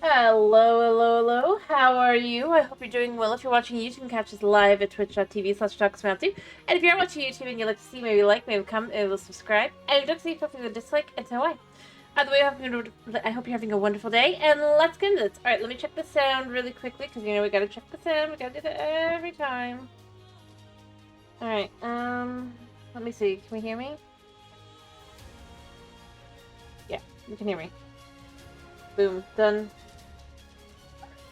Hello, hello, hello. How are you? I hope you're doing well. If you're watching YouTube, you can catch us live at twitch.tv/TalksMountain. And if you're watching YouTube and you'd like to see, maybe like, maybe comment, maybe subscribe. And if you don't see, feel free to dislike, and so why. Either way, I hope you're having a wonderful day, and let's get into this. Alright, let me check the sound really quickly, because you know we gotta check the sound. We gotta do that every time. Alright, let me see. Can we hear me? Yeah, you can hear me. Boom, done.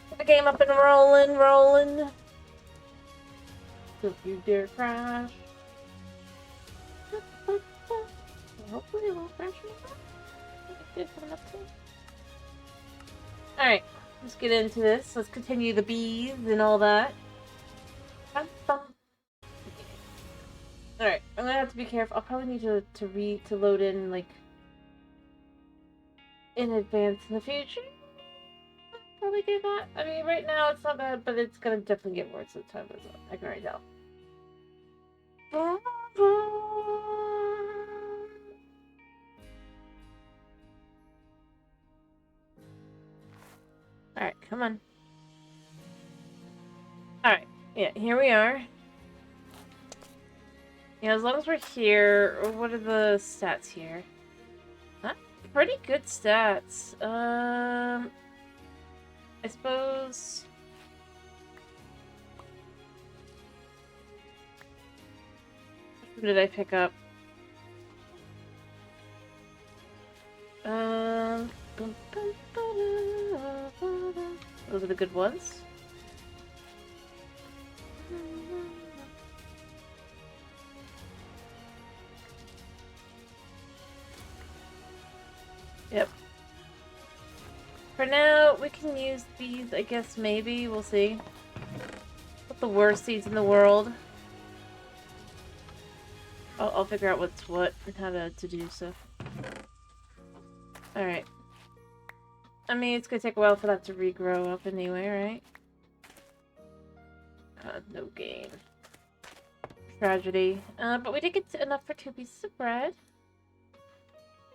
Get the game up and rolling. Don't you dare crash. Hopefully it won't crash me. Alright, let's get into this. Let's continue the bees and all that. Alright, I'm gonna have to be careful. I'll probably need to load in, like, in advance in the future. Probably do that. I mean, right now it's not bad, but it's gonna definitely get worse with time. I can already tell. Alright, come on. Alright, yeah, here we are. Yeah, as long as we're here, what are the stats here? Huh? Pretty good stats. I suppose... What did I pick up? Those are the good ones. Yep. For now, we can use these, I guess, maybe. We'll see. Not the worst seeds in the world. I'll figure out what's what and how to do so. Alright. I mean, it's gonna take a while for that to regrow up anyway, right? No gain. Tragedy. But we did get enough for 2 pieces of bread.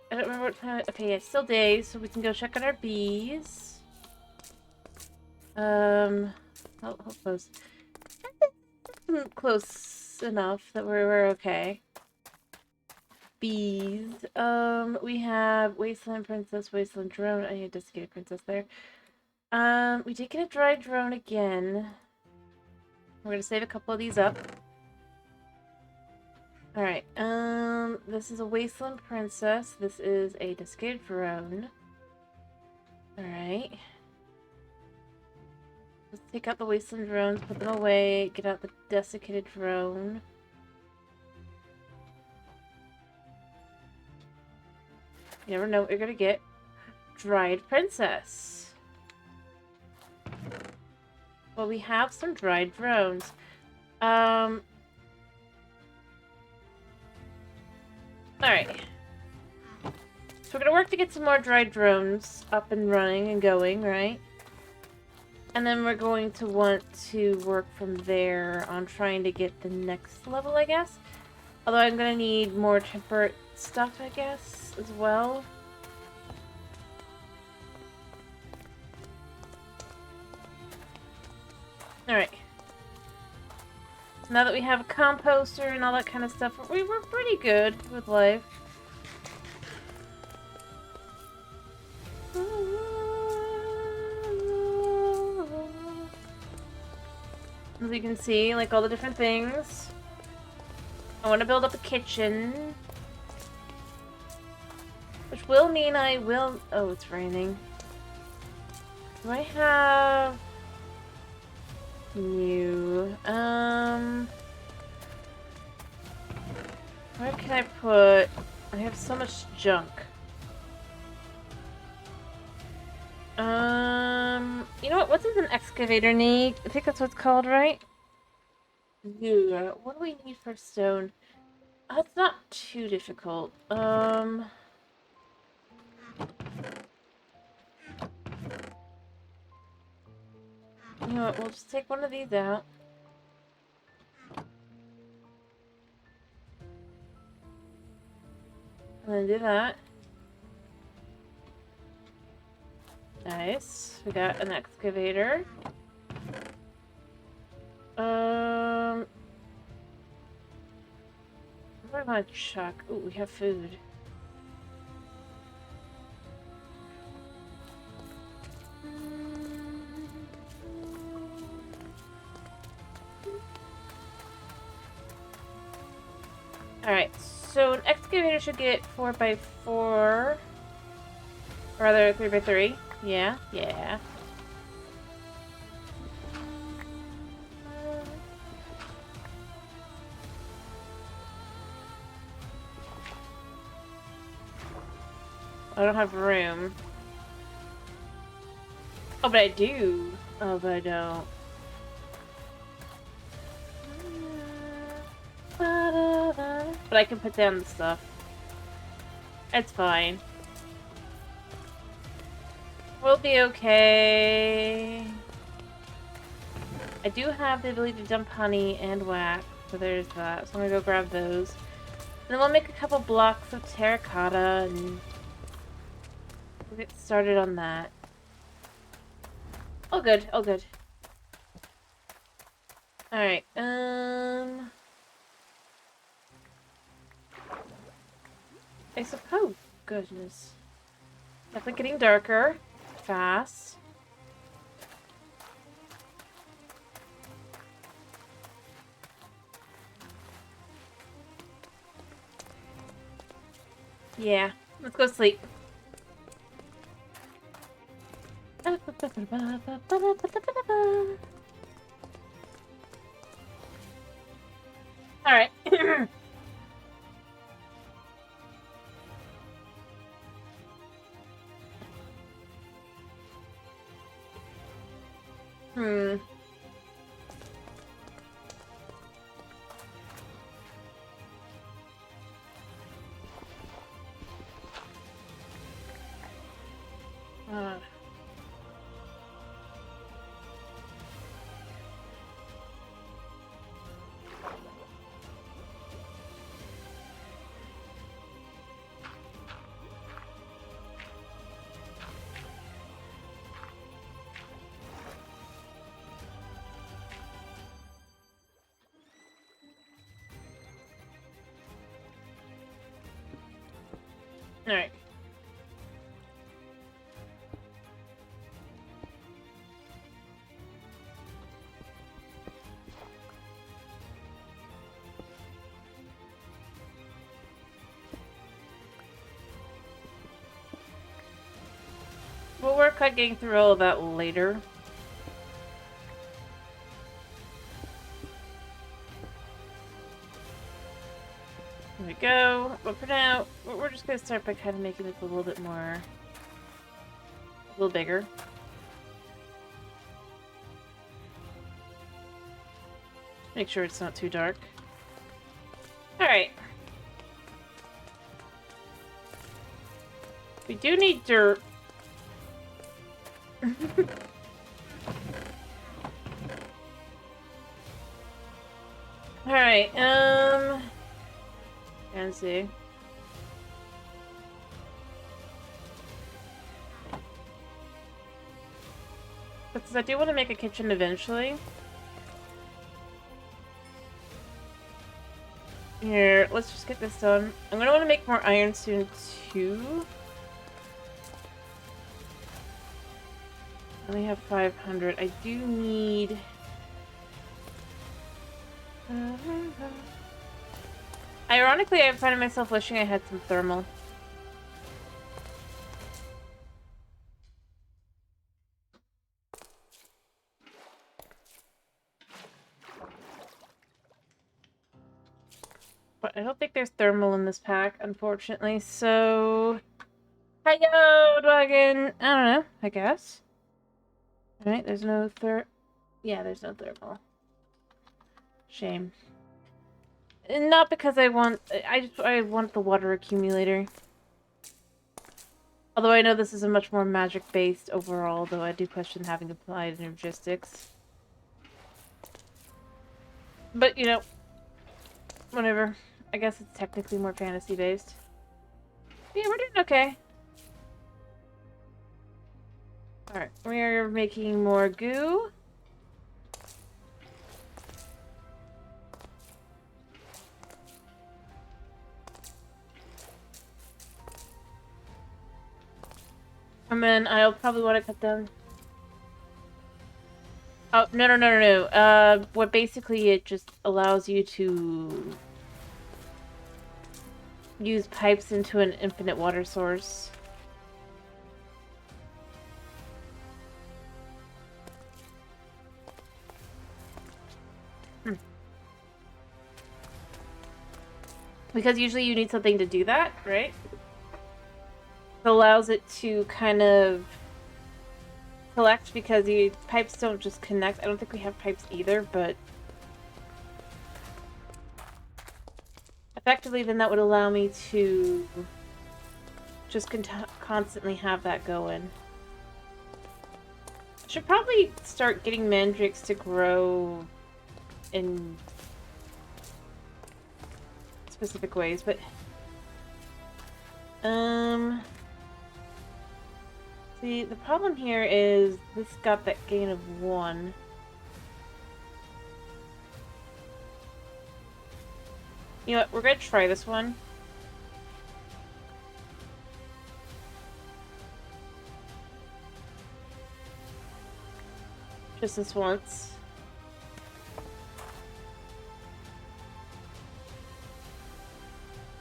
I don't remember what time. Okay, yeah, still days, so we can go check on our bees. How close? Close enough that we're okay. Bees. We have Wasteland Princess, Wasteland Drone. I need a desiccated princess there. We did get a dry drone again. We're gonna save a couple of these up. Alright, this is a Wasteland Princess. This is a desiccated drone. Alright. Let's take out the Wasteland drones, put them away, get out the desiccated drone. You never know what you're gonna get. Dried Princess. Well, we have some dried drones. Alright. So we're gonna work to get some more dried drones up and running and going, right? And then we're going to want to work from there on trying to get the next level, I guess. Although I'm gonna need more temperate stuff, I guess, as well. Alright. So now that we have a composter and all that kind of stuff, we were pretty good with life. As you can see, like all the different things. I want to build up a kitchen. Which will mean I will... Oh, it's raining. Do I have... New... Where can I put... I have so much junk. You know what? What does an excavator need? I think that's what it's called, right? Yeah. What do we need for stone? Oh, it's not too difficult. You know what? We'll just take one of these out. And then do that. Nice. We got an excavator. What do I want to chuck? Ooh, we have food. Alright, so an excavator should get 4x4. Or rather, 3x3. Yeah, yeah. I don't have room. Oh, but I do. Oh, but I don't. But I can put down the stuff. It's fine. We'll be okay. I do have the ability to dump honey and wax, so there's that. So I'm gonna go grab those. And then we'll make a couple blocks of terracotta and we'll get started on that. Oh good, oh good. Alright, I suppose. Goodness. Definitely getting darker. Fast. Yeah, let's go sleep. Alright. Alright. We'll work on getting through all of that later. There we go. But for now, we're just going to start by kind of making this a little bit more... a little bigger. Make sure it's not too dark. Alright. We do need dirt. Alright, and see. Because I do want to make a kitchen eventually. Here, let's just get this done. I'm gonna want to make more iron soon too. I only have 500. I do need... Ironically, I'm finding myself wishing I had some thermal. But I don't think there's thermal in this pack, unfortunately, so... Hiyo, dragon! I don't know, I guess. Alright, there's no yeah, there's no thermal. Shame. Not because I want... I want the water accumulator. Although I know this is a much more magic-based overall, though I do question having applied energistics. But, you know, whatever. I guess it's technically more fantasy-based. Yeah, we're doing okay. Alright, we're making more goo. And then I'll probably want to cut down. Oh, no. What basically it just allows you to use pipes into an infinite water source. Because usually you need something to do that, right? It allows it to kind of collect because the pipes don't just connect. I don't think we have pipes either, but effectively then that would allow me to just constantly have that going. I should probably start getting mandrakes to grow in specific ways, but see, the problem here is this got that gain of 1. You know what, we're gonna try this one. Just this once.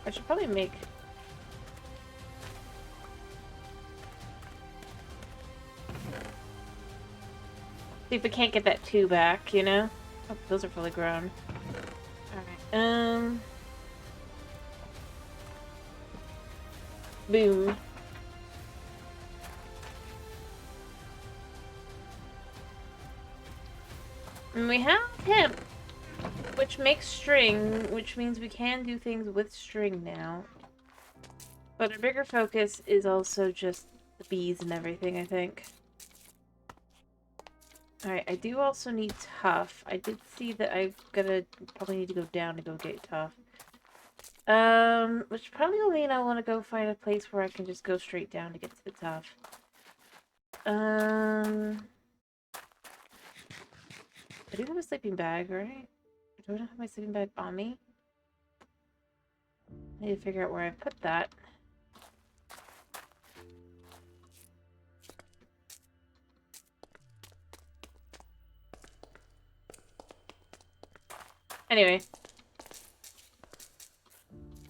I should probably make... See if we can't get that 2 back, you know? Oh, those are fully grown. Alright, boom. And we have hemp, which makes string, which means we can do things with string now. But our bigger focus is also just the bees and everything, I think. Alright, I do also need tough. I did see that I'm gonna probably need to go down to go get tough. Which probably will mean I want to go find a place where I can just go straight down to get to the tough. I do have a sleeping bag, right? Do I not have my sleeping bag on me? I need to figure out where I put that. Anyway.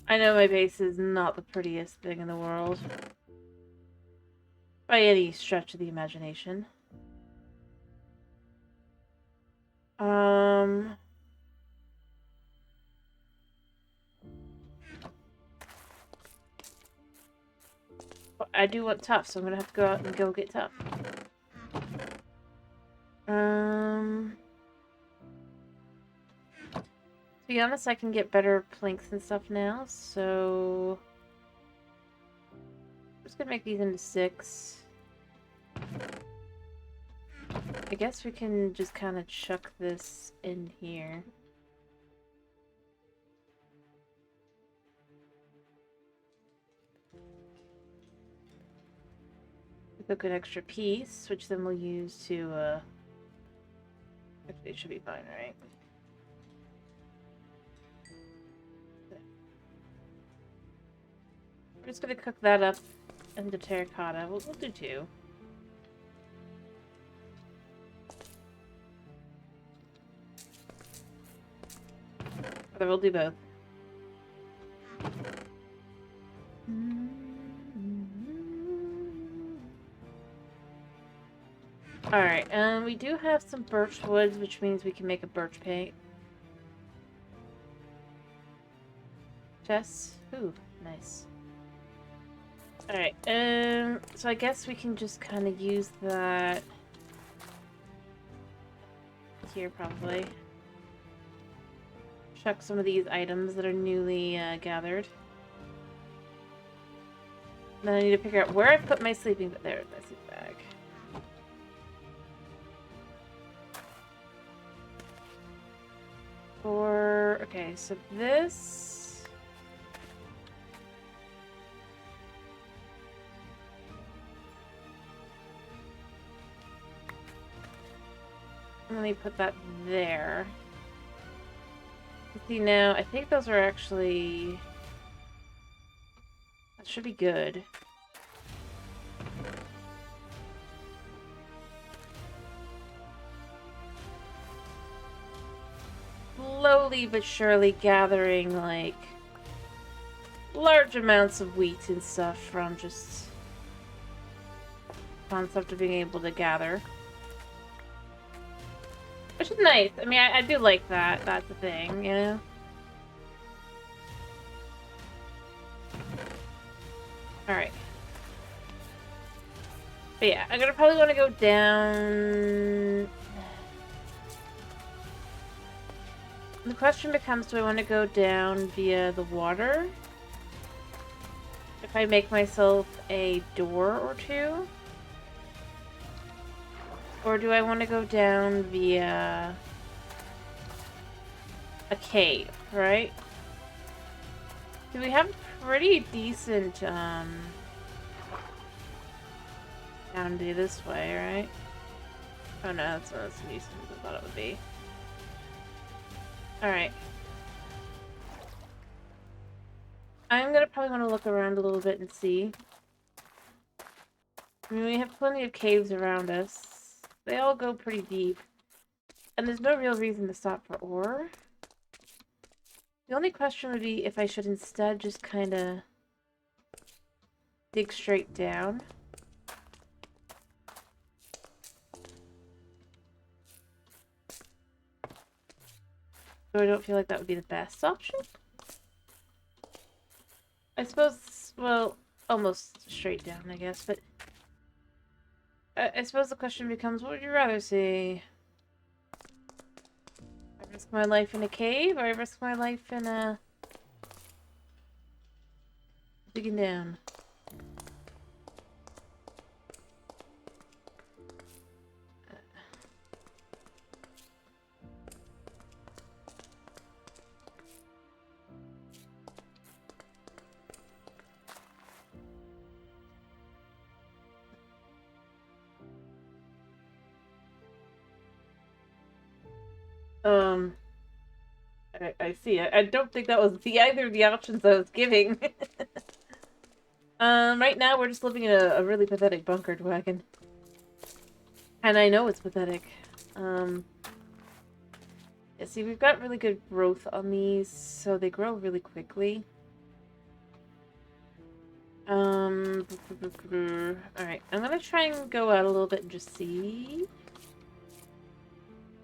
I know my base is not the prettiest thing in the world. By any stretch of the imagination. I do want tough, so I'm gonna have to go out and go get tough. To be honest, I can get better planks and stuff now, so... I'm just gonna make these into 6. I guess we can just kind of chuck this in here. Cook an extra piece, which then we'll use to, actually, it should be fine, right? We're just gonna cook that up into terracotta. We'll do 2. Or we'll do both. Alright, we do have some birch woods, which means we can make a birch paint. Chest? Ooh, nice. Alright, so I guess we can just kind of use that here, probably. Chuck some of these items that are newly gathered. And then I need to figure out where I put my sleeping bag. There, my sleeping bag. Okay, so this... Let me put that there. See now, I think those are actually... That should be good. Slowly but surely gathering, like, large amounts of wheat and stuff from just concept of being able to gather. Which is nice. I mean, I do like that. That's the thing, you know? Alright. But yeah, I'm gonna probably want to go down... The question becomes, do I want to go down via the water? If I make myself a door or two? Or do I want to go down via a cave, right? Do we have pretty decent, down to this way, right? Oh no, that's not as decent as I thought it would be. Alright. I'm gonna probably want to look around a little bit and see. I mean, we have plenty of caves around us. They all go pretty deep. And there's no real reason to stop for ore. The only question would be if I should instead just kind of dig straight down. So I don't feel like that would be the best option. I suppose, well, almost straight down, I guess, but I suppose the question becomes, what would you rather see? I risk my life in a cave, or I risk my life in a... digging down? I see. I don't think that was either of the options I was giving. Right now we're just living in a really pathetic bunkered wagon. And I know it's pathetic. Yeah, see, we've got really good growth on these, so they grow really quickly. Alright, I'm gonna try and go out a little bit and just see.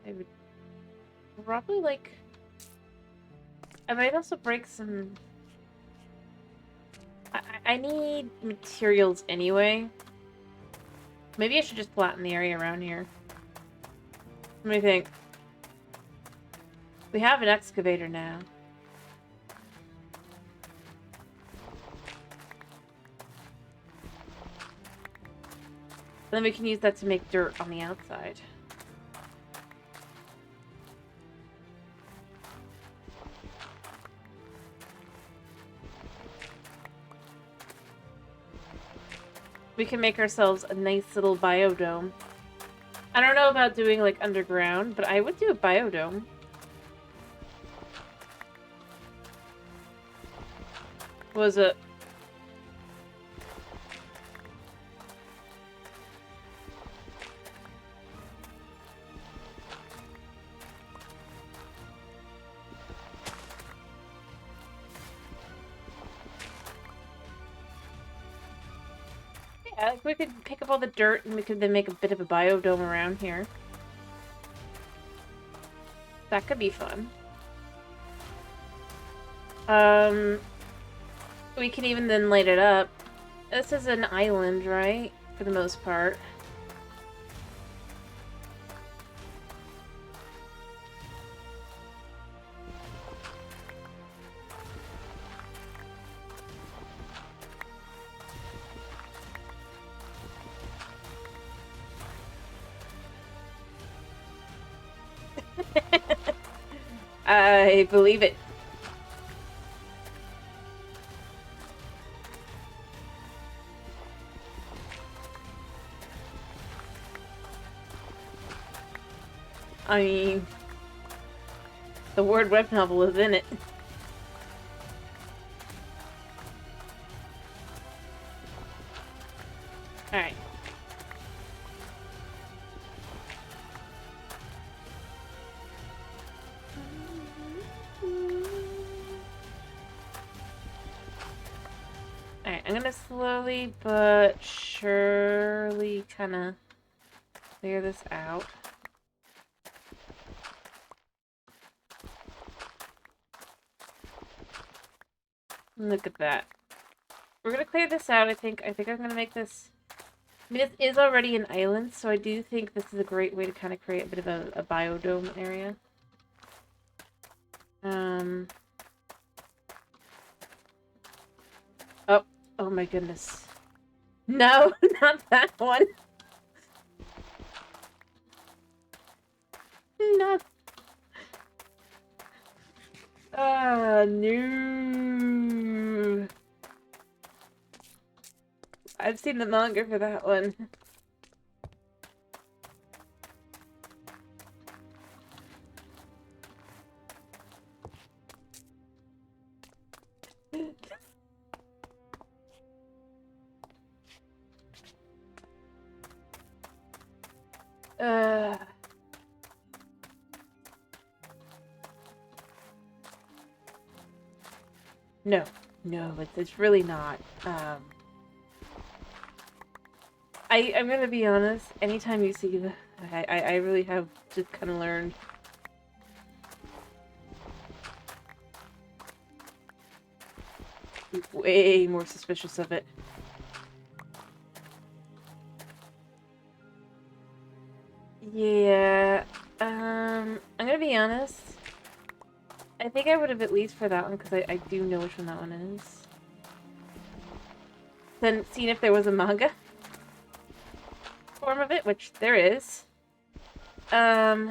I would probably like... I might also break some... I need materials anyway. Maybe I should just flatten the area around here. What do you think? We have an excavator now. Then we can use that to make dirt on the outside. We can make ourselves a nice little biodome. I don't know about doing like underground, but I would do a biodome. What was it? Yeah, like we could pick up all the dirt and we could then make a bit of a biodome around here. That could be fun. We can even then light it up. This is an island, right? For the most part. I believe it. I mean, the word web novel is in it. Alright. Alright, I'm gonna slowly but surely kind of clear this out. Look at that. We're gonna clear this out, I think. I think I'm gonna make this... I mean, this is already an island, so I do think this is a great way to kind of create a bit of a biodome area. Oh, oh my goodness. No, not that one. Not... no. I've seen the manga for that one. No. No, it's really not. I'm gonna be honest, anytime you see the... I really have just kind of learned. Way more suspicious of it. Yeah, I'm gonna be honest. I think I would have at least for that one, because I do know which one that one is. Then seen if there was a manga form of it, which there is. Because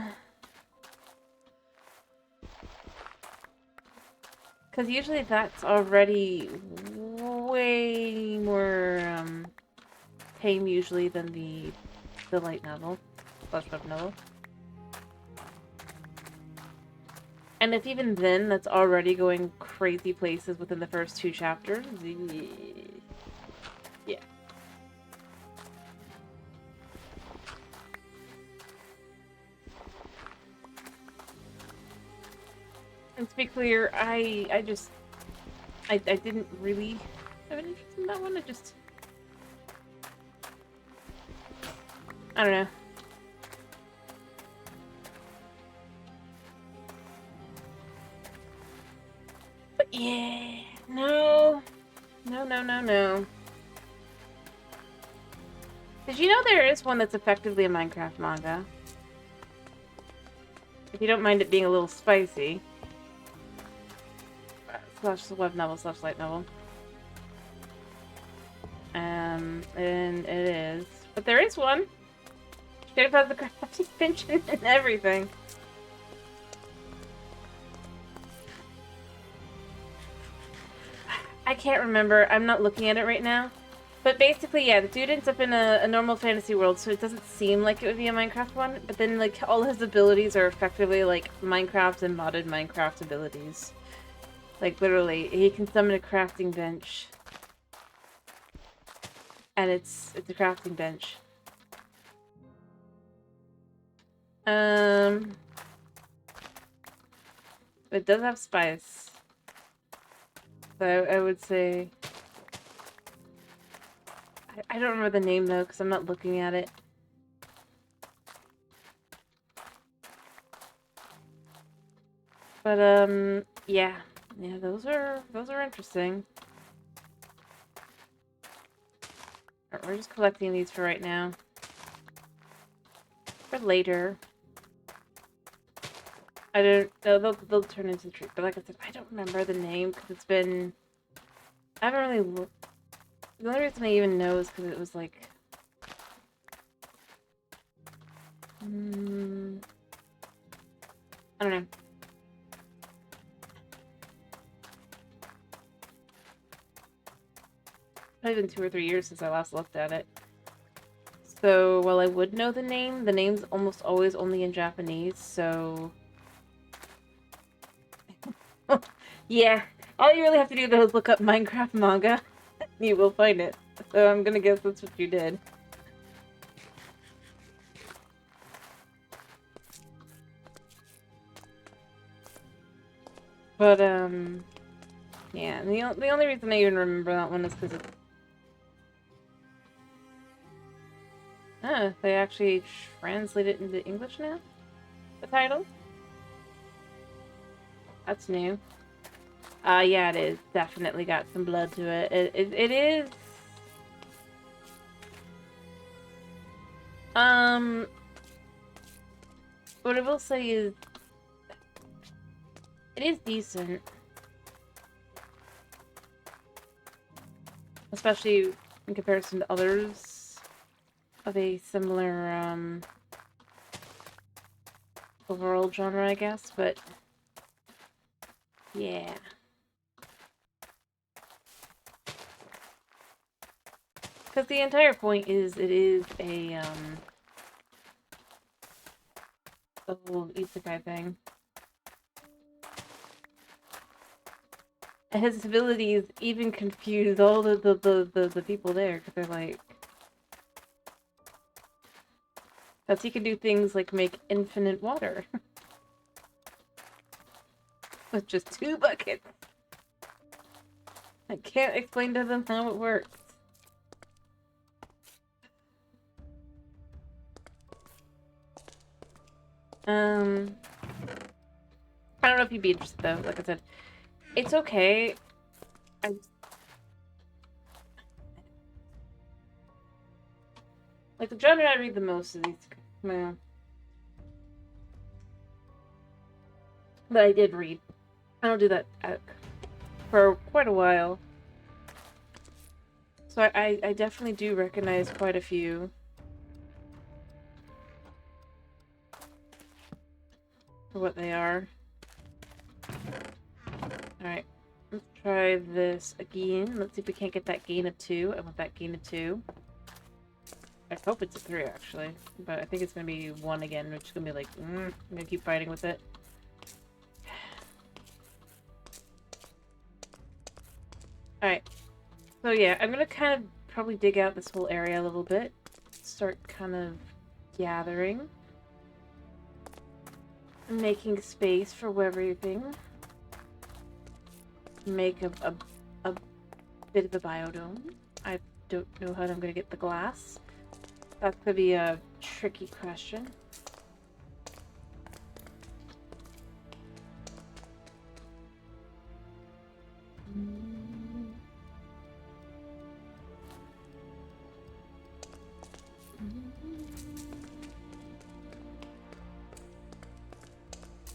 usually that's already way more, tame usually than the light novel, slash web novel. And if even then that's already going crazy places within the first 2 chapters, yeah. And to be clear, I didn't really have an interest in that one. I don't know. But yeah, no. No. Did you know there is one that's effectively a Minecraft manga? If you don't mind it being a little spicy. Slash web novel, slash light novel. And it is. But there is one. Straight up has the crafting bench and everything. I can't remember. I'm not looking at it right now. But basically, yeah, the dude ends up in a normal fantasy world, so it doesn't seem like it would be a Minecraft one. But then, like, all his abilities are effectively, like, Minecraft and modded Minecraft abilities. Like, literally, he can summon a crafting bench. And it's a crafting bench. It does have spice. So I would say... I don't remember the name, though, because I'm not looking at it. But, yeah. Yeah, those are interesting. We're just collecting these for right now. For later. I don't know, they'll turn into trees. But like I said, I don't remember the name, because it's been... I haven't really looked... The only reason I even know is because it was like... I don't know. Probably been 2 or 3 years since I last looked at it. So while I would know the name's almost always only in Japanese, so... Yeah, all you really have to do though is look up Minecraft manga. You will find it. So I'm gonna guess that's what you did. But, yeah, the only reason I even remember that one is because it's... they actually translate it into English now? The title? That's new. Yeah, it is. Definitely got some blood to it. It is... What I will say is... It is decent. Especially in comparison to others of a similar, overall genre, I guess, but... Yeah. Because the entire point is, it is a little isekai thing. And his abilities even confuse all the people there, because they're like... Because he can do things like make infinite water. With just 2 buckets. I can't explain to them how it works. I don't know if you'd be interested though, like I said. It's okay. Like the genre I read the most of these, well, that I did read. I don't do that for quite a while. So I definitely do recognize quite a few. For what they are. Alright, let's try this again. Let's see if we can't get that gain of 2. I want that gain of 2. I hope it's a 3 actually, but I think it's gonna be 1 again, which is gonna be like, I'm gonna keep fighting with it. Alright, so yeah, I'm gonna kind of probably dig out this whole area a little bit. Start kind of gathering. Making space for everything. Make a bit of a biodome. I don't know how I'm gonna get the glass. That's gonna be a tricky question.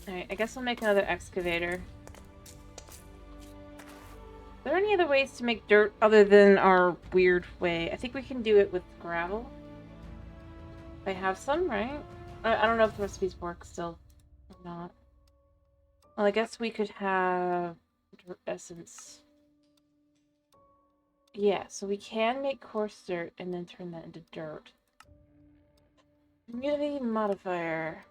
Alright, I guess I'll make another excavator. Are there any other ways to make dirt other than our weird way? I think we can do it with gravel. I have some, right? I don't know if the recipes work still or not. Well, I guess we could have dirt essence. Yeah, so we can make coarse dirt and then turn that into dirt. Community modifier.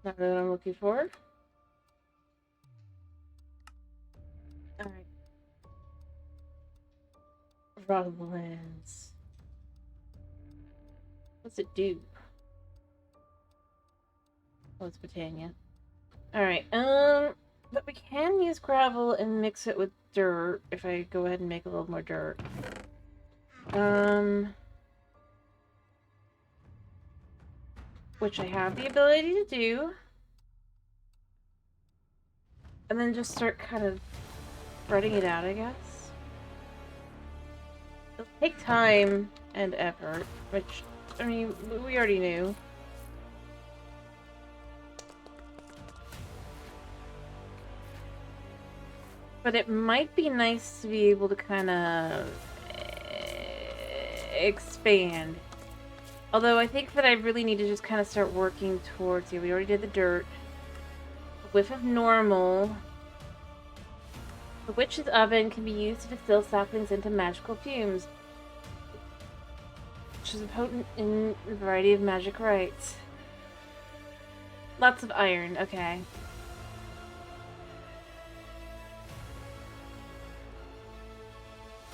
Not really what I'm looking for. Alright. Rodlands. What's it do? Oh, it's Britannia. Alright, but we can use gravel and mix it with dirt if I go ahead and make a little more dirt. Which I have the ability to do. And then just start kind of spreading it out, I guess. It'll take time and effort, which, I mean, we already knew. But it might be nice to be able to kind of expand. Although I think that I really need to just kind of start working towards, yeah, we already did the dirt. A whiff of normal. The witch's oven can be used to distill saplings into magical fumes, which is potent in a variety of magic rites. Lots of iron, okay.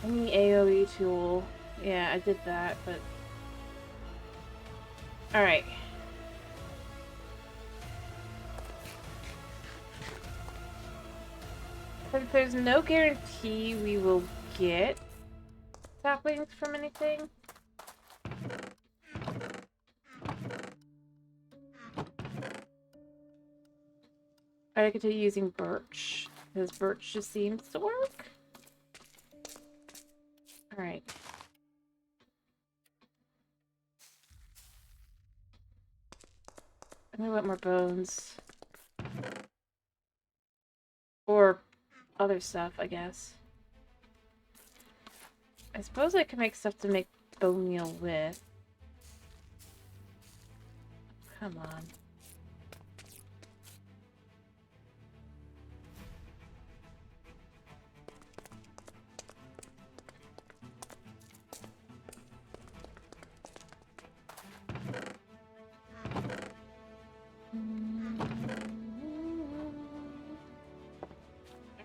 Any AoE tool. Yeah, I did that, but... Alright. Since there's no guarantee we will get saplings from anything. I continue using birch, because birch just seems to work. Alright. I want more bones. Or other stuff, I guess. I suppose I can make stuff to make bone meal with. Come on.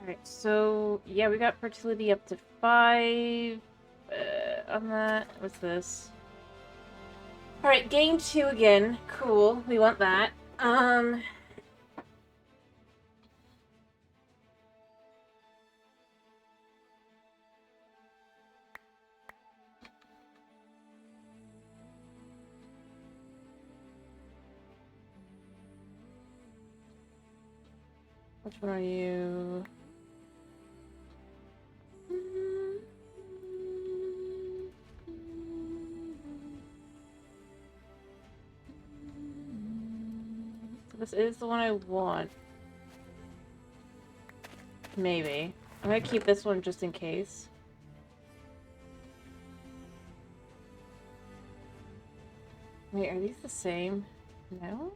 Alright, so yeah, we got fertility up to 5 on that. What's this? Alright, gain 2 again. Cool. We want that. Which one are you? This is the one I want. Maybe. I'm gonna keep this one just in case. Wait, are these the same? No?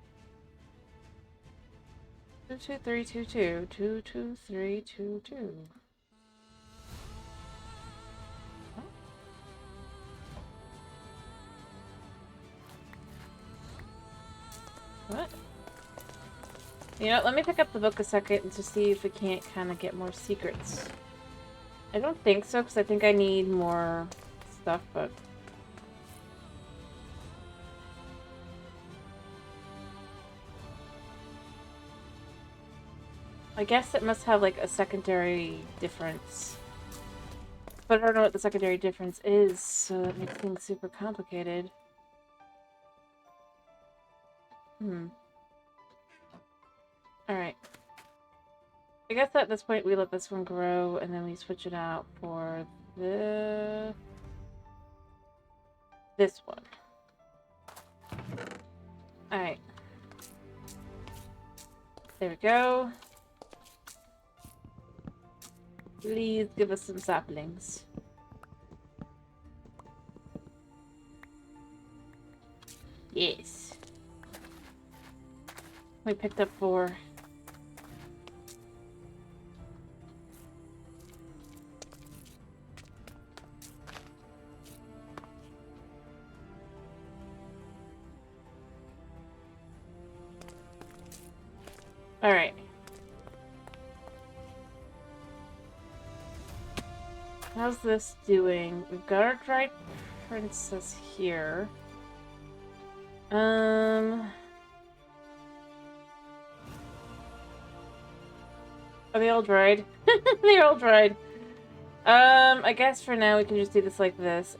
22322. 22322. What? You know, let me pick up the book a second to see if we can't kind of get more secrets. I don't think so, because I think I need more stuff, but... I guess it must have, like, a secondary difference. But I don't know what the secondary difference is, so that makes things super complicated. Alright. I guess at this point we let this one grow, and then we switch it out for this one. Alright. There we go. Please give us some saplings. Yes. We picked up 4. Alright. How's this doing? We've got our dried princess here. Are they all dried? They're all dried. I guess for now we can just do this like this.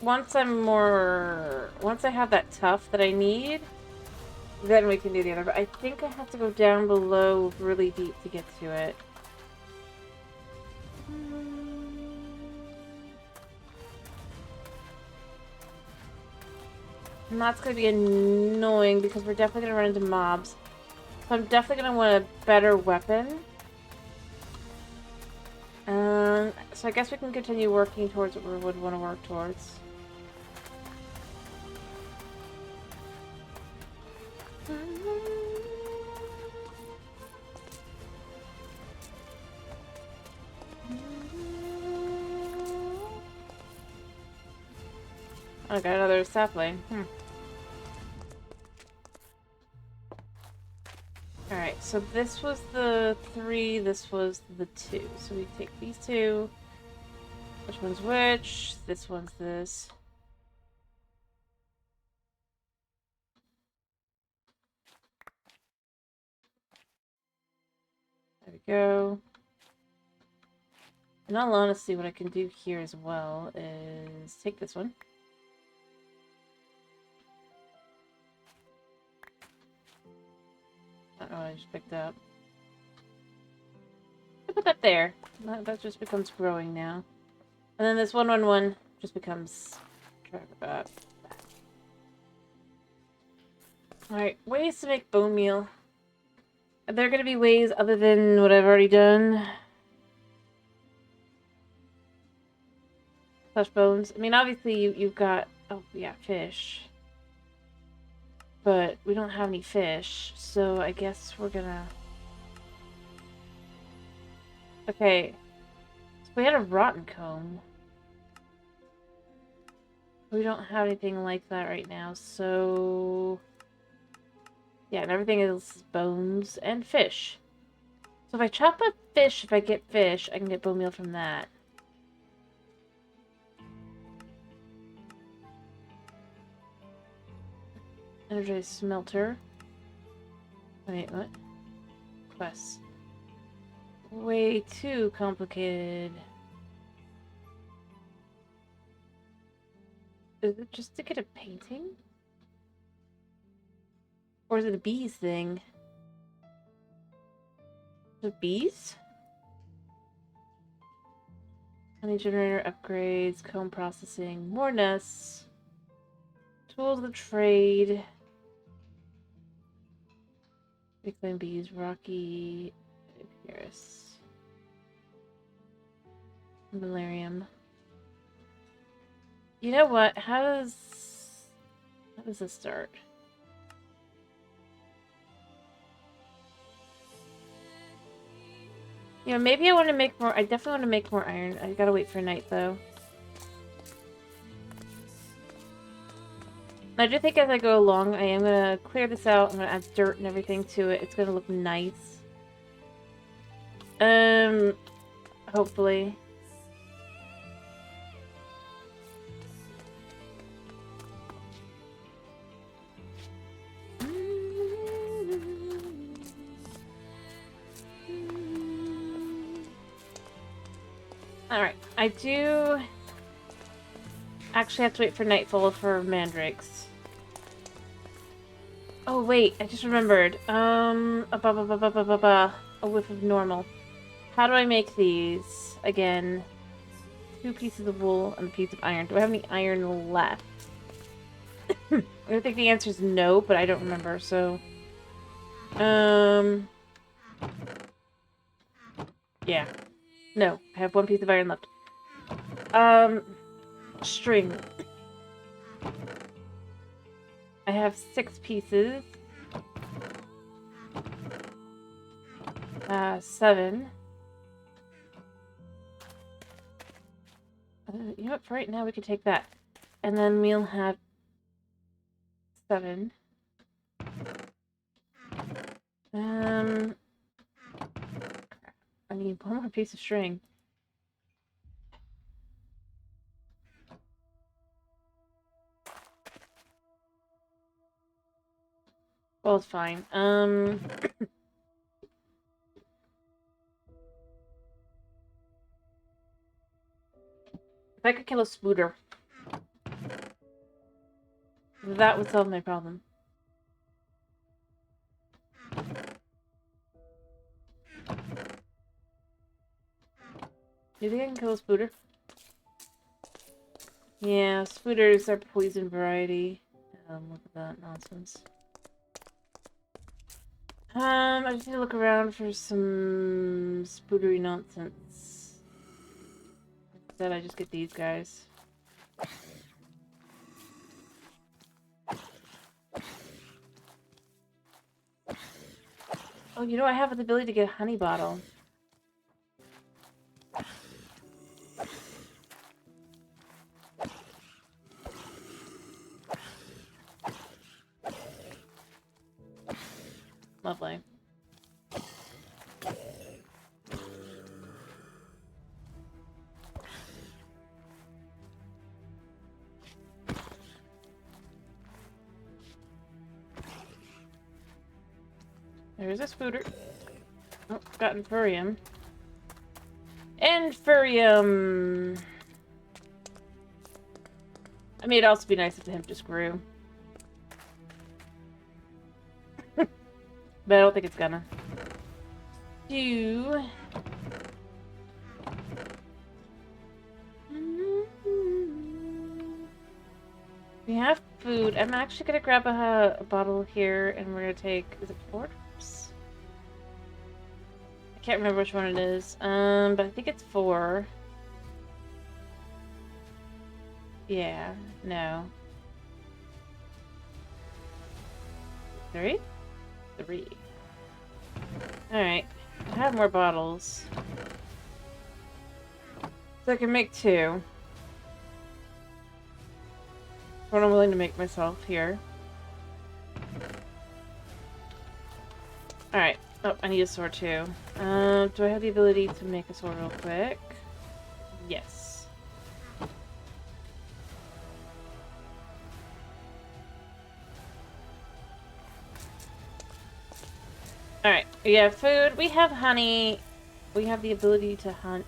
Once I have that tough that I need, then we can do the other. But I think I have to go down below really deep to get to it. And that's going to be annoying because we're definitely going to run into mobs. So I'm definitely going to want a better weapon. So I guess we can continue working towards what we would want to work towards. Oh, got another sapling. Alright, so this was the 3, this was the 2. So we take these 2. Which one's which? This one's this. There we go. In all honesty, what I can do here as well is take this one. I don't know what I just picked up. I put that there. That just becomes growing now. And then this 111 just becomes... Alright, ways to make bone meal. Are there going to be ways other than what I've already done? Flesh bones. I mean, obviously you've got... Oh, yeah, fish. But we don't have any fish, so I guess we're gonna... Okay. So we had a rotten comb. We don't have anything like that right now, so... Yeah, and everything is bones and fish. So if I chop up fish, if I get fish, I can get bone meal from that. Energized smelter. Wait, what? Quest. Way too complicated. Is it just to get a painting? Or is it a bees thing? The bees? Honey generator upgrades, comb processing, more nests, tools of the trade, reclaim bees, rocky, Paris, malarium. You know what? How does this start? You know, maybe I want to make more. I definitely want to make more iron. I gotta wait for night, though. I do think as I go along, I am gonna clear this out. I'm gonna add dirt and everything to it. It's gonna look nice. Hopefully. Alright, I do actually have to wait for nightfall for mandrakes. Oh wait, I just remembered. A whiff of normal. How do I make these? Again, 2 pieces of wool and a piece of iron. Do I have any iron left? I think the answer is no, but I don't remember, so... Yeah. No, I have 1 piece of iron left. String. I have 6 pieces. 7. You know what, for right now we can take that. And then we'll have 7. I need 1 more piece of string. Well, it's fine. If I could kill a spooter, that would solve my problem. Do you think I can kill a spooter? Yeah, spooters are poison variety. Look at that nonsense. I just need to look around for some spootery nonsense. Instead, I just get these guys. Oh, you know, I have the ability to get a honey bottle. Lovely. There's a spooter. Oh, got Infurium. Infurium! I mean, it'd also be nice if the hemp just grew. But I don't think it's gonna. We have food. I'm actually gonna grab a bottle here, and we're gonna take... Is it 4 drops? I can't remember which one it is. But I think it's 4. Yeah. No. 3? 3. Alright. I have more bottles. So I can make 2. What I'm willing to make myself here. Alright. Oh, I need a sword too. Do I have the ability to make a sword real quick? Yes. Alright, we have food, we have honey, we have the ability to hunt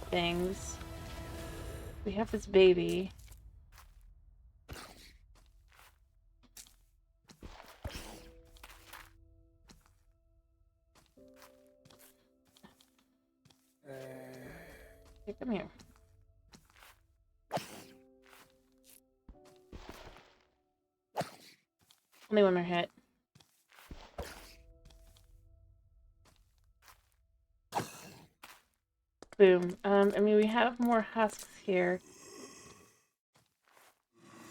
things. We have this baby. Okay, come here. Only one more hit. Boom. I mean, we have more husks here.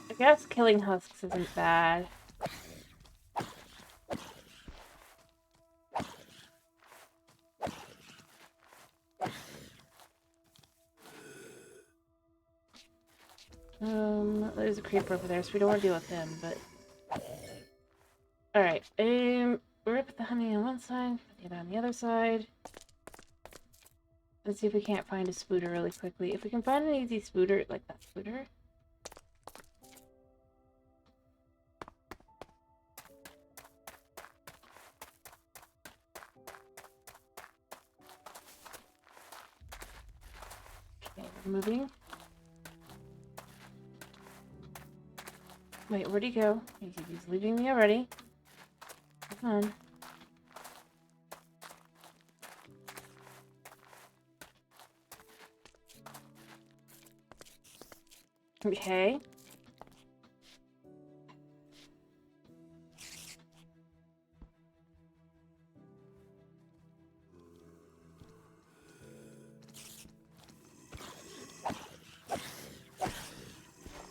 I guess killing husks isn't bad. There's a creeper over there, so we don't want to deal with him, but... Alright, we're gonna put the honey on one side, put the other on the other side. Let's see if we can't find a spooter really quickly. If we can find an easy spooter, like that spooter. Okay, we're moving. Wait, where'd he go? He's leaving me already. Come on. Okay.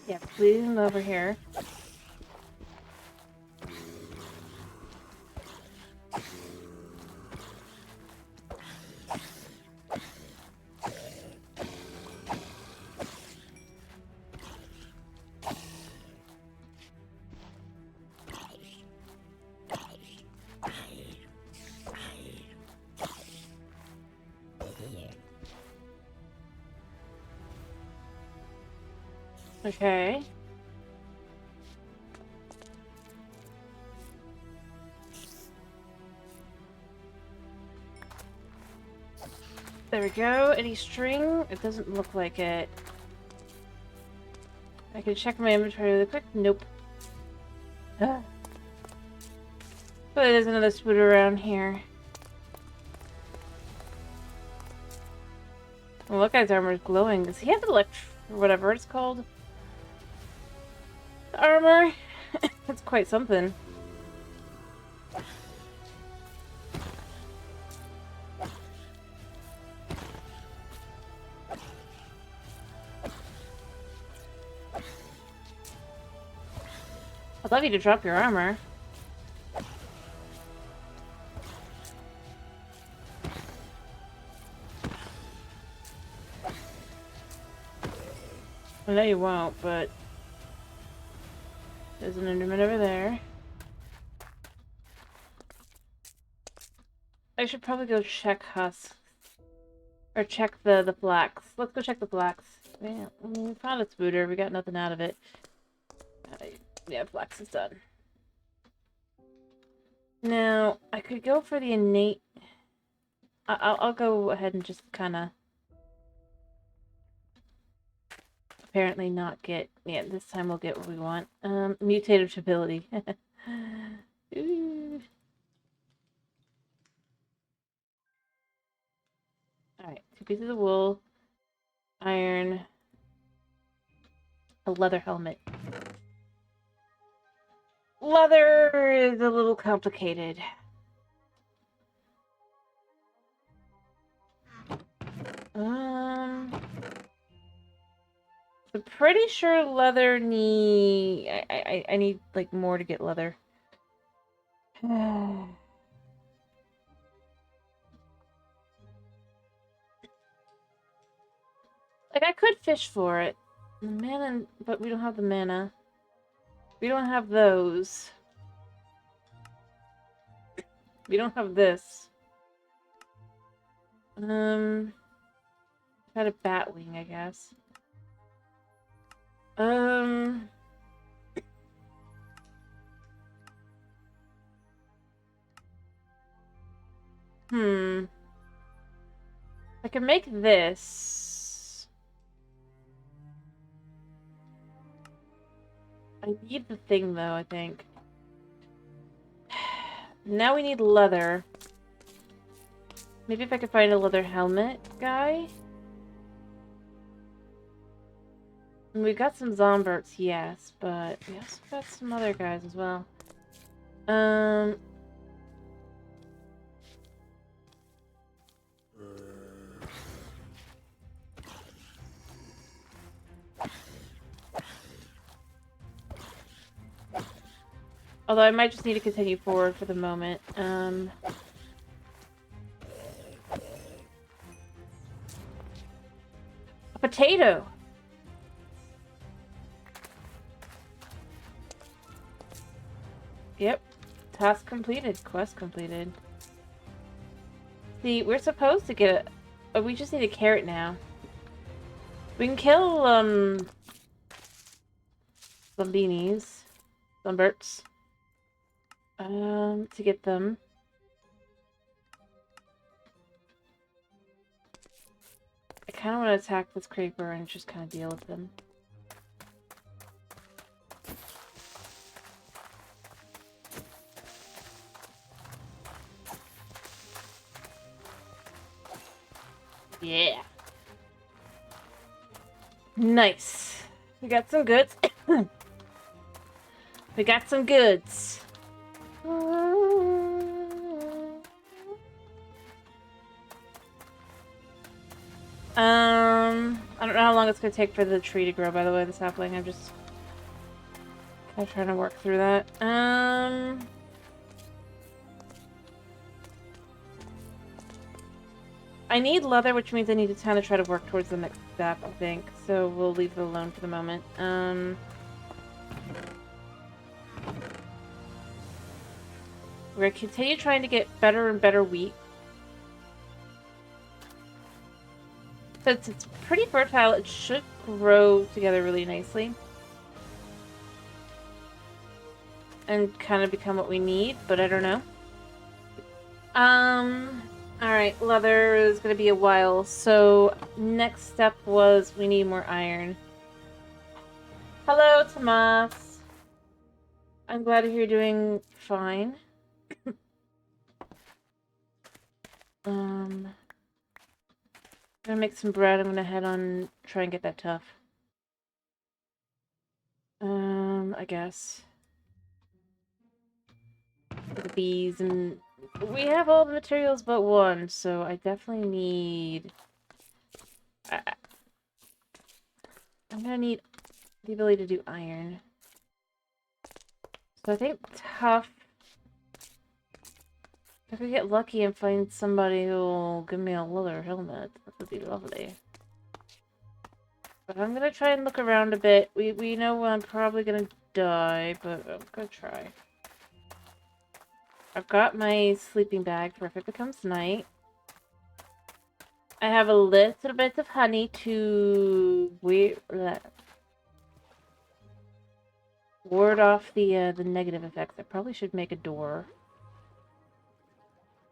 Yeah, please move over here. Okay. There we go. Any string? It doesn't look like it. I can check my inventory really quick. Nope. Ah. But there's another spooter around here. Well, that guy's armor is glowing. Does he have or whatever it's called? The armor? That's quite something. I'd love you to drop your armor. I know you won't, but there's an Enderman over there. I should probably go check husks. Or check the flax. Let's go check the flax. Yeah, we found a spooter. We got nothing out of it. Yeah, flax is done. Now, I could go for the innate... I'll go ahead and just kind of... Apparently not get... Yeah, this time we'll get what we want. Mutative ability. Alright, 2 pieces of wool. Iron. A leather helmet. Leather is a little complicated. I'm pretty sure leather need... I need, like, more to get leather. Like, I could fish for it. The mana... But we don't have the mana. We don't have those. We don't have this. Had a bat wing, I guess. I can make this. I need the thing, though, I think. Now we need leather. Maybe if I could find a leather helmet guy? And we've got some Zomberts, yes, but we also got some other guys as well. Although I might just need to continue forward for the moment. A potato! Yep. Task completed. Quest completed. See, we're supposed to get a... we just need a carrot now. We can kill, some beanies. Some birds. To get them. I kind of want to attack this creeper and just kind of deal with them. Yeah. Nice. We got some goods. We got some goods. I don't know how long it's gonna take for the tree to grow, by the way, the sapling. I'm just kind of trying to work through that. I need leather, which means I need to kind of try to work towards the next step, I think. So we'll leave it alone for the moment. We're gonna continue trying to get better and better wheat. Since it's pretty fertile, it should grow together really nicely. And kind of become what we need, but I don't know. Alright, leather is gonna be a while. So, next step was we need more iron. Hello, Tomas. I'm glad to hear you're doing fine. I'm gonna make some bread. I'm gonna head on, try and get that tough. I guess. For the bees, and we have all the materials but one, so I definitely need... I'm gonna need the ability to do iron. So I think tough... If I get lucky and find somebody who'll give me a leather helmet, that would be lovely. But I'm gonna try and look around a bit. We know I'm probably gonna die, but I'm gonna try. I've got my sleeping bag for if it becomes night. I have a little bit of honey to ward off the negative effects. I probably should make a door.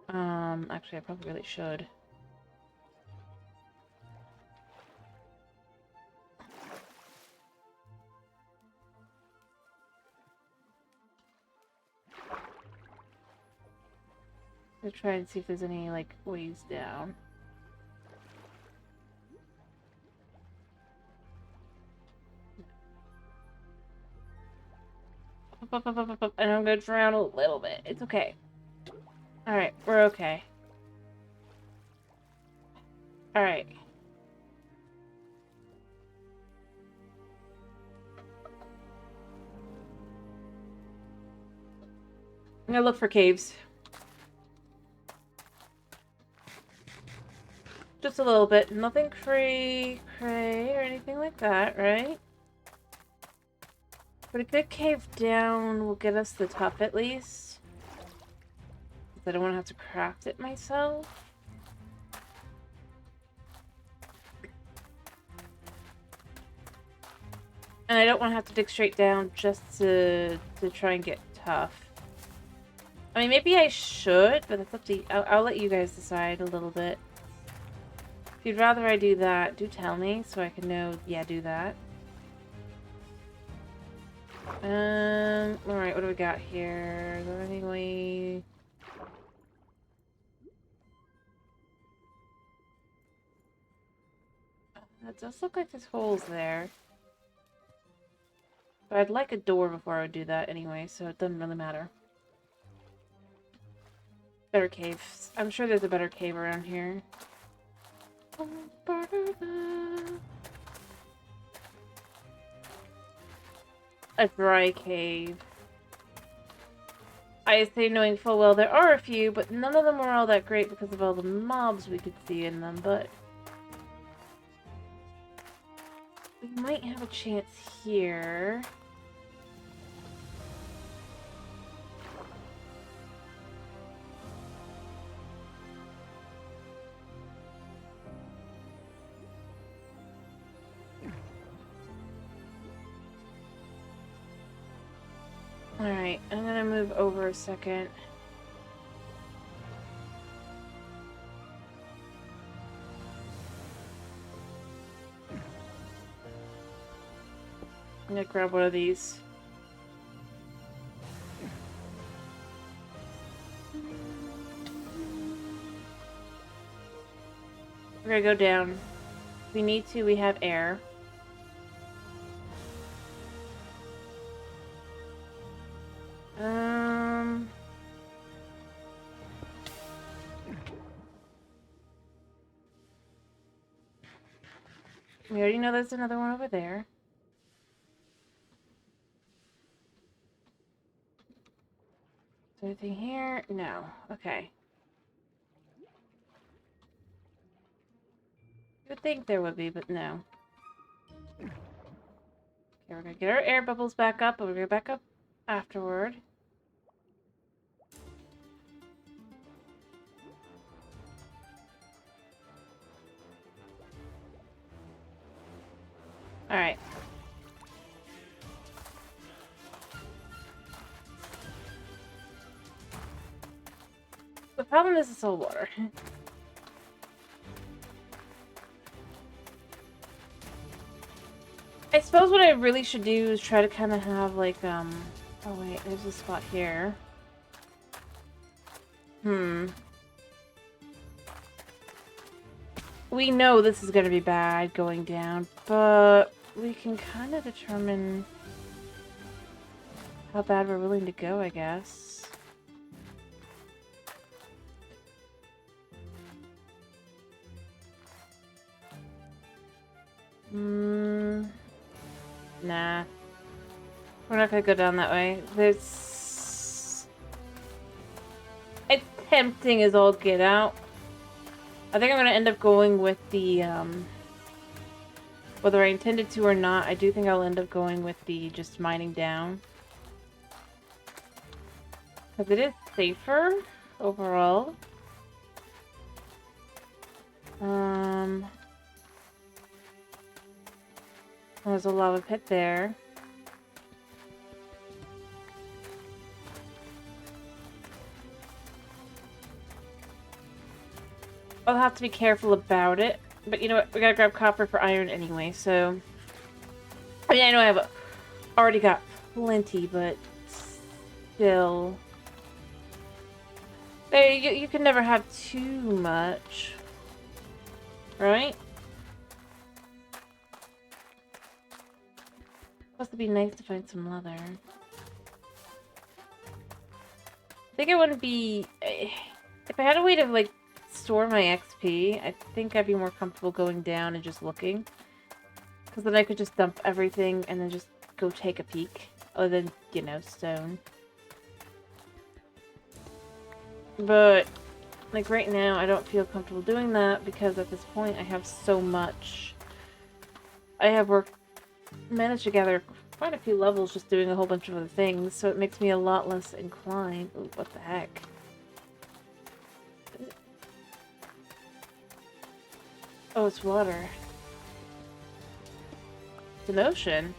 Actually, I probably really should. I'll try and see if there's any, like, ways down. And I'm gonna drown a little bit. It's okay. Alright, we're okay. Alright. I'm gonna look for caves. Just a little bit. Nothing cray or anything like that, right? But a good cave down will get us the top at least. I don't want to have to craft it myself. And I don't want to have to dig straight down just to try and get tough. I mean, maybe I should, but it's up to you. I'll let you guys decide a little bit. If you'd rather I do that, do tell me so I can know, yeah, do that. Alright, what do we got here? Is there any way... That does look like there's holes there. But I'd like a door before I would do that anyway, so it doesn't really matter. Better caves. I'm sure there's a better cave around here. A dry cave. I say knowing full well there are a few, but none of them are all that great because of all the mobs we could see in them, but... we might have a chance here. Alright, I'm gonna move over a second. I'm gonna grab one of these. We're gonna go down. If we need to, we have air. We already know there's another one over there. Is there anything here? No. Okay. You would think there would be, but no. Okay, we're gonna get our air bubbles back up, but we're gonna back up afterward. Alright. The problem is it's all water. I suppose what I really should do is try to kind of have like, oh wait, there's a spot here. We know this is gonna be bad going down, but we can kind of determine how bad we're willing to go, I guess. Nah. We're not gonna go down that way. It's tempting as all get out. I think I'm gonna end up going with the, whether I intended to or not, I do think I'll end up going with the just mining down. Because it is safer overall. There's a lava pit there. I'll have to be careful about it. But you know what? We gotta grab copper for iron anyway, so... I mean, I know I've already got plenty, but still... You can never have too much. Right? Supposed to be nice to find some leather. I think it wouldn't be... If I had a way to, like, store my XP, I think I'd be more comfortable going down and just looking. Because then I could just dump everything and then just go take a peek. Other than, you know, stone. But, like, right now, I don't feel comfortable doing that because at this point I have so much. I have managed to gather quite a few levels just doing a whole bunch of other things, so it makes me a lot less inclined. Ooh, what the heck? Oh, it's water. It's an ocean.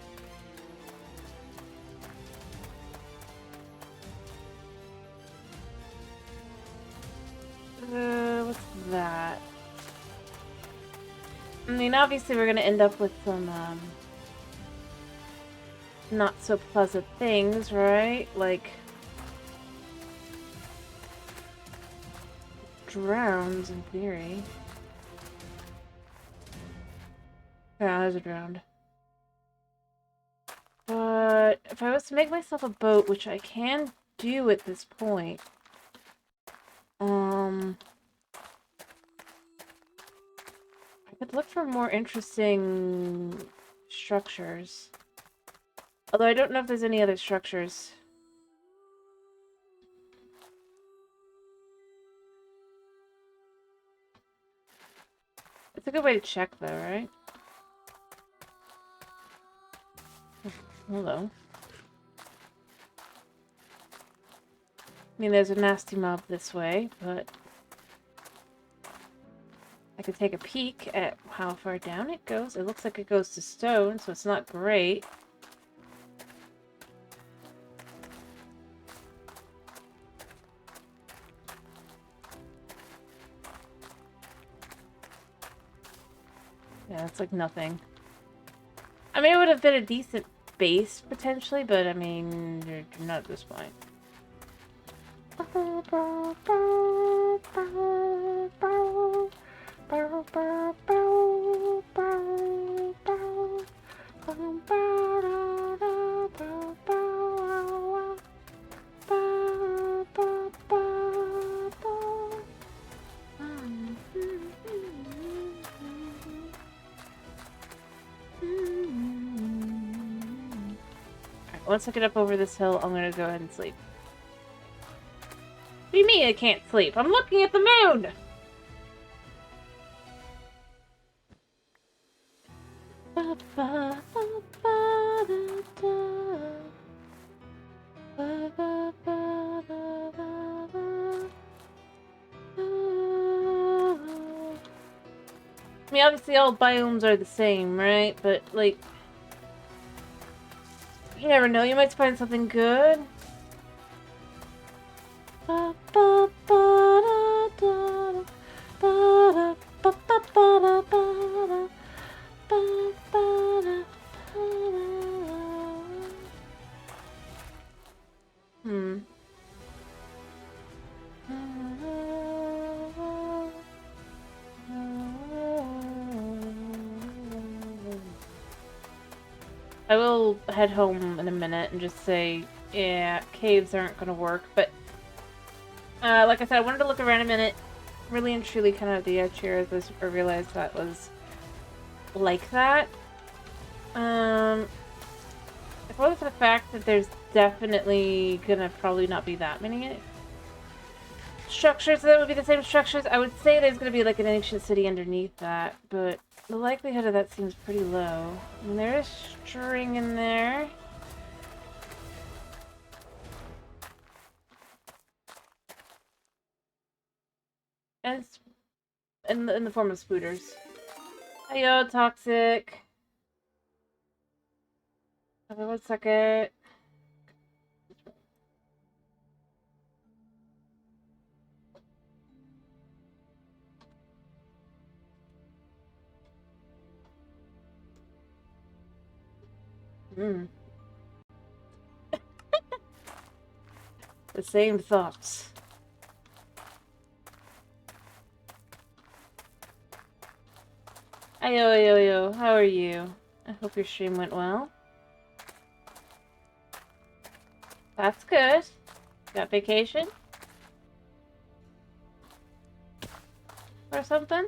What's that? I mean, obviously we're gonna end up with some, not so pleasant things, right? Like... drowns, in theory. Yeah, there's a drowned. But if I was to make myself a boat, which I can do at this point, I could look for more interesting structures. Although I don't know if there's any other structures. It's a good way to check, though, right? Hello. I mean, there's a nasty mob this way, but... I could take a peek at how far down it goes. It looks like it goes to stone, so it's not great. Yeah, it's like nothing. I mean, it would have been a decent base, potentially, but I mean, not at this point. Once I get up over this hill, I'm gonna go ahead and sleep. What do you mean I can't sleep? I'm looking at the moon! I mean, obviously all biomes are the same, right? But, like... you never know, you might find something good. I will head home in a minute and just say, yeah, caves aren't gonna work, but like I said, I wanted to look around a minute, really and truly kind of the edge here as I realized that was like that. If only for the fact that there's definitely gonna probably not be that many structures that would be the same structures, I would say there's gonna be like an ancient city underneath that, but the likelihood of that seems pretty low. I mean, there is string in there. And it's in the form of spooters. Hiyo, Toxic. Okay, 1 second. The same thoughts. Ayo, how are you? I hope your stream went well. That's good. Got vacation? Or something?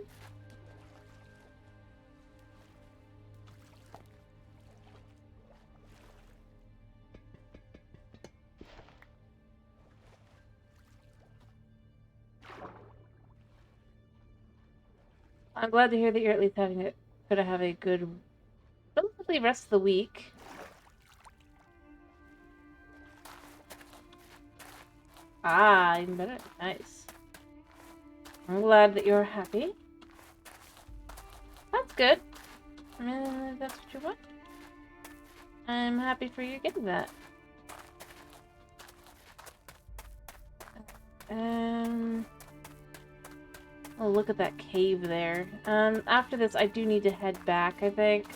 I'm glad to hear that you're at least gonna have a good, relatively rest of the week. Ah, even better. Nice. I'm glad that you're happy. That's good. If that's what you want. I'm happy for you getting that. Oh, look at that cave there. After this, I do need to head back, I think.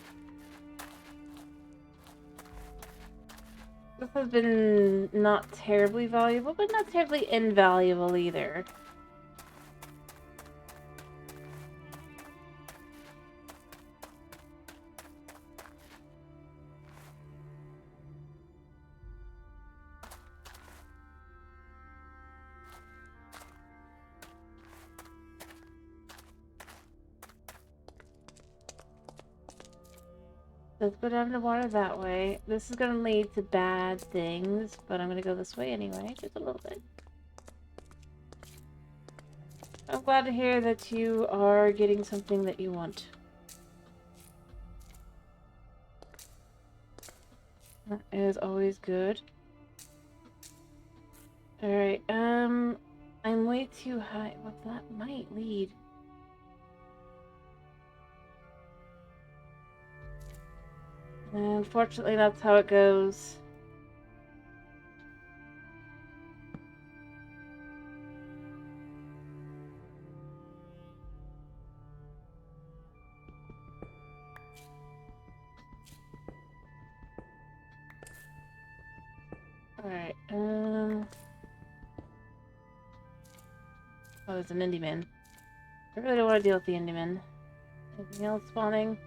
This has been not terribly valuable, but not terribly invaluable either. Let's go down to water that way. This is going to lead to bad things, but I'm going to go this way anyway, just a little bit. I'm glad to hear that you are getting something that you want. That is always good. Alright, I'm way too high. Well, that might lead. Unfortunately, that's how it goes. Alright, oh, there's an indie man. I really don't want to deal with the indie man. Anything else spawning?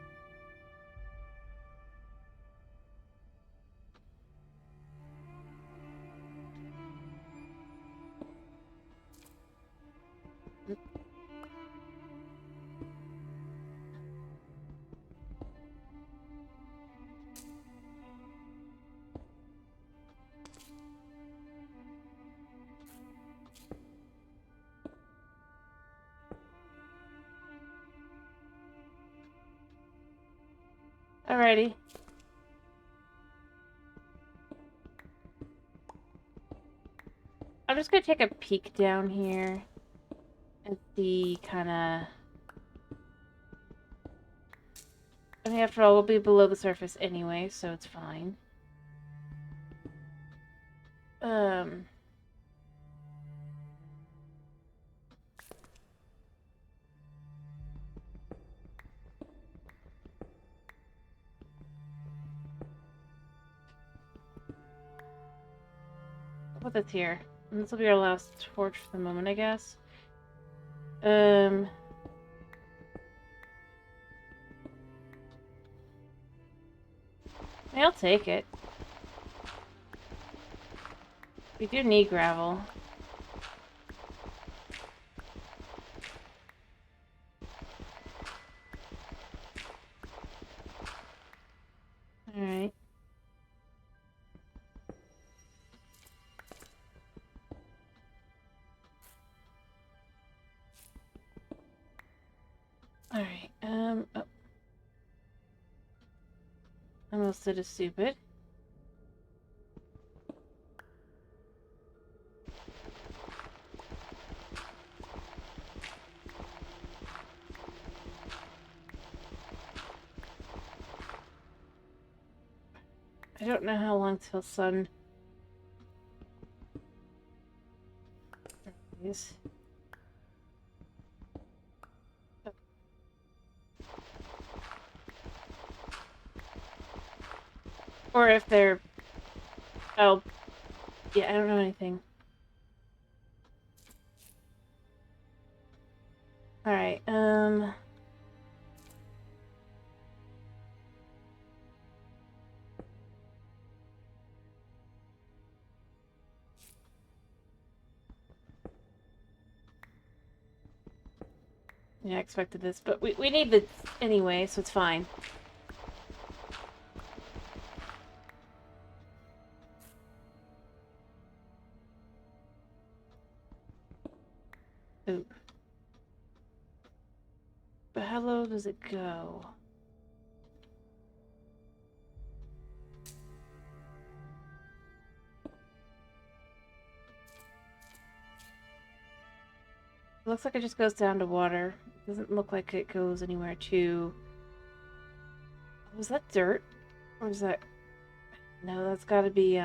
Alrighty. I'm just gonna take a peek down here and see kinda... I mean, after all, we'll be below the surface anyway, so it's fine. I'll put this here. And this will be our last torch for the moment, I guess. I'll take it. We do need gravel. Alright. Alright, oh. I almost did a stupid. I don't know how long till sun... is. Or if they're... Oh. Yeah, I don't know anything. Alright, yeah, I expected this, but we need this anyway, so it's fine. Ooh. But how low does it go? It looks like it just goes down to water. It doesn't look like it goes anywhere to... Was that dirt? Or is that... No, that's gotta be,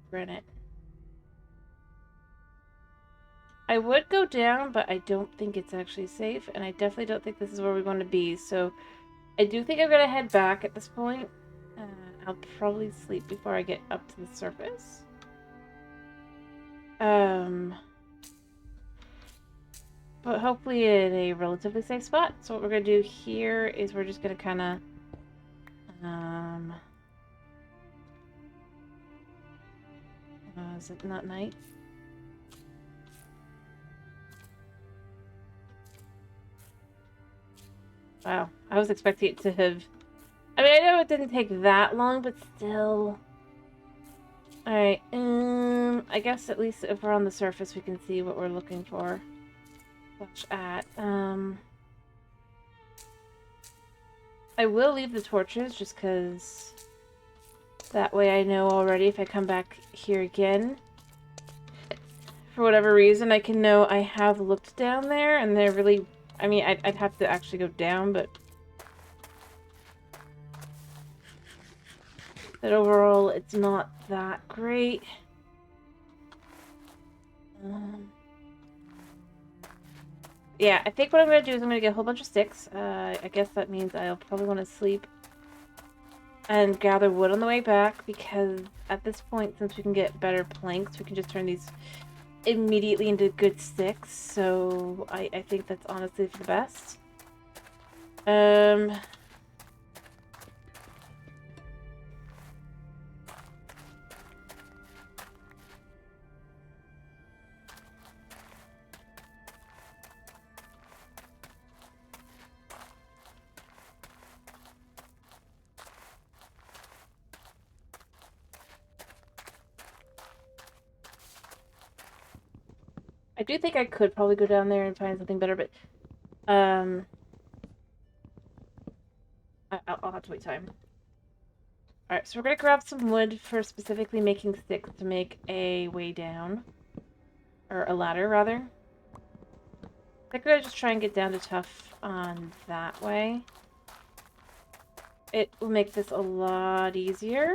granite. I would go down, but I don't think it's actually safe, and I definitely don't think this is where we want to be, so I do think I'm gonna head back at this point. I'll probably sleep before I get up to the surface. But hopefully in a relatively safe spot. So what we're gonna do here is we're just gonna kind of, is it not night? Wow, I was expecting it to have... I mean, I know it didn't take that long, but still... Alright, I guess at least if we're on the surface we can see what we're looking for. At, I will leave the torches just because that way I know already if I come back here again. For whatever reason, I can know I have looked down there and they're really... I mean, I'd have to actually go down, but... But overall, it's not that great. Yeah, I think what I'm going to do is I'm going to get a whole bunch of sticks. I guess that means I'll probably want to sleep and gather wood on the way back, because at this point, since we can get better planks, we can just turn these immediately into good sticks. So I think that's honestly for the best. I do think I could probably go down there and find something better, but I'll have to wait time. Alright, so we're gonna grab some wood for specifically making sticks to make a way down. Or a ladder, rather. I think I'll just try and get down to tough on that way. It will make this a lot easier.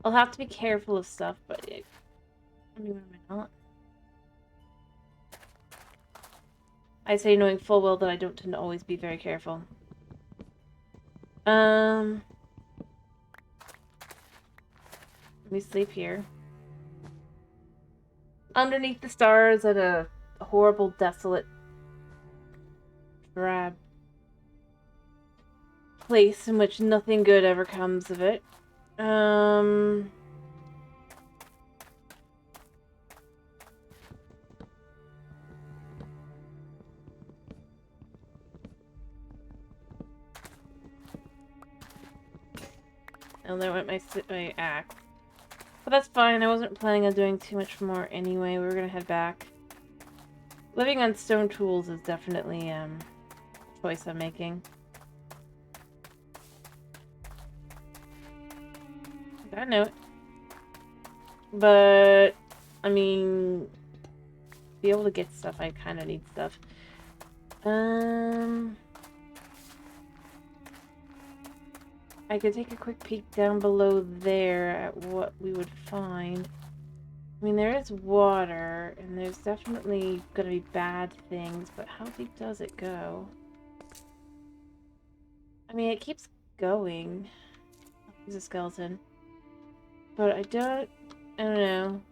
I'll have to be careful of stuff, but I mean, when am I not? I say knowing full well that I don't tend to always be very careful. Let me sleep here. Underneath the stars at a horrible, desolate, drab place in which nothing good ever comes of it. And there went my axe. But that's fine, I wasn't planning on doing too much more anyway. We were gonna head back. Living on stone tools is definitely a choice I'm making. I know it. But, I mean, to be able to get stuff, I kind of need stuff. I could take a quick peek down below there at what we would find. I mean, there is water, and there's definitely going to be bad things, but how deep does it go? I mean, it keeps going. There's a skeleton. But I don't know.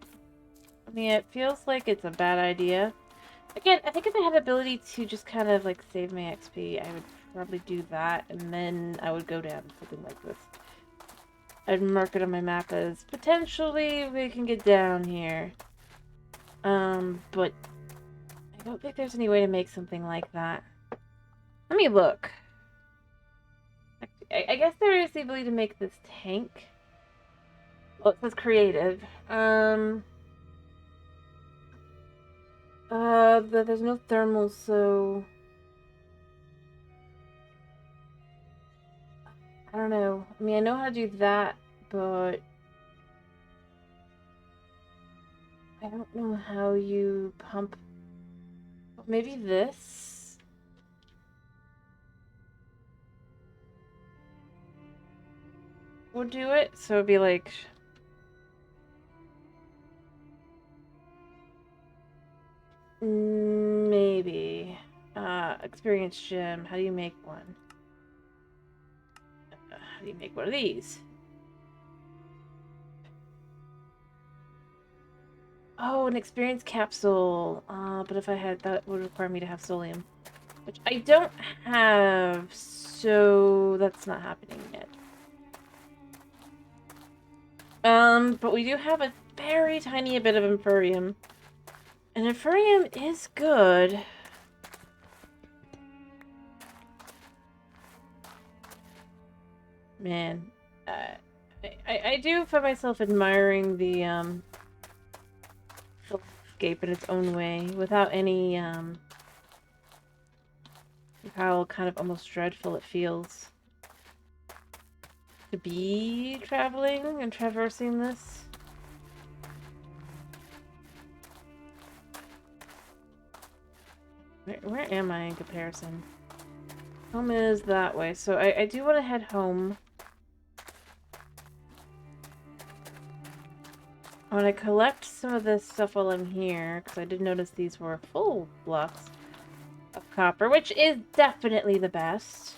I mean, it feels like it's a bad idea. Again, I think if I had the ability to just kind of, like, save my XP, I would probably do that, and then I would go down something like this. I'd mark it on my map as potentially we can get down here. But I don't think there's any way to make something like that. Let me look. I guess there is the ability to make this tank. Well, it says creative. But there's no thermal, so I don't know. I mean, I know how to do that, but I don't know how you pump. Maybe this? Would do it, so it'd be like... Maybe. Experience gem. How do you make one? How do you make one of these? Oh, an experience capsule. But if I had, that would require me to have solium. Which I don't have, so that's not happening yet. But we do have a very tiny bit of Infurium. And Infurium is good. Man, I do find myself admiring the landscape in its own way, without any how kind of almost dreadful it feels to be traveling and traversing this. Where am I in comparison? Home is that way, so I do want to head home. I want to collect some of this stuff while I'm here, because I did notice these were full blocks of copper, which is definitely the best.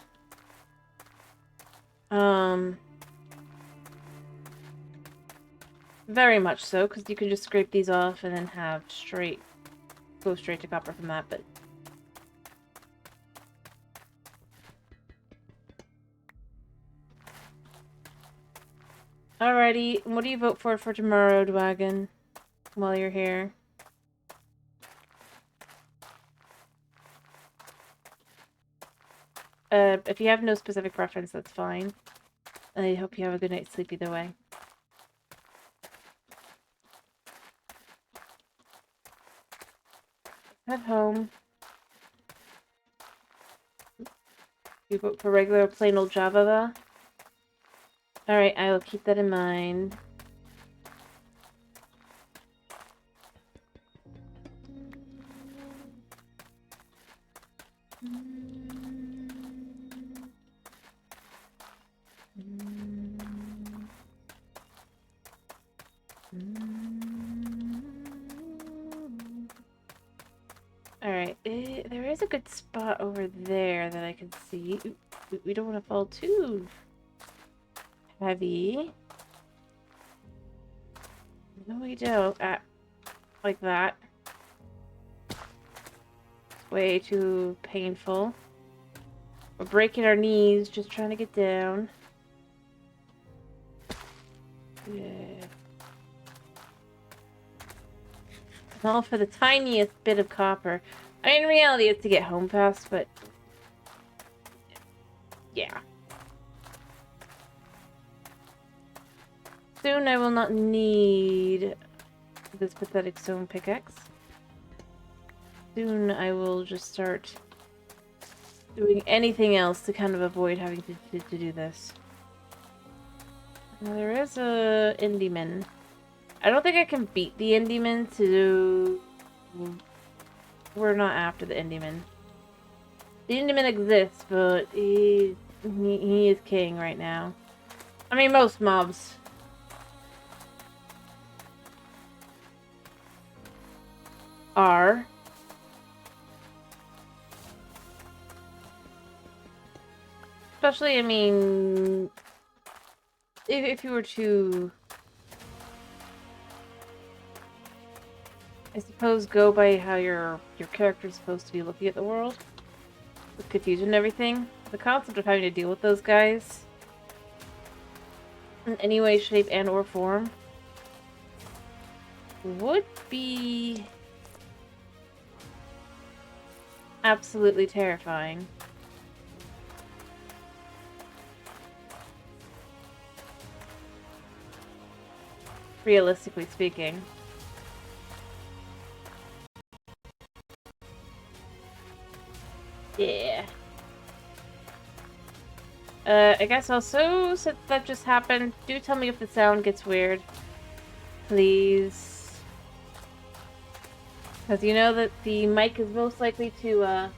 Very much so, because you can just scrape these off and then have go straight to copper from that, but... Alrighty, what do you vote for tomorrow, Dwagon, while you're here? If you have no specific preference, that's fine. I hope you have a good night's sleep either way. Head home. You vote for regular plain old Java? Alright, I will keep that in mind. Alright, there is a good spot over there that I can see. We don't want to fall too heavy. No, we don't. Like that. It's way too painful. We're breaking our knees just trying to get down. Yeah. All for the tiniest bit of copper. I mean, in reality, it's to get home fast, but... yeah. Soon I will not need this pathetic stone pickaxe. soon I will just start doing anything else to kind of avoid having to do this. Now, there is a Indyman. I don't think I can beat the Indyman, so we're not after the Indyman. The Indyman exists, but he is king right now. I mean, most mobs. Are. Especially, I mean, if you were to, I suppose, go by how your character's supposed to be looking at the world, with confusion and everything, the concept of having to deal with those guys in any way, shape, and or form would be absolutely terrifying. Realistically speaking. Yeah. I guess also, since that just happened, do tell me if the sound gets weird. Please. Because you know that the mic is most likely to,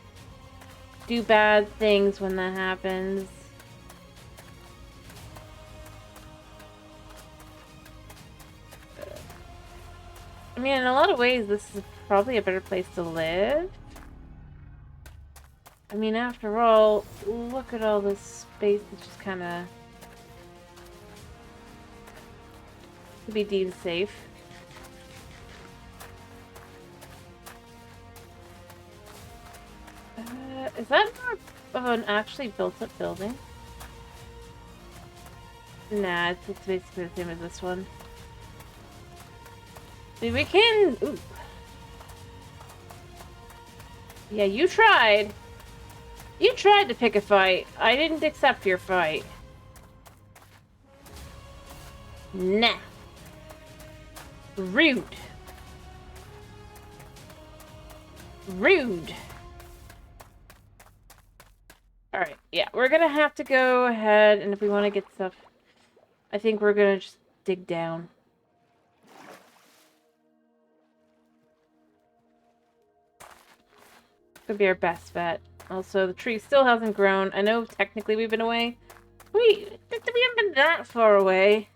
do bad things when that happens. I mean, in a lot of ways, this is probably a better place to live. I mean, after all, look at all this space that's just kind of to be deemed safe. Is that more of an actually built-up building? Nah, it's basically the same as this one. I mean, we can... Ooh. Yeah, you tried. You tried to pick a fight. I didn't accept your fight. Nah. Rude. Rude. Alright, yeah, we're gonna have to go ahead, and if we want to get stuff, I think we're gonna just dig down. Could be our best bet. Also, the tree still hasn't grown. I know technically we've been away. We haven't been that far away.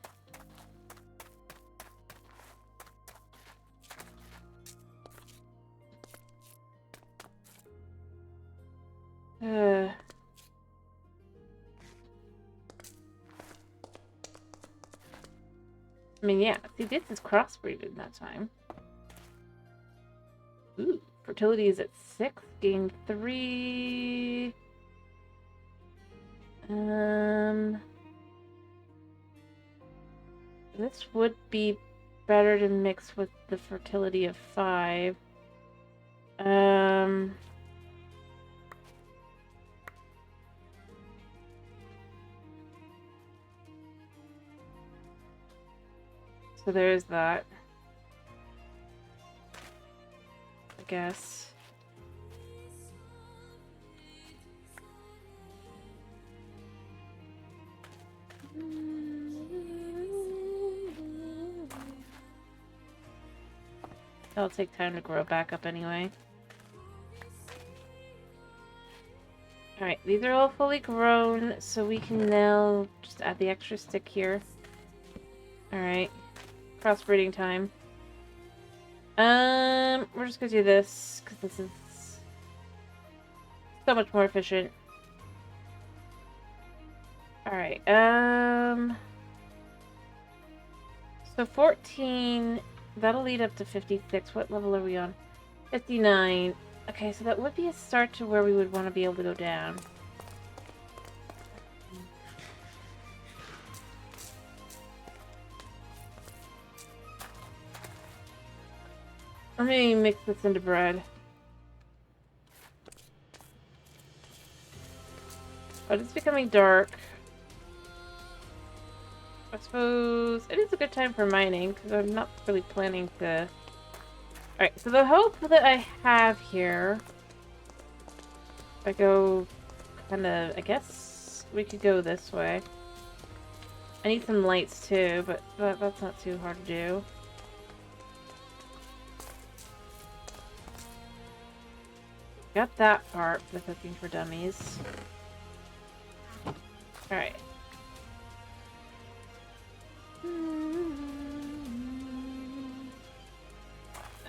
I mean, yeah. See, this is crossbreeded that time. Ooh, fertility is at 6, gain 3. This would be better to mix with the fertility of 5. So there's that. I guess. That'll take time to grow back up anyway. Alright, these are all fully grown, so we can now just add the extra stick here. Alright. Crossbreeding time. We're just gonna do this, because this is so much more efficient. Alright, so 14, that'll lead up to 56. What level are we on? 59. Okay, so that would be a start to where we would want to be able to go down. Let me mix this into bread. But it's becoming dark. I suppose it is a good time for mining, because I'm not really planning to Alright, so the hope that I have here... If I go kind of... I guess we could go this way. I need some lights too, but that's not too hard to do. Got that part for the cooking for dummies. Alright.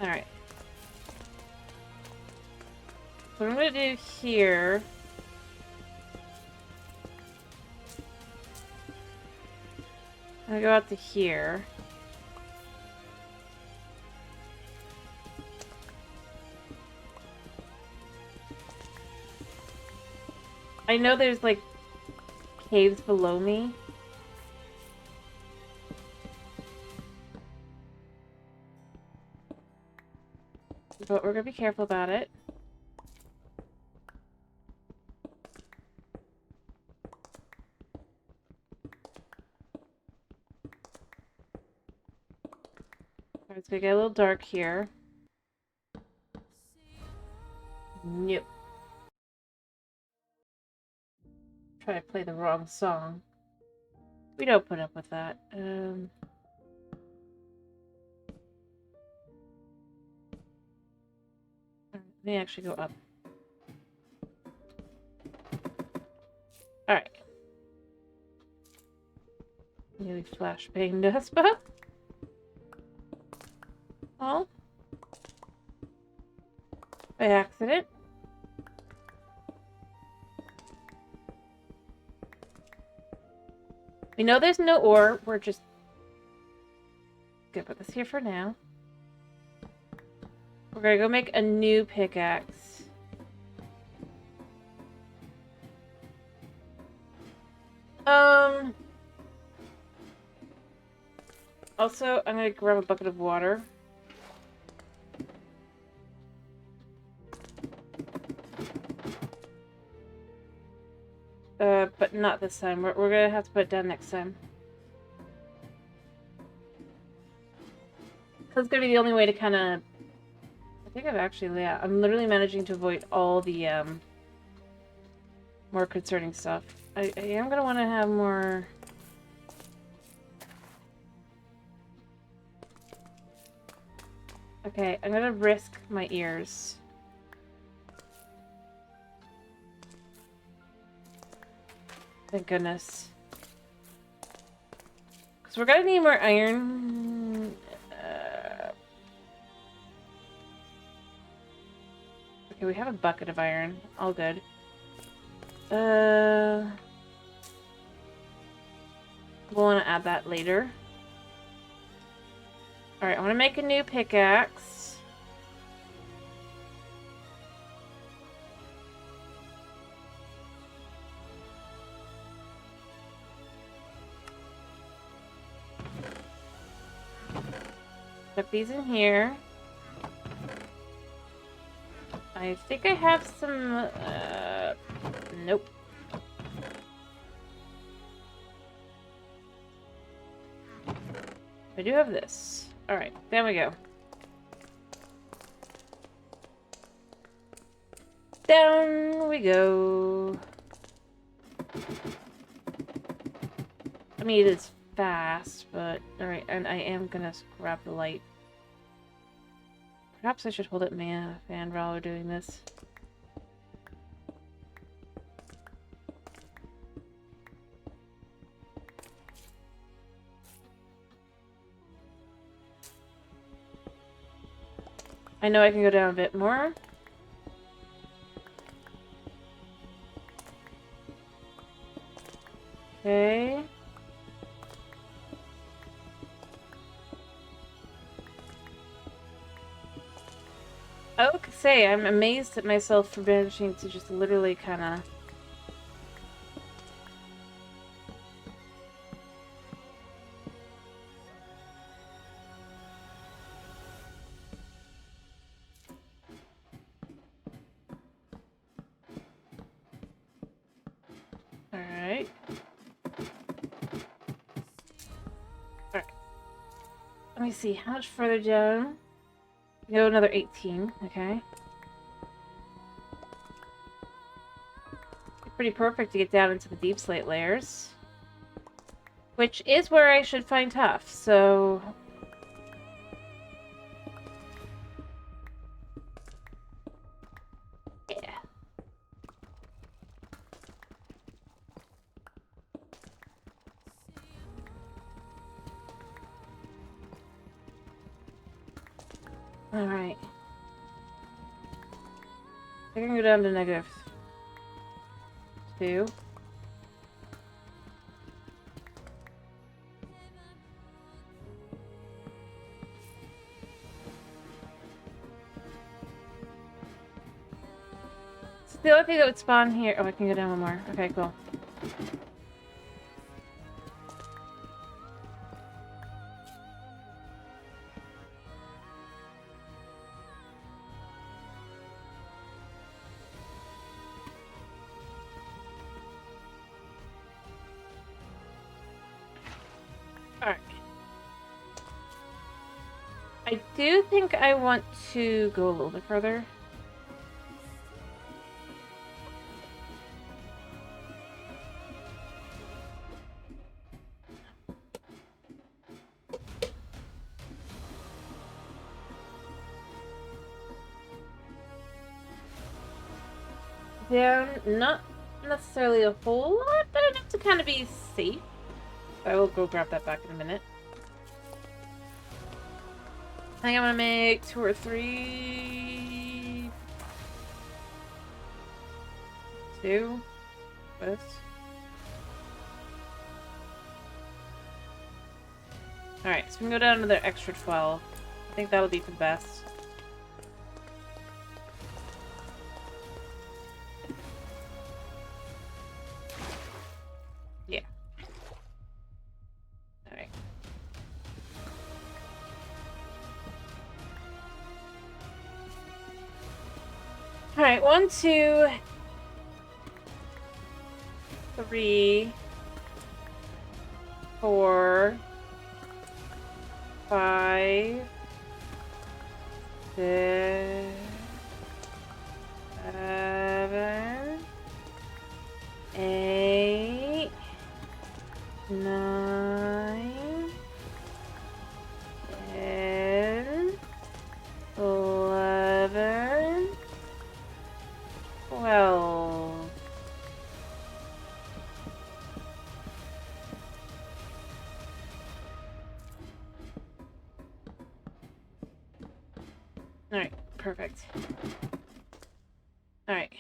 Alright. So what I'm gonna do here... I'm gonna go out to here. I know there's like caves below me. But we're gonna be careful about it. Alright, it's gonna get a little dark here. Nope. Try to play the wrong song. We don't put up with that. Let me actually go up. Alright. Nearly flashbanged us, but... Oh. By accident. We know there's no ore. We're just gonna put this here for now. We're gonna go make a new pickaxe. Also, I'm gonna grab a bucket of water. But not this time. We're gonna have to put it down next time. That's gonna be the only way to kind of... I think I've actually... Yeah, I'm literally managing to avoid all the, more concerning stuff. I am gonna want to have more... Okay, I'm gonna risk my ears. Thank goodness. Because we're gonna need more iron. Okay, we have a bucket of iron. All good. We'll want to add that later. Alright, I want to make a new pickaxe. Put these in here. I think I have some, nope. I do have this. Alright, there we go. Down we go. I mean, it is fast, but... Alright, and I am gonna grab the light. Perhaps I should hold it fan while we're doing this. I know I can go down a bit more. Okay. I would say I'm amazed at myself for managing to just literally kind of... Alright. Alright. Let me see, how much further down? Go another 18. Okay. Pretty perfect to get down into the deep slate layers. Which is where I should find tough, so... yeah. Alright. I can go down to -2. So the only thing that would spawn here... oh, I can go down one more. Okay, cool. Alright. I do think I want to go a little bit further. Down, not necessarily a whole lot, but enough to kind of be safe. I will go grab that back in a minute. I think I'm gonna make 2 or 3... 2? This. Alright, so we can go down to the extra 12. I think that'll be for the best. Yeah. Alright. Alright, 1, 2, 3, 4, 5, 6, 7, 8, 9, 10, 11, 12. Alright, perfect. Alright.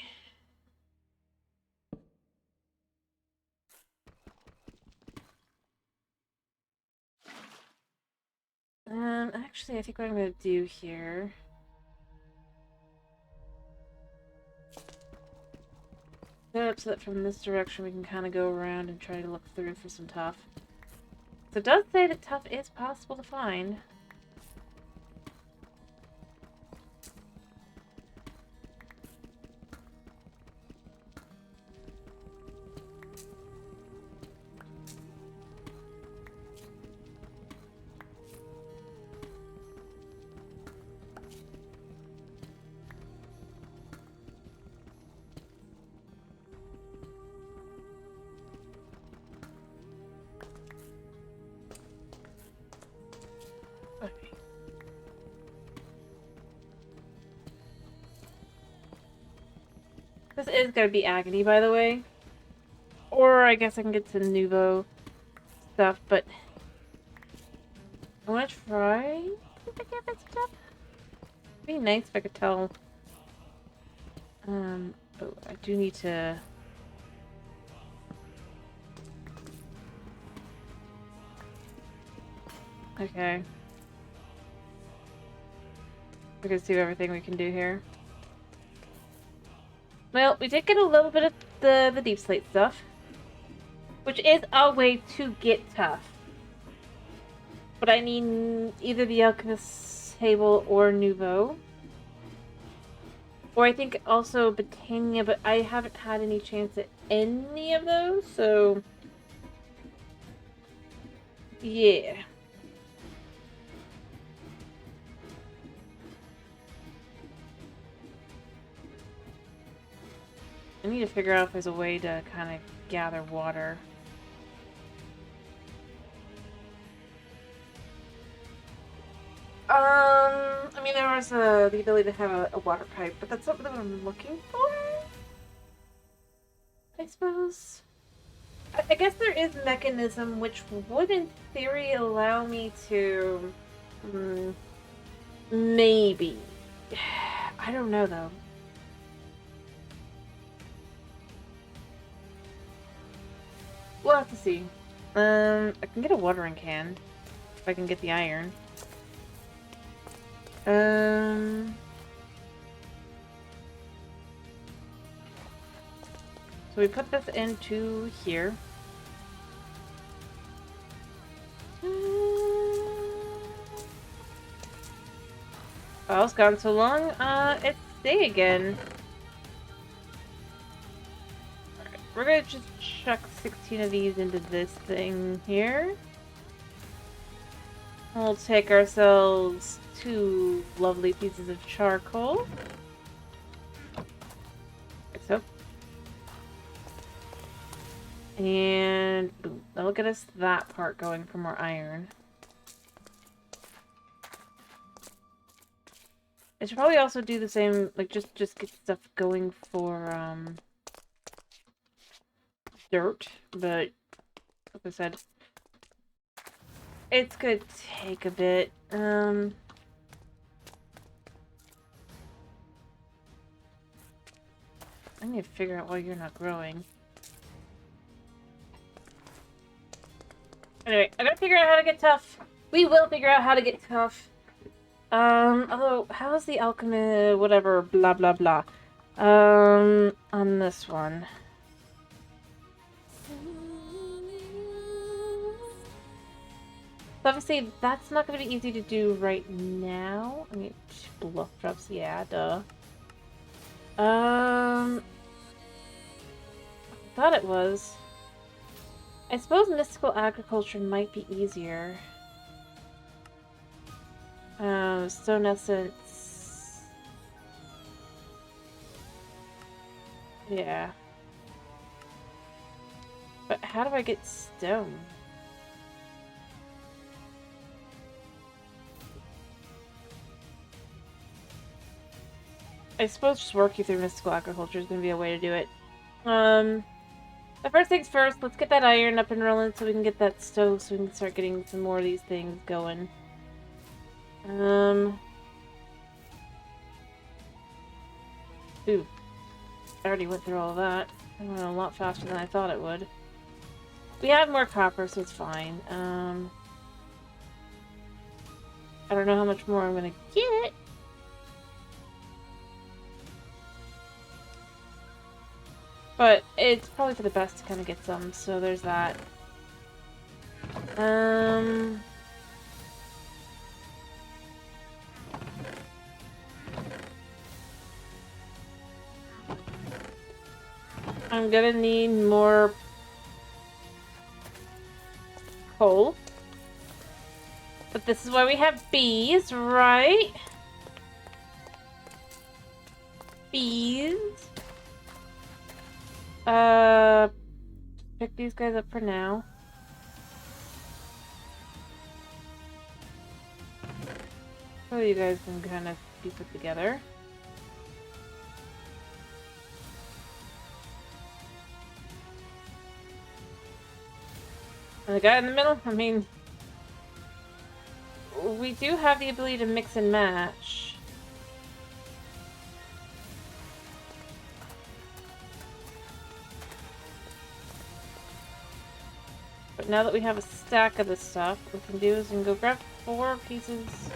Actually, I think what I'm gonna do here... set it up so that from this direction we can kind of go around and try to look through for some tough. So it does say that tough is possible to find. Okay. This is gonna be agony, by the way. Or I guess I can get to Nouveau stuff, but I want to try to pick up this stuff. It'd be nice if I could tell. Oh, I do need to. Okay. We can see everything we can do here. Well, we did get a little bit of the deep slate stuff, which is a way to get tough. But I need either the Alchemist table or Nouveau. Or I think also Botania, but I haven't had any chance at any of those, so... yeah. I need to figure out if there's a way to kind of gather water. I mean, there was the ability to have a water pipe, but that's not what I'm looking for, I suppose. I guess there is a mechanism which would, in theory, allow me to... maybe. I don't know, though. We'll have to see. I can get a watering can. If I can get the iron. So we put this into here. Oh, it's gone so long. It's day again. Alright, we're gonna just chuck 16 of these into this thing here. We'll take ourselves 2 lovely pieces of charcoal. Like so. And boom. That'll get us that part going for more iron. I should probably also do the same, like, just get stuff going for, dirt, but, like I said, it's gonna take a bit. I need to figure out why you're not growing. Anyway, I gotta figure out how to get tough. We will figure out how to get tough. Although, how's the alchemy, whatever, blah, blah, blah. On this one. So obviously, that's not going to be easy to do right now. I mean, bluff drops, yeah, duh. I thought it was. I suppose mystical agriculture might be easier. Stone essence. Yeah. But how do I get stone? I suppose just working through mystical agriculture is going to be a way to do it. But first things first, let's get that iron up and rolling so we can get that stove so we can start getting some more of these things going. Ooh. I already went through all of that. It went a lot faster than I thought it would. We have more copper, so it's fine. I don't know how much more I'm gonna get. But it's probably for the best to kind of get some, so there's that. I'm gonna need more coal. But this is why we have bees, right? Bees. Pick these guys up for now. So you guys can kind of be put together. And the guy in the middle, I mean, we do have the ability to mix and match. But now that we have a stack of this stuff, what we can do is we can go grab 4 pieces.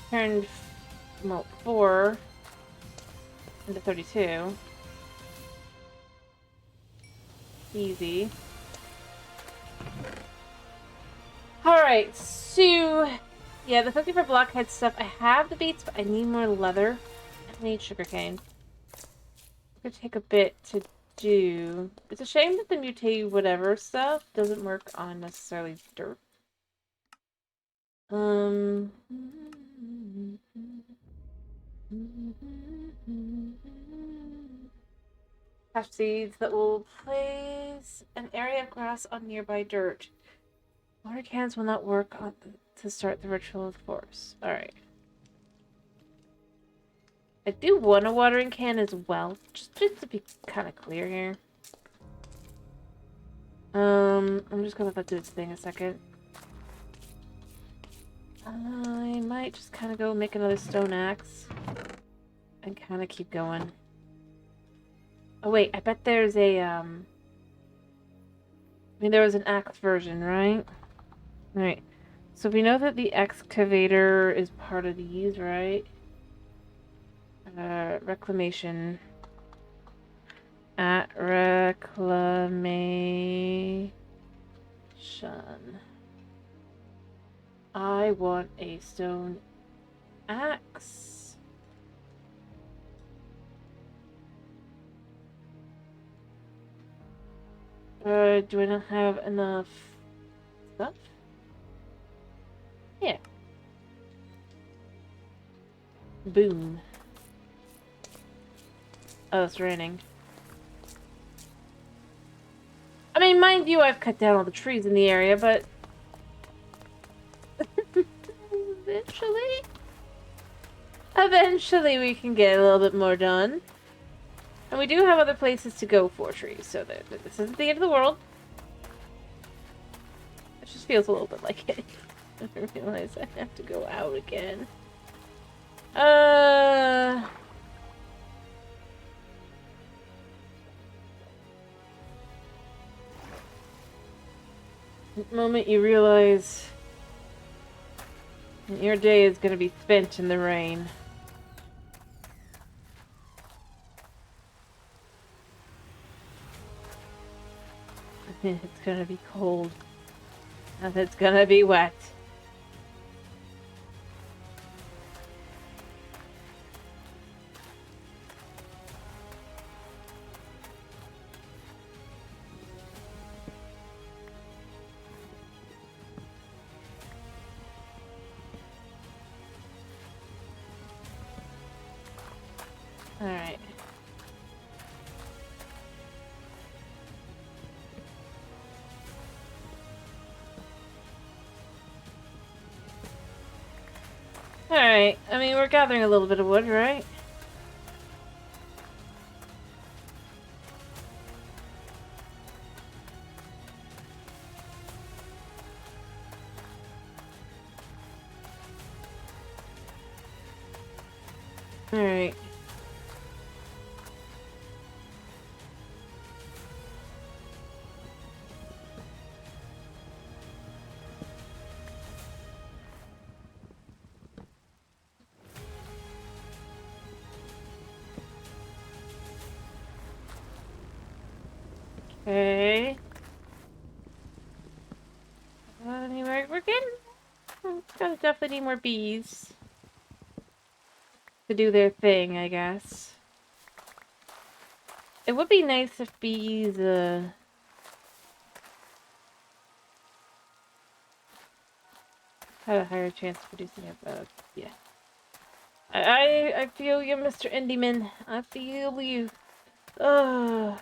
Turn, well, 4 into 32. Easy. Alright, so... yeah, the cookie for blockhead stuff. I have the beets, but I need more leather. I need sugarcane. It's gonna take a bit to do. It's a shame that the mutate whatever stuff doesn't work on necessarily dirt. Patch seeds that will place an area of grass on nearby dirt. Water cans will not work on to start the ritual of force. Alright. I do want a watering can as well, just to be kind of clear here. I'm just gonna let that do its thing a second. I might just kind of go make another stone axe and kind of keep going. Oh wait, I bet there's a I mean, there was an axe version, right? Right. So we know that the excavator is part of these, right? Reclamation. At Reclamation. I want a stone axe. Do I not have enough stuff? Yeah. Boom. Oh, it's raining. I mean, mind you, I've cut down all the trees in the area, but... Eventually we can get a little bit more done. And we do have other places to go for trees, so that this isn't the end of the world. It just feels a little bit like it. I realize I have to go out again. The moment you realize your day is going to be spent in the rain. It's going to be cold. And it's going to be wet. Alright. Alright, I mean, we're gathering a little bit of wood, right? Alright. Okay. Anyway, we're getting... Gotta definitely need more bees. To do their thing, I guess. It would be nice if bees, had a higher chance of producing a, yeah. I feel you, Mr. Indyman. I feel you. Ugh.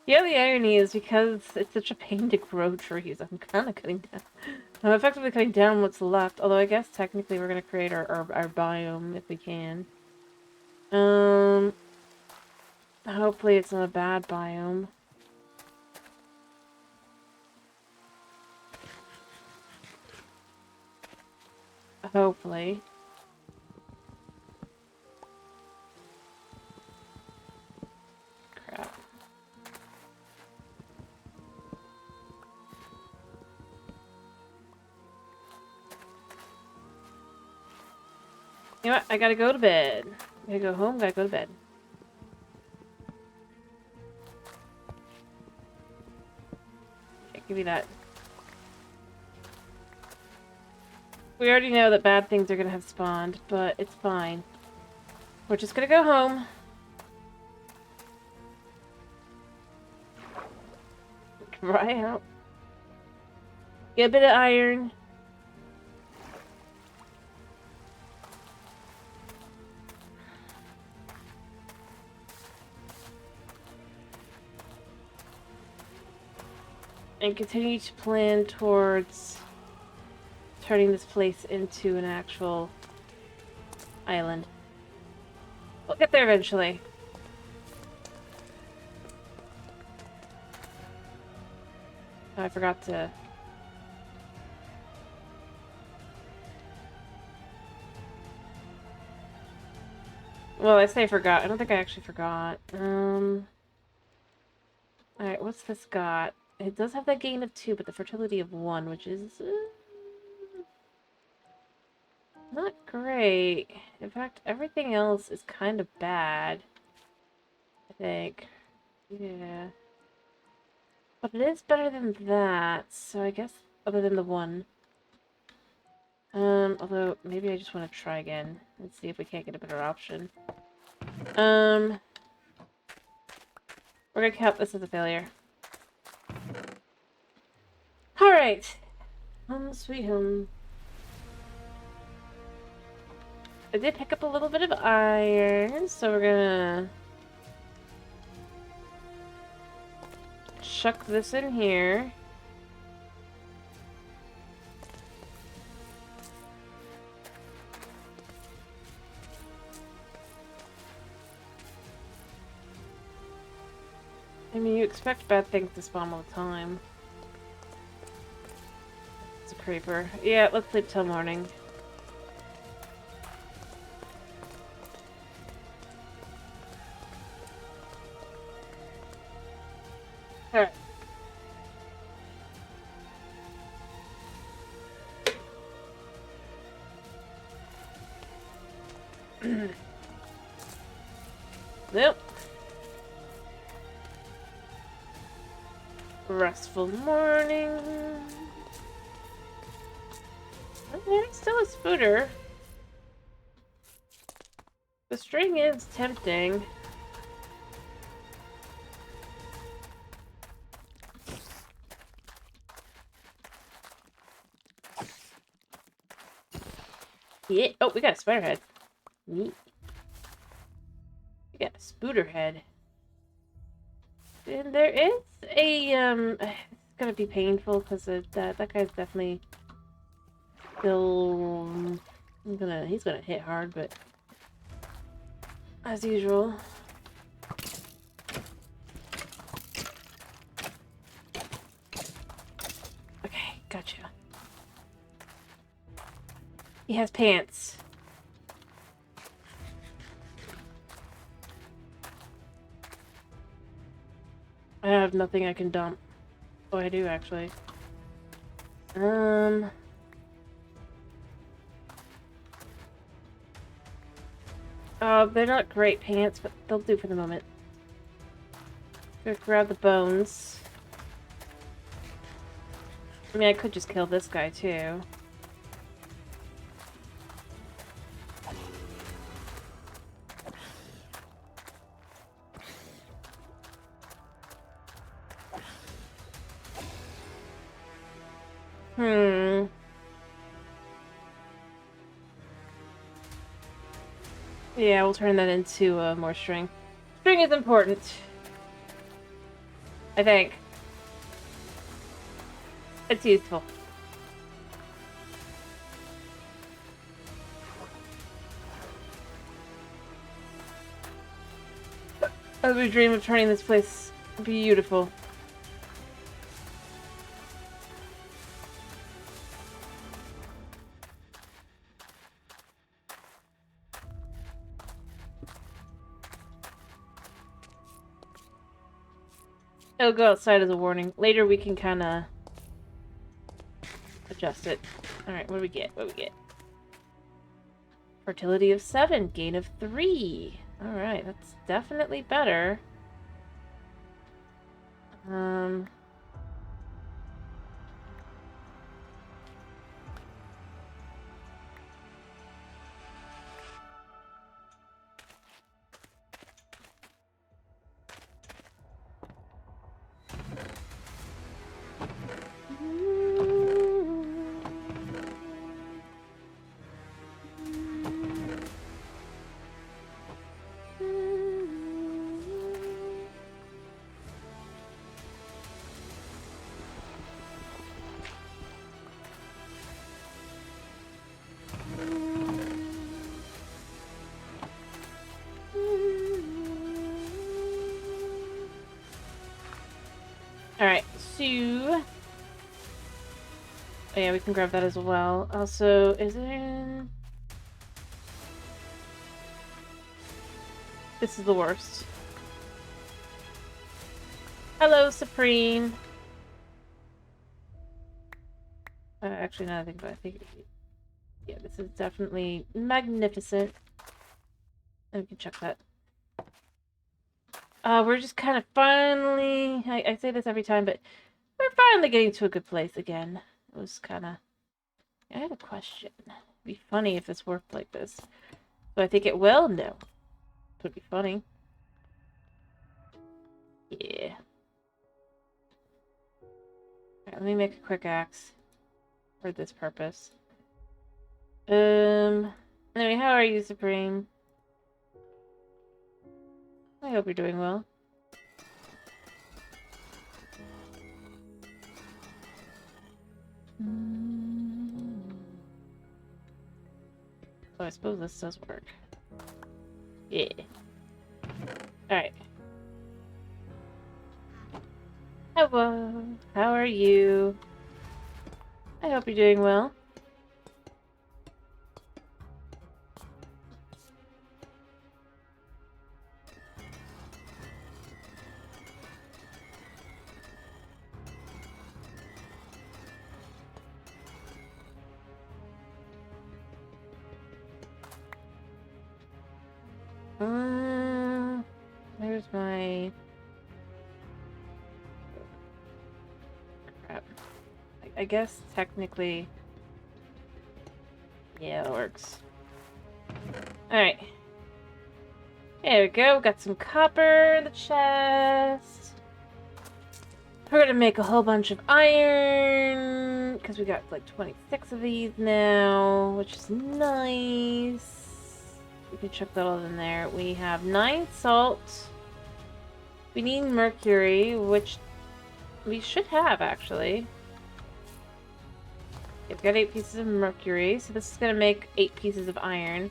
Yeah, the irony is because it's such a pain to grow trees, I'm kind of cutting down. I'm effectively cutting down what's left, although I guess technically we're going to create our biome if we can. Hopefully it's not a bad biome. Hopefully. Crap. You know what? I gotta go to bed. I gotta go home, gotta go to bed. Okay, give me that. We already know that bad things are gonna have spawned, but it's fine. We're just gonna go home. Dry out. Get a bit of iron. And continue to plan towards turning this place into an actual island. We'll get there eventually. Oh, I forgot to... Well, I say forgot. I don't think I actually forgot. Alright, what's this got? It does have that gain of 2, but the fertility of 1, which is... not great. In fact, everything else is kind of bad. I think. Yeah. But it is better than that, so I guess other than the 1. Although maybe I just want to try again and see if we can't get a better option. We're gonna count this as a failure. Alright. Home sweet home. I did pick up a little bit of iron, so we're gonna chuck this in here. I mean, you expect bad things to spawn all the time. It's a creeper. Yeah, let's sleep till morning. Alright. Nope. Restful morning. Oh, there's still a spooter. The string is tempting. Yeah. Oh, we got a spider head. Neat. We got a spooter head. And there is a, it's gonna be painful because that guy's definitely still, he's gonna hit hard, but as usual. Okay, gotcha. He has pants. I have nothing I can dump. Oh, I do, actually. Oh, they're not great pants, but they'll do for the moment. Gonna grab the bones. I mean, I could just kill this guy, too. Yeah, we'll turn that into more string. String is important. I think. It's useful. As we dream of turning this place beautiful. It'll go outside as a warning. Later we can kind of adjust it. Alright, what do we get? What do we get? Fertility of 7, gain of 3. Alright, that's definitely better. 2. Oh yeah, we can grab that as well. Also, is there... This is the worst. Hello, Supreme. Actually, now I think about it, I think... Yeah, this is definitely magnificent. And we can check that. We're just kind of finally... I say this every time, but we're finally getting to a good place again. It was kind of... I had a question. It'd be funny if this worked like this. Do I think it will? No. It would be funny. Yeah. Alright, let me make a quick axe. For this purpose. Anyway, how are you, Supreme? I hope you're doing well. So I suppose this does work. Yeah. Alright. Hello. How are you? I hope you're doing well. There's my... Crap. I guess technically... Yeah, that works. Alright. There we go. Got some copper in the chest. We're gonna make a whole bunch of iron. Because we got like 26 of these now. Which is nice. We can chuck that all in there. We have 9 salt. We need mercury, which we should have, actually. We've got 8 pieces of mercury, so this is going to make 8 pieces of iron.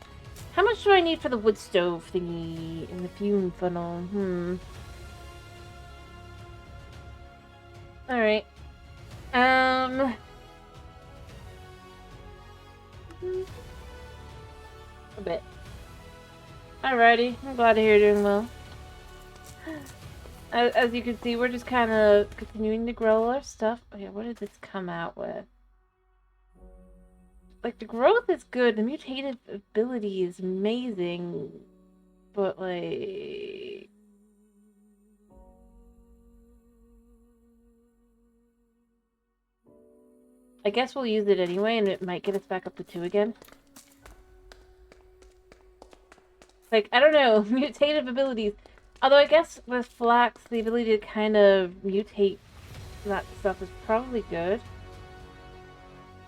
How much do I need for the wood stove thingy in the fume funnel? Alright. A bit. Alrighty, I'm glad to hear you're doing well. As you can see, we're just kind of continuing to grow our stuff. Oh yeah, what did this come out with? Like, the growth is good, the mutative ability is amazing, but like... I guess we'll use it anyway, and it might get us back up to 2 again. Like, I don't know, mutative abilities. Although I guess with flax, the ability to kind of mutate that stuff is probably good.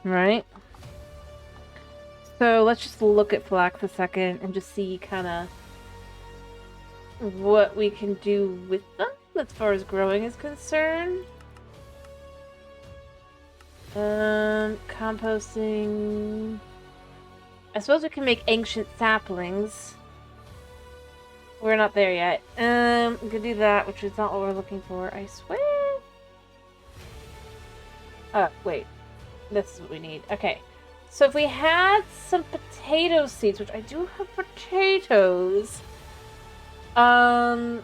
Right? So let's just look at flax a second and just see kind of what we can do with them as far as growing is concerned. Composting. I suppose we can make ancient saplings. We're not there yet. We could do that, which is not what we're looking for, I swear. Oh, wait. This is what we need. Okay. So if we had some potato seeds, which I do have potatoes. I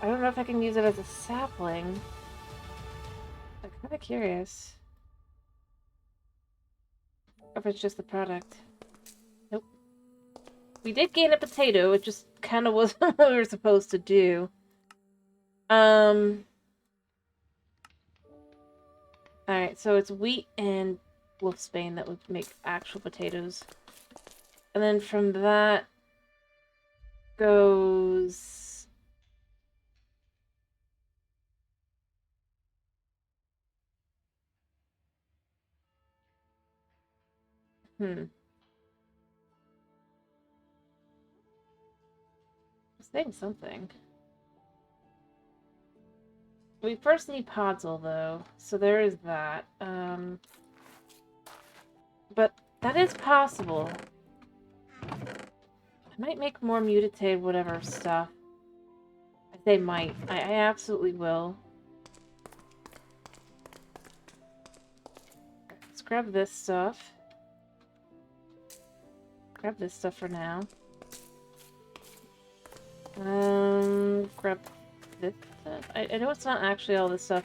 don't know if I can use it as a sapling. I'm kind of curious. Or if it's just the product. Nope. We did gain a potato, it just kind of wasn't what we were supposed to do. Alright, so it's wheat and wolfsbane that would make actual potatoes. And then from that goes... It's saying something. We first need podzol, though, so there is that. But that is possible. I might make more mutated whatever stuff. I They might. I absolutely will. Let's grab this stuff. Grab this stuff for now. Grab this stuff. I know it's not actually all this stuff.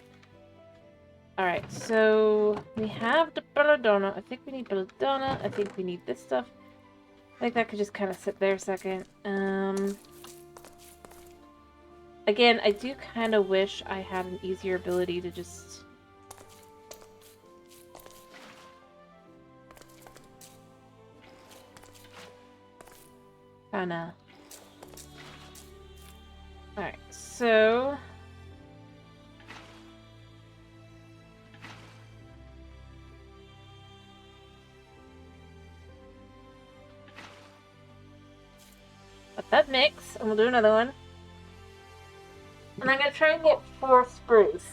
Alright, so we have the belladonna. I think we need belladonna. I think we need this stuff. I think that could just kind of sit there a second. Again, I do kind of wish I had an easier ability to just... kinda... Alright, so... let that mix, and we'll do another one. And I'm gonna try and get 4 spruce.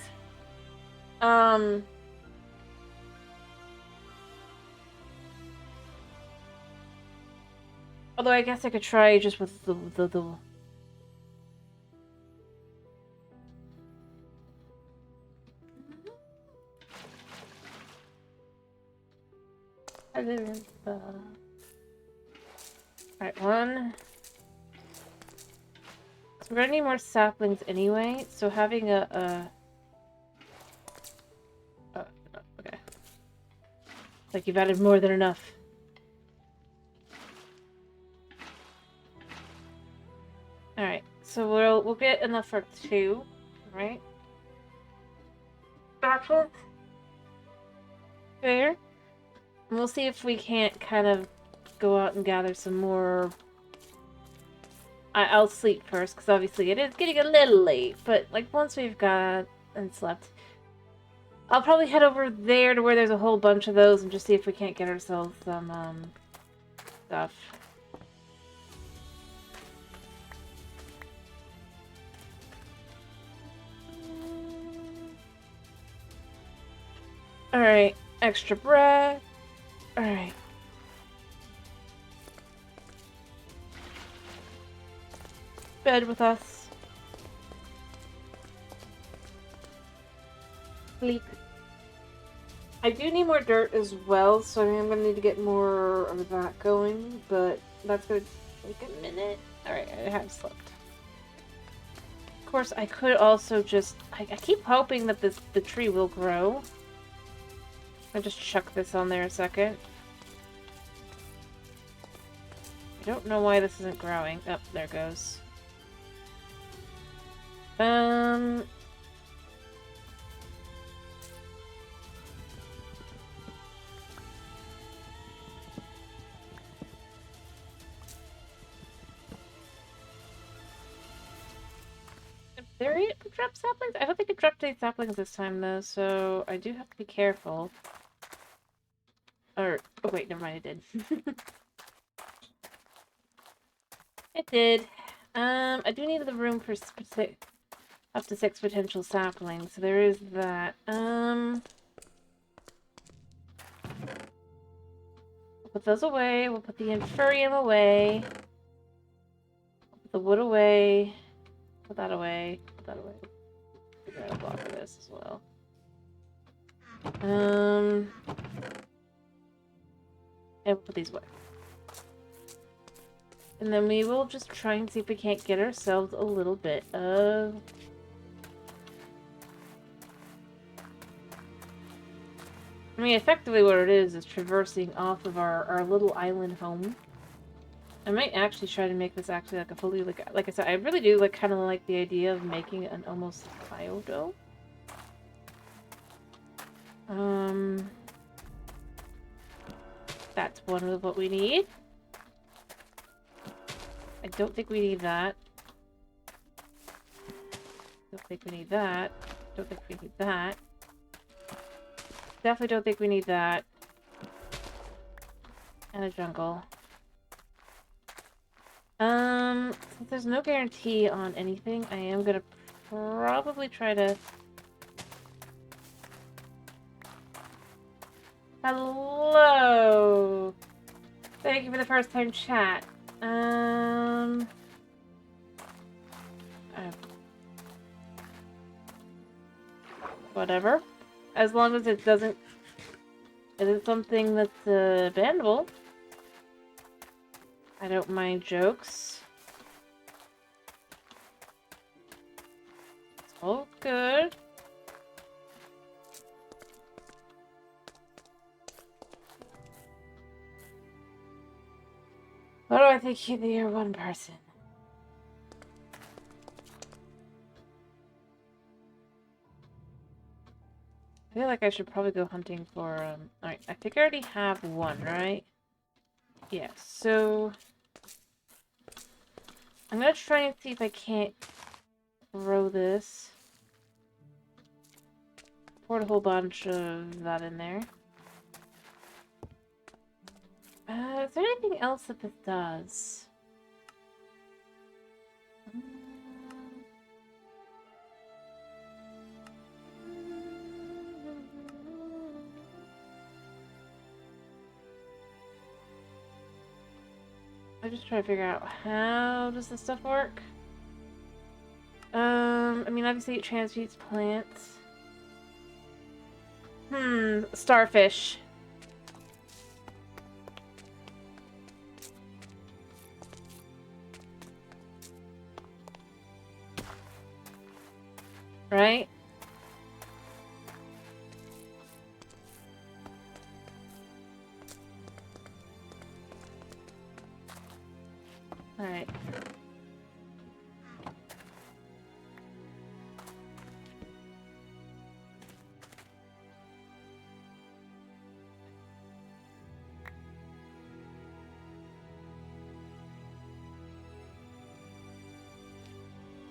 Although I guess I could try just with the Alright, 1. So we're gonna need more saplings anyway, so having a oh, okay. Like you've added more than enough. Alright, so we'll get enough for 2, right? Gotcha. Fair. And we'll see if we can't kind of go out and gather some more. I'll sleep first, because obviously it is getting a little late, but like once we've got and slept, I'll probably head over there to where there's a whole bunch of those and just see if we can't get ourselves some stuff. Alright, extra bread. Alright. Bed with us. Sleep. I do need more dirt as well, so I mean, I'm gonna need to get more of that going, but that's gonna take a minute. Alright, I have slept. Of course, I could also just... I keep hoping that the tree will grow. I'll just chuck this on there a second. I don't know why this isn't growing. Oh, there it goes. There it dropped saplings? I don't think it dropped any saplings this time though, so I do have to be careful. Or, oh wait, never mind, it did. It did. I do need the room for up to 6 potential saplings, so there is that. We'll put those away. We'll put the inferium away. We'll put the wood away. Put that away. Put that away. Figure out a block for this as well. And we'll put these away. And then we will just try and see if we can't get ourselves a little bit of... I mean, effectively what it is traversing off of our little island home. I might actually try to make this actually like a fully, like I said, I really do like kind of like the idea of making an almost biodome. That's one of what we need. I don't think we need that. Don't think we need that. Don't think we need that. Definitely don't think we need that. And a jungle. Since there's no guarantee on anything, I am gonna probably try to... Hello! Thank you for the first time chat. Whatever. As long as it doesn't... It is something that's bannable. I don't mind jokes. It's all good. What do I think you're one person? I feel like I should probably go hunting for, alright, I think I already have one, right? Yeah, so... I'm gonna try and see if I can't grow this. Poured a whole bunch of that in there. Is there anything else that this does? I'm just trying to figure out how does this stuff work. I mean, obviously it transmutes plants. Starfish. Right? Alright.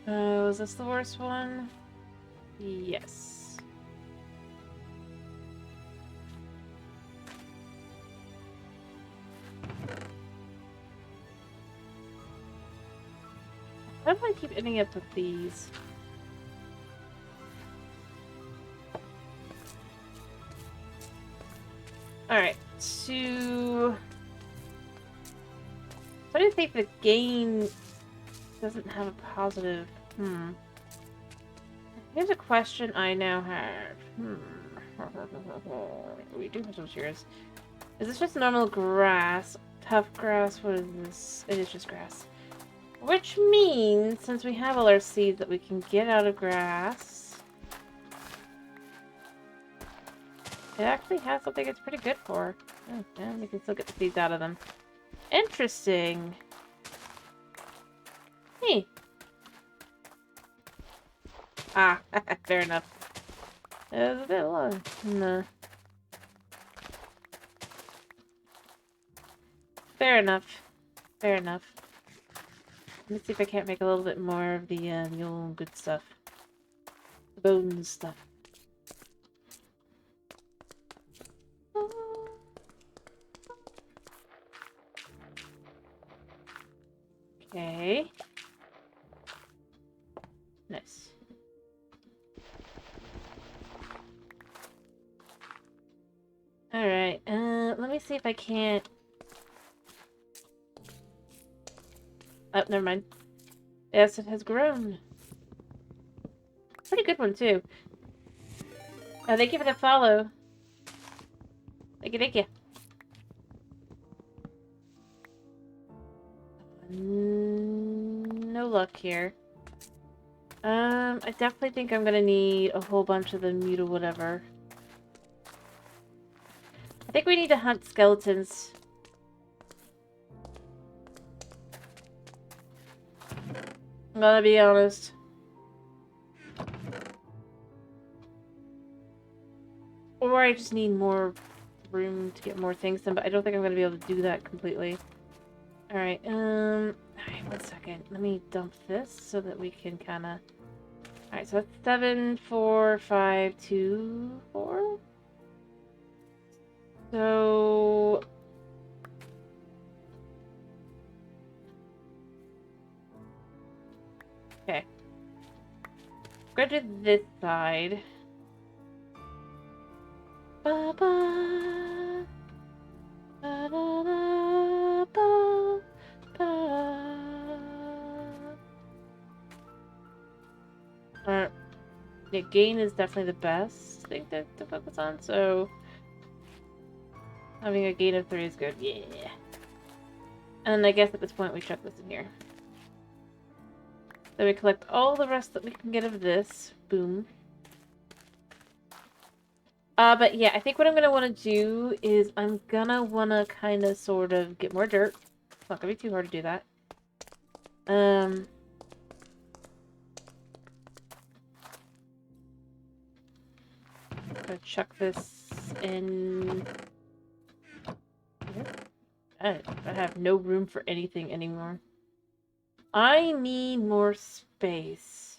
Was this the worst one? Yes. How do I keep ending up with these? Alright, so... I do think the game doesn't have a positive... Here's a question I now have. We do have some shears. Is this just normal grass? Tough grass? What is this? It is just grass. Which means, since we have all our seeds that we can get out of grass, it actually has something it's pretty good for. Oh, yeah, we can still get the seeds out of them. Interesting. Hey. Ah, fair enough. It was a bit long. No. Fair enough. Fair enough. Let me see if I can't make a little bit more of the mule good stuff. The bones stuff. Okay. Nice. Alright, let me see if I can't... Oh, never mind. Yes, it has grown. Pretty good one, too. Oh, thank you for the follow. Thank you, thank you. No luck here. I definitely think I'm gonna need a whole bunch of the mute or whatever. I think we need to hunt skeletons. I'm gonna be honest. Or I just need more room to get more things done, but I don't think I'm gonna be able to do that completely. Alright, alright, 1 second. Let me dump this so that we can kinda... Alright, so that's 7, 4, 5, 2, 4? So... Okay. I'm gonna do this side. Ba ba. Ba da da ba. Ba. Alright. Yeah, gain is definitely the best thing to focus on, so having a gain of 3 is good. Yeah. And I guess at this point we chuck this in here. Then we collect all the rest that we can get of this. Boom. But yeah, I think what I'm gonna want to do is I'm gonna want to kind of sort of get more dirt. It's not gonna be too hard to do that. Gonna chuck this in. I have no room for anything anymore. I need more space.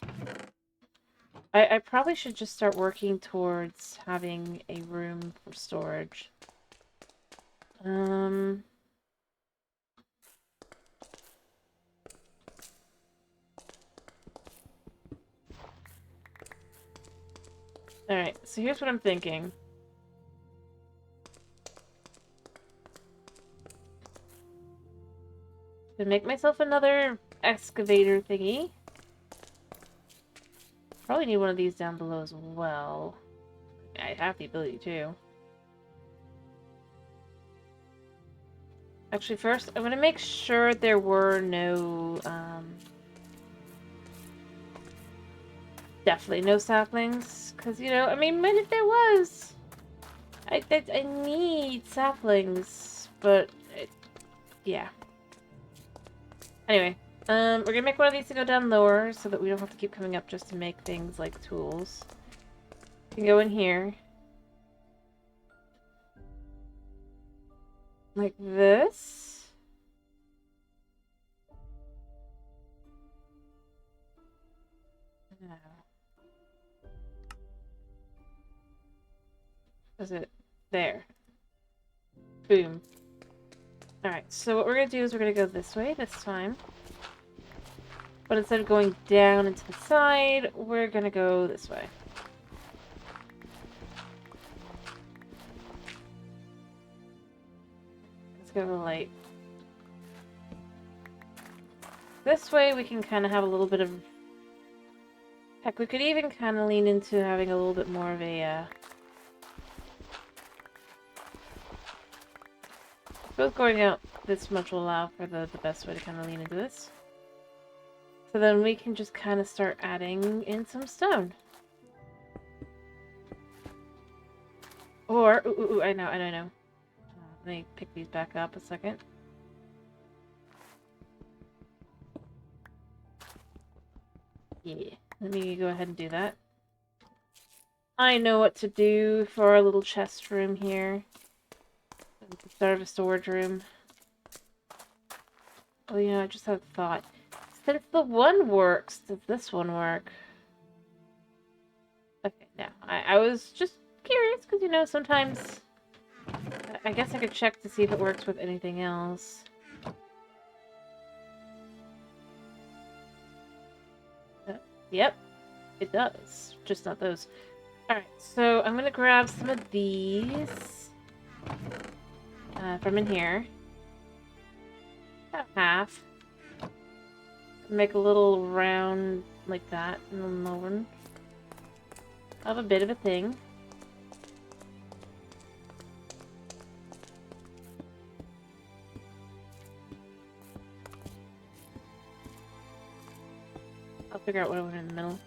I probably should just start working towards having a room for storage. Alright, so here's what I'm thinking. To make myself another excavator thingy. Probably need one of these down below as well. I have the ability to. Actually, first, I'm gonna make sure there were no, definitely no saplings. Because, you know, I mean, what if there was? I need saplings, but, yeah. Anyway, we're gonna make one of these to go down lower so that we don't have to keep coming up just to make things like tools. You can go in here. Like this. No. Is it? There. Boom. Alright, so what we're gonna do is we're gonna go this way this time. But instead of going down into the side, we're gonna go this way. Let's go to the light. This way we can kind of have a little bit of... Heck, we could even kind of lean into having a little bit more of a, I suppose going out this much will allow for the best way to kind of lean into this. So then we can just kind of start adding in some stone. Or, ooh, I know. Let me pick these back up a second. Yeah, let me go ahead and do that. I know what to do for our little chest room here. Instead of a storage room. Oh, you know, I just had a thought. Since the one works, does this one work? Okay, now, I was just curious, because, you know, sometimes... I guess I could check to see if it works with anything else. Yep, it does. Just not those. Alright, so I'm gonna grab some of these from in here. About half. Make a little round like that, and then lower one. Have a bit of a thing. I'll figure out what I want in the middle.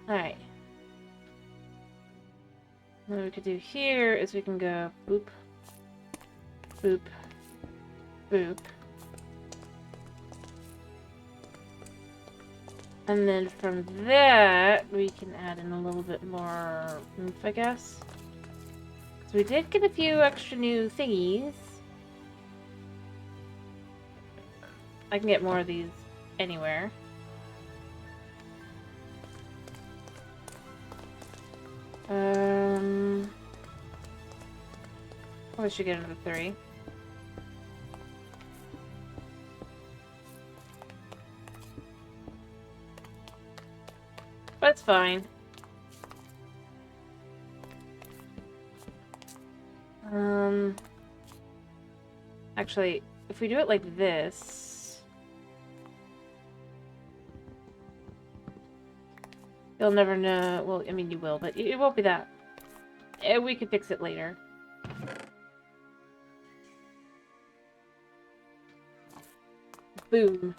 Alright. What we could do here is we can go boop, boop, boop. And then from that, we can add in a little bit more oomph, I guess. So we did get a few extra new thingies. I can get more of these anywhere. Probably should get another 3. But it's fine. Actually, if we do it like this... You'll never know... Well, I mean, you will, but it won't be that. We can fix it later. Boom.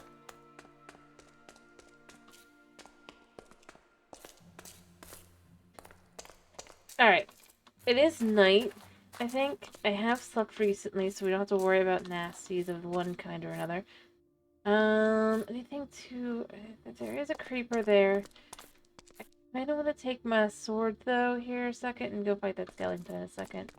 Alright. It is night, I think. I have slept recently, so we don't have to worry about nasties of one kind or another. Anything to... There is a creeper there. I kind of want to take my sword, though, here a second, and go fight that skeleton in a second.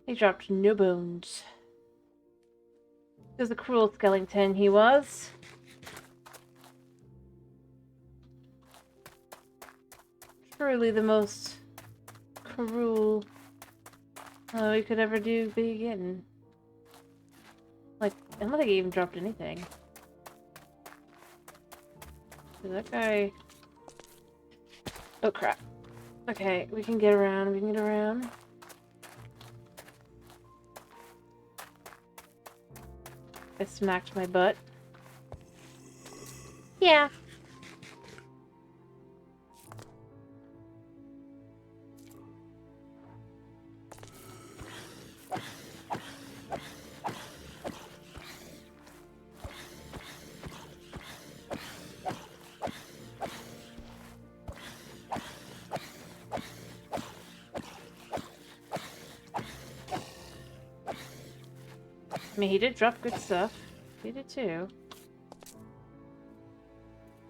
He dropped no bones. He was a cruel skeleton, he was. Truly the most cruel we could ever do begin. Like, I don't think he even dropped anything. That guy... Oh crap. Okay, we can get around, we can get around. I smacked my butt. Yeah. I mean, he did drop good stuff. He did too.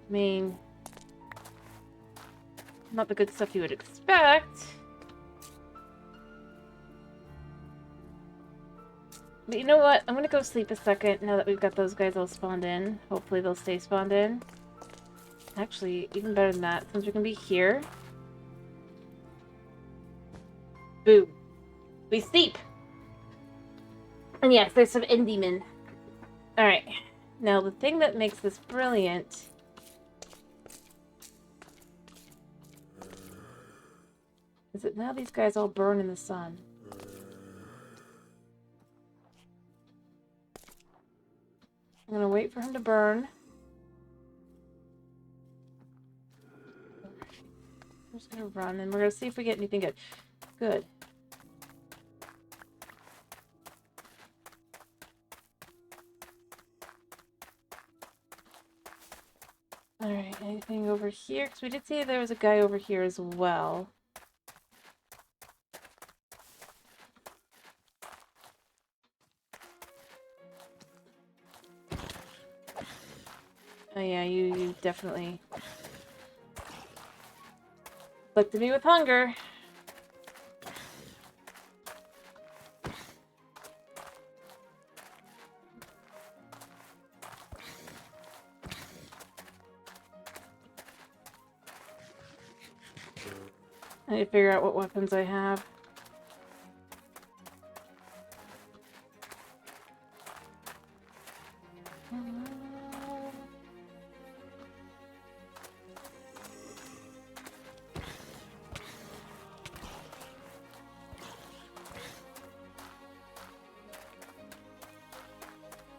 I mean, not the good stuff you would expect. But you know what? I'm gonna go sleep a second now that we've got those guys all spawned in. Hopefully they'll stay spawned in. Actually, even better than that, since we can be here. Boom. We sleep! And yes, there's some Endymen. Alright. Now, the thing that makes this brilliant... is that now these guys all burn in the sun. I'm gonna wait for him to burn. We're just gonna run, and we're gonna see if we get anything good. Good. Alright, anything over here? Because we did see there was a guy over here as well. Oh yeah, you definitely afflicted me with hunger. I need to figure out what weapons I have.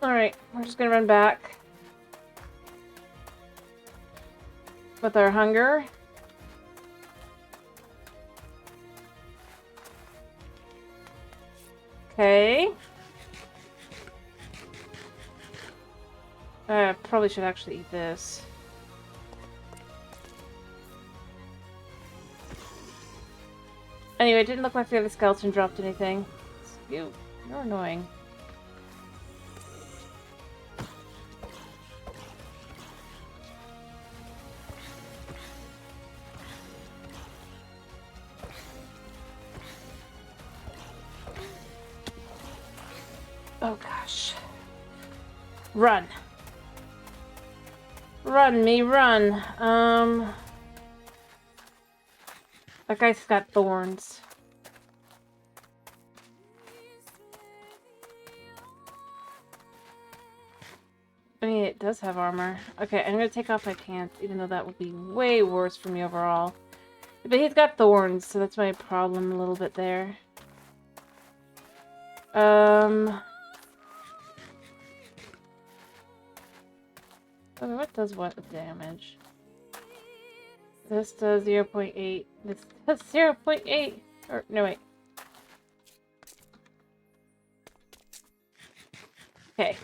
Alright, we're just gonna run back with our hunger. Okay. Probably should actually eat this. Anyway, it didn't look like the other skeleton dropped anything. You're annoying. Oh gosh. Run. Run, me, run. That guy's got thorns. I mean, it does have armor. Okay, I'm gonna take off my pants, even though that would be way worse for me overall. But he's got thorns, so that's my problem a little bit there. Okay, what does what damage? This does 0.8. This does 0.8. Or, no, wait. Okay.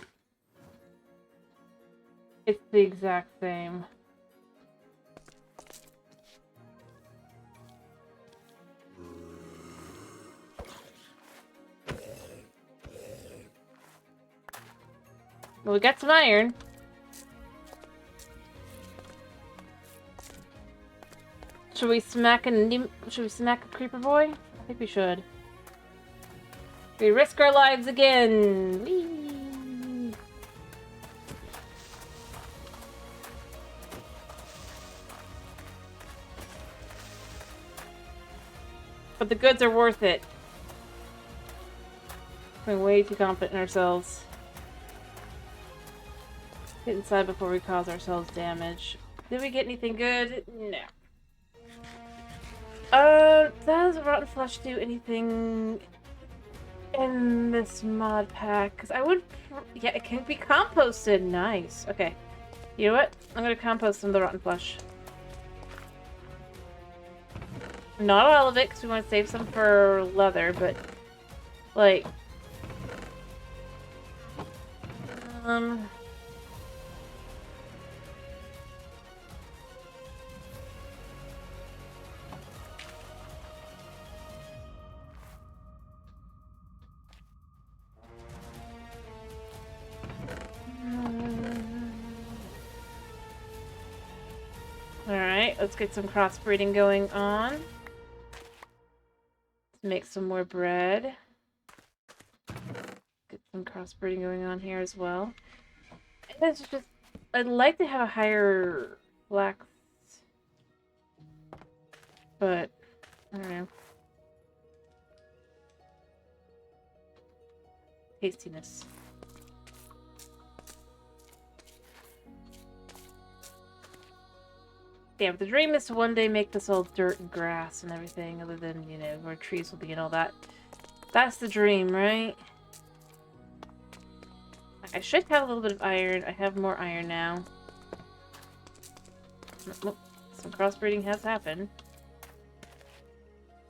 It's the exact same. Well, we got some iron. Should we smack a creeper boy? I think we should. We risk our lives again. Whee! But the goods are worth it. We're way too confident in ourselves. Get inside before we cause ourselves damage. Did we get anything good? No. Does rotten flesh do anything in this mod pack? Because I would... Yeah, it can be composted. Nice. Okay. You know what? I'm gonna compost some of the rotten flesh. Not all of it, because we want to save some for leather, but... Like... Alright, let's get some crossbreeding going on. Let's make some more bread. Get some crossbreeding going on here as well. And it's just... I'd like to have a higher flax... But... I don't know. Tastiness. Yeah, but the dream is to one day make this all dirt and grass and everything, other than, you know, where trees will be and all that. That's the dream, right? I should have a little bit of iron. I have more iron now. Oh, some crossbreeding has happened.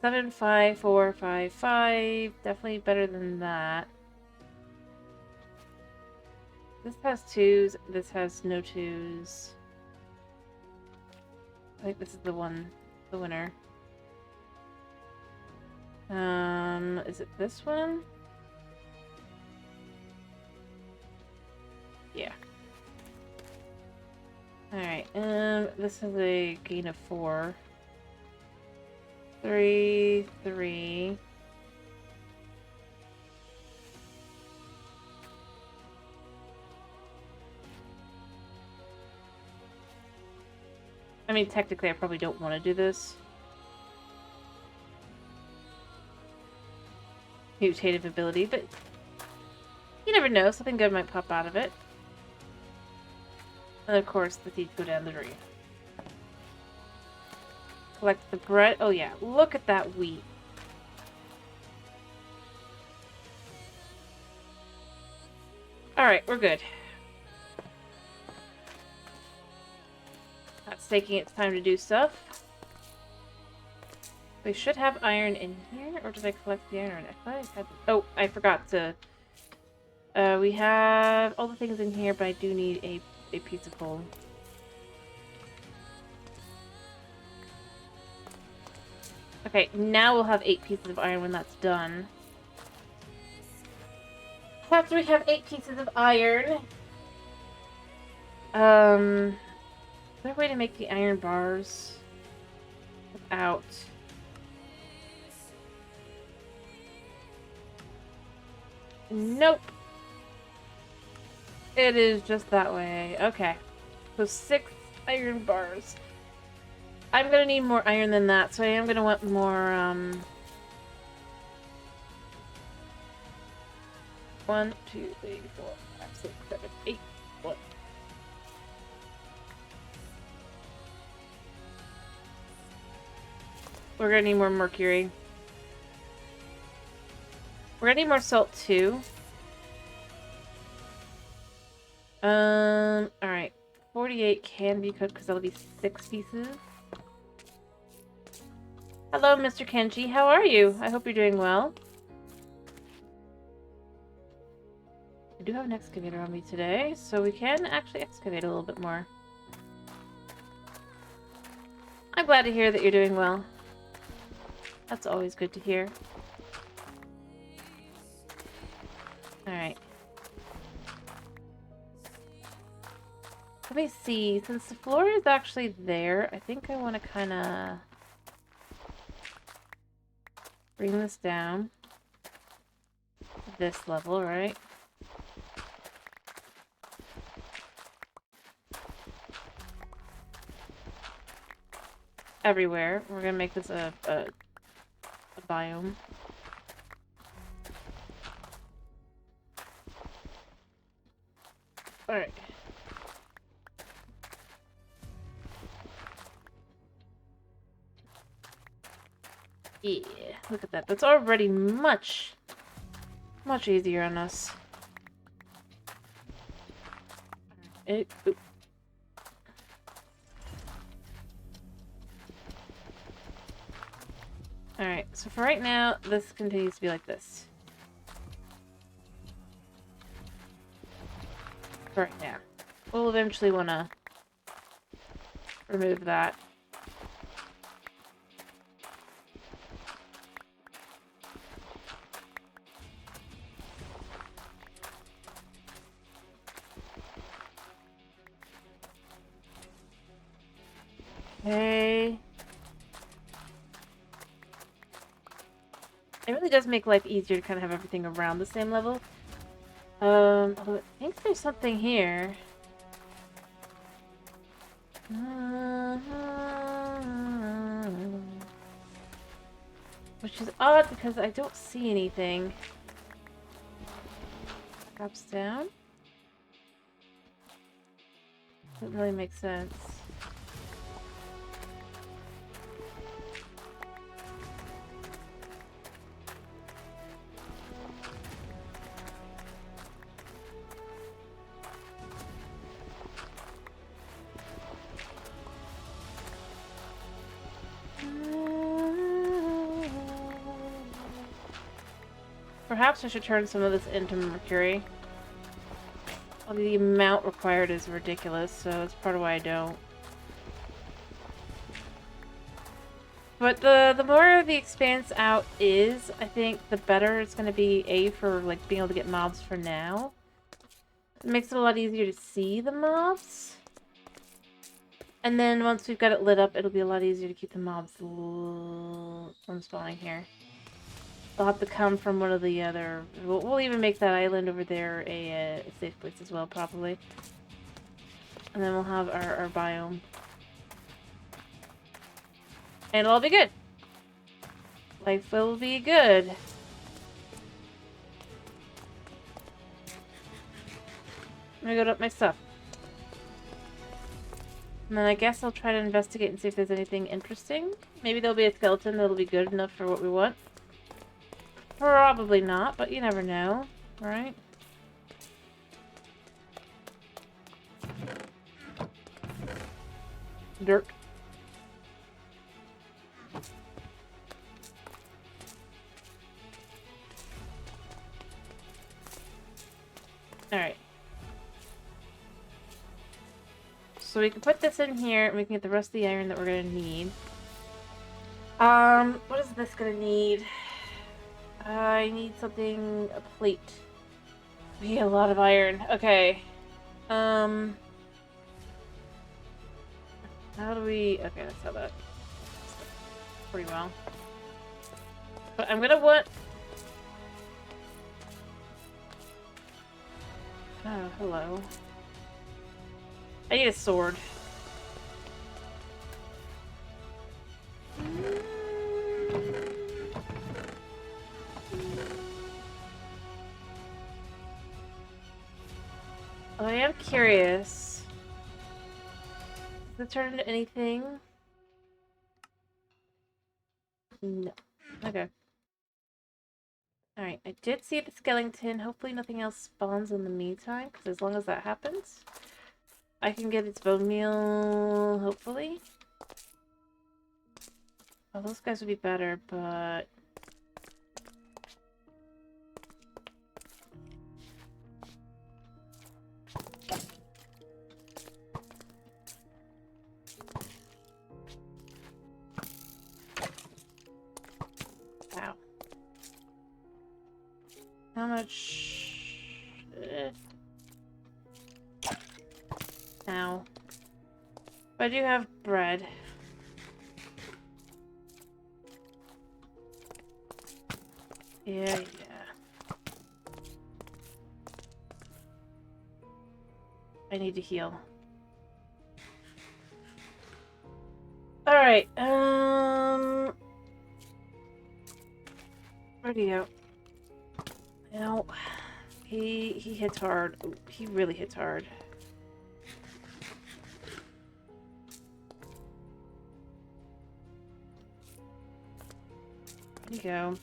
7, 5, 4, 5, 5. Definitely better than that. This has 2s. This has no 2s. I think this is the winner. Is it this one? Yeah. Alright, this is a gain of 4. 3, 3. I mean, technically, I probably don't want to do this. Mutative ability, but you never know. Something good might pop out of it. And of course, the seeds go down the drain. Collect the bread. Oh yeah, look at that wheat. Alright, we're good. That's taking its time to do stuff. We should have iron in here, or did I collect the iron? I thought I had... Oh, I forgot to... we have all the things in here, but I do need a piece of coal. Okay, now we'll have 8 pieces of iron when that's done. After we have 8 pieces of iron... is there a way to make the iron bars without... Nope. It is just that way. Okay. So 6 iron bars. I'm gonna need more iron than that, so I am gonna want more, 1, 2, 3, 4, 5, 6, 7, 8. What? We're gonna need more mercury. We're gonna need more salt too. Alright. 48 can be cooked because that'll be 6 pieces. Hello, Mr. Kenji. How are you? I hope you're doing well. I do have an excavator on me today, so we can actually excavate a little bit more. I'm glad to hear that you're doing well. That's always good to hear. Alright. Let me see. Since the floor is actually there, I think I want to kind of bring this down to this level, right? Everywhere. We're gonna make this a biome. Alright. Yeah, look at that. That's already much easier on us. Oop. Alright, so for right now, this continues to be like this. For right now. We'll eventually want to remove that. Okay. It really does make life easier to kind of have everything around the same level. Although I think there's something here. Which is odd because I don't see anything. Drops down. Doesn't really make sense. Perhaps I should turn some of this into mercury. Well, the amount required is ridiculous, so that's part of why I don't. But the more the expanse out is, I think the better it's going to be, A, for like being able to get mobs for now. It makes it a lot easier to see the mobs. And then once we've got it lit up, it'll be a lot easier to keep the mobs from spawning here. They'll have to come from one of the other... We'll even make that island over there a safe place as well, probably. And then we'll have our biome. And it'll all be good. Life will be good. I'm gonna go up my stuff. And then I guess I'll try to investigate and see if there's anything interesting. Maybe there'll be a skeleton that'll be good enough for what we want. Probably not, but you never know, right? Dirt. Alright. So we can put this in here, and we can get the rest of the iron that we're gonna need. What is this gonna need? I need something, a plate. We need a lot of iron. Okay. How do we... Okay, that's how that... Pretty well. But I'm gonna want... Oh, hello. I need a sword. I am curious. Does it turn into anything? No. Okay. Alright, I did see the skeleton. Hopefully nothing else spawns in the meantime, because as long as that happens, I can get its bone meal, hopefully. Oh, those guys would be better, but... Wow. How much... Ow. But I do have bread. Yeah. I need to heal. Alright, where'd he go? Ow. He hits hard. Ooh, he really hits hard. There you go.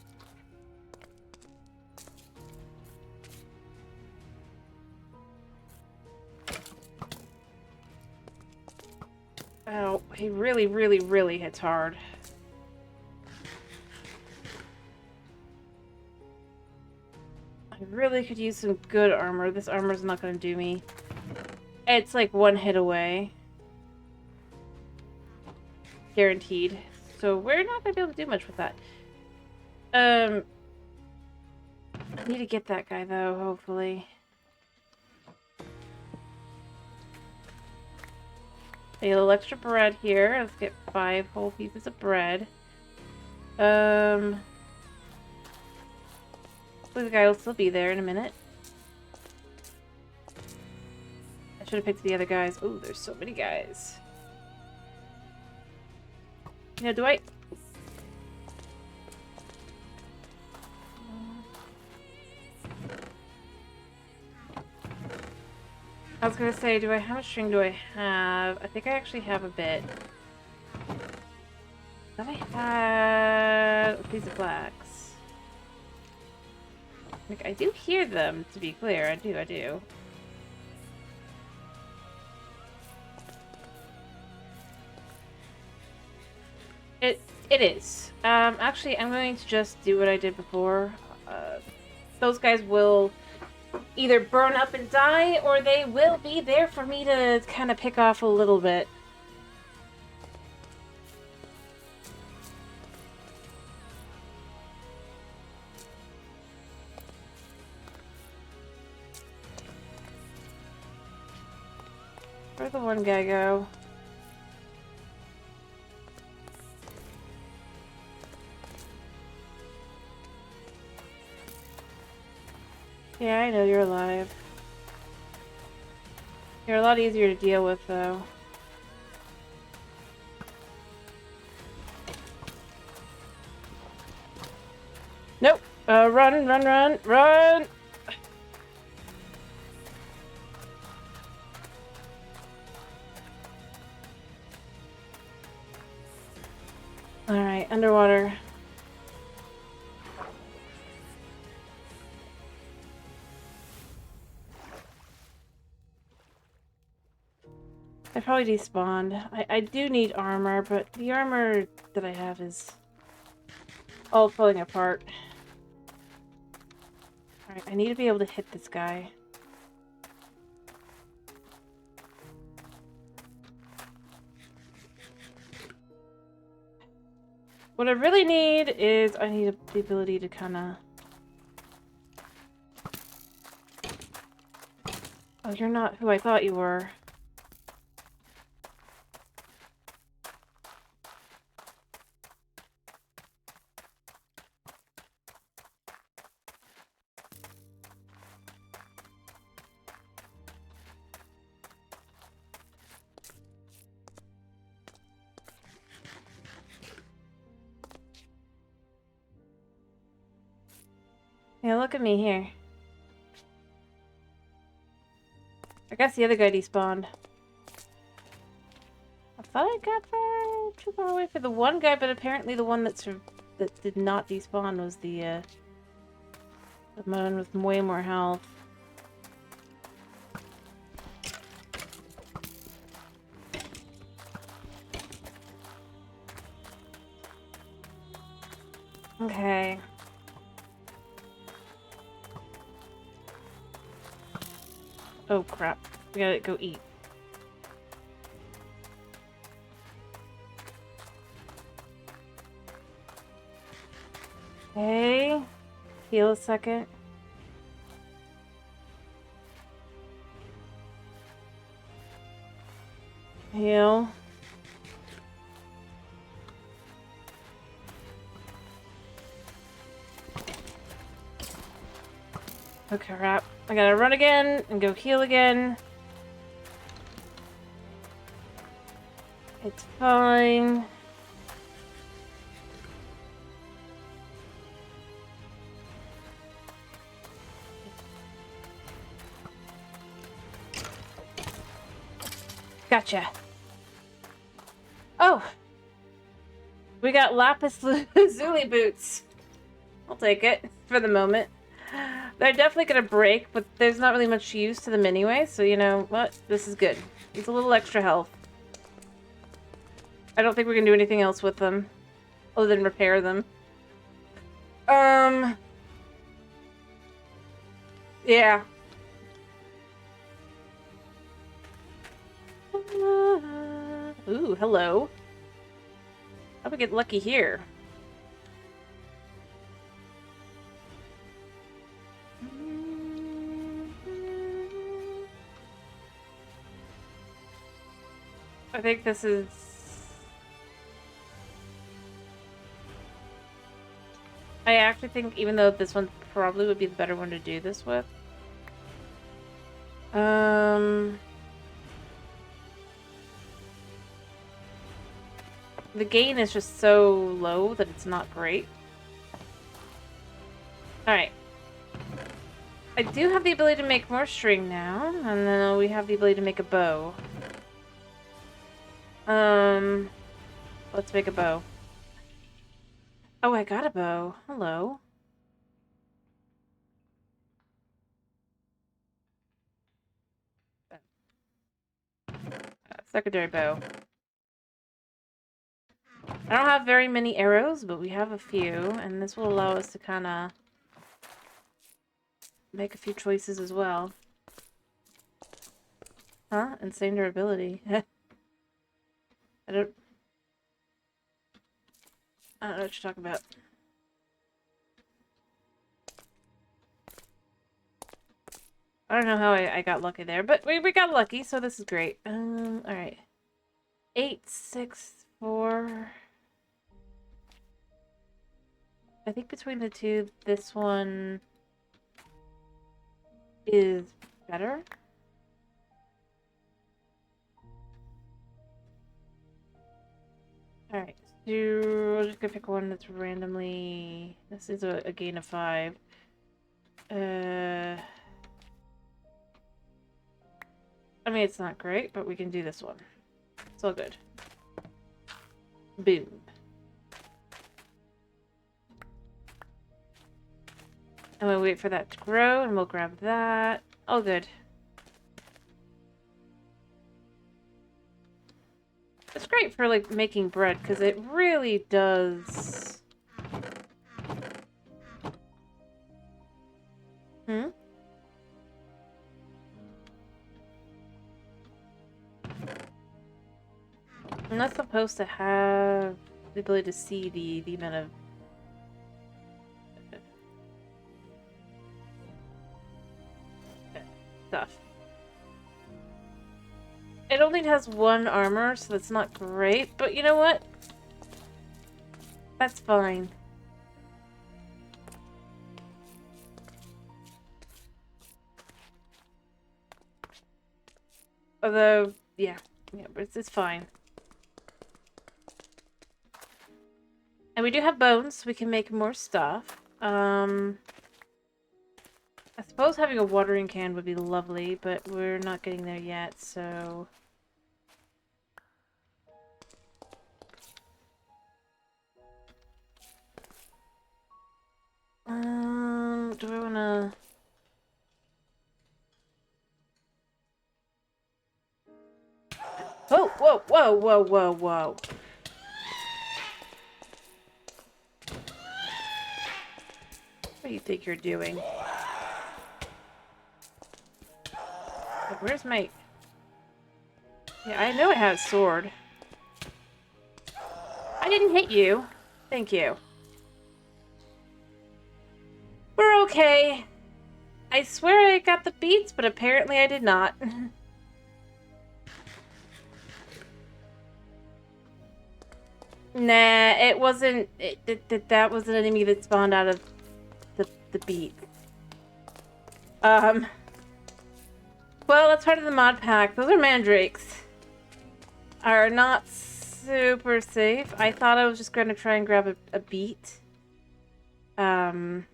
Oh, he really, really, really hits hard. I really could use some good armor. This armor's not gonna do me. It's like one hit away. Guaranteed. So we're not gonna be able to do much with that. I need to get that guy though, hopefully. A little extra bread here. Let's get 5 whole pieces of bread. Hopefully the guy will still be there in a minute. I should have picked the other guys. Oh, there's so many guys. You know, do I... I was gonna say, how much string do I have? I think I actually have a bit. Thought I had a piece of flax. Like, I do hear them, to be clear. I do. It is. Actually, I'm going to just do what I did before. Those guys will either burn up and die, or they will be there for me to kind of pick off a little bit. Where'd the one guy go? Yeah, I know you're alive. You're a lot easier to deal with, though. Nope! Run! Run! Alright, underwater. I probably despawned. I do need armor, but the armor that I have is all falling apart. Alright, I need to be able to hit this guy. What I really need is I need the ability to kind of... Oh, you're not who I thought you were. Yeah, look at me here. I guess the other guy despawned. I thought I got too far away for the one guy, but apparently the one that that did not despawn was the one with way more health. Okay. Oh crap. We gotta go eat. Okay. Heal a second. Heal. Okay, crap. I gotta run again and go heal again. It's fine. Gotcha. Oh! We got lapis lazuli boots. I'll take it for the moment. They're definitely gonna break, but there's not really much use to them anyway, so you know what? This is good. It's a little extra health. I don't think we can do anything else with them other than repair them. Yeah. Ooh, hello. How do we get lucky here? I think this is... I actually think even though this one probably would be the better one to do this with. The gain is just so low that it's not great. Alright. I do have the ability to make more string now, and then we have the ability to make a bow. Let's make a bow. Oh, I got a bow. Hello. Secondary bow. I don't have very many arrows, but we have a few, and this will allow us to kind of make a few choices as well. Huh? Insane durability. I don't know what you're talking about. I don't know how I got lucky there, but we got lucky, so this is great. Alright. 8, 6, 4... I think between the two, this one is better. Alright, so we're just gonna pick one that's randomly... This is a gain of 5. I mean, it's not great, but we can do this one. It's all good. Boom. And we'll wait for that to grow, and we'll grab that. All good. It's great for, like, making bread, because it really does... Hmm? I'm not supposed to have the ability to see the amount of... stuff. It only has 1 armor, so that's not great, but you know what? That's fine. Although, yeah, but it's fine. And we do have bones, so we can make more stuff. I suppose having a watering can would be lovely, but we're not getting there yet, so... Do I wanna... Whoa, whoa, whoa, whoa, whoa, whoa. What do you think you're doing? Where's my... Yeah, I know I have a sword. I didn't hit you. Thank you. We're okay. I swear I got the beats, but apparently I did not. Nah, it wasn't... that was an enemy that spawned out of the beat. Well, that's part of the mod pack. Those are mandrakes. Are not super safe. I thought I was just going to try and grab a beat. And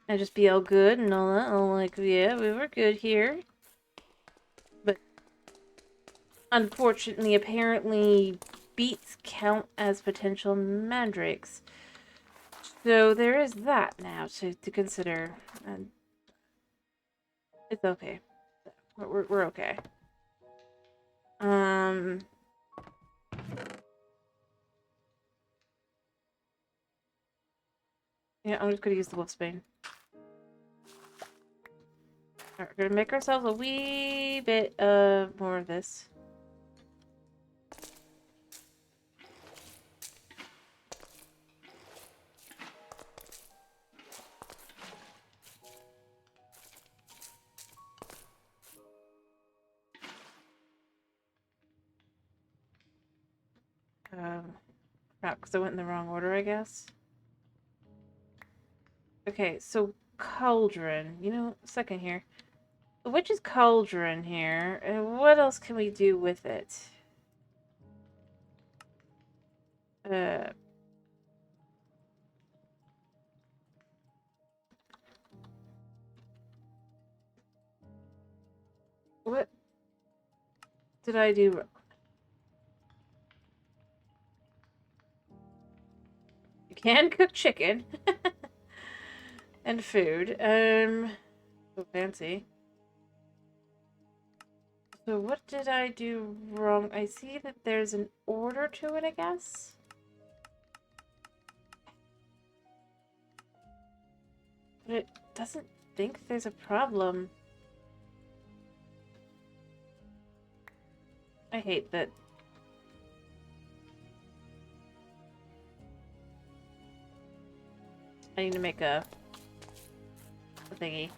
just be all good and all that. I'm like, yeah, we were good here. But unfortunately, apparently, beats count as potential mandrakes. So there is that now to consider. And it's okay. We're okay. Yeah, I'm just gonna use the wolfsbane. Alright, we're gonna make ourselves a wee bit more of this. Because I went in the wrong order, I guess. Okay, so cauldron. You know, second here. The witch's cauldron here. And what else can we do with it? What did I do? You can cook chicken. And food. So fancy. So what did I do wrong? I see that there's an order to it, I guess? But it doesn't think there's a problem. I hate that. I need to make a thingy.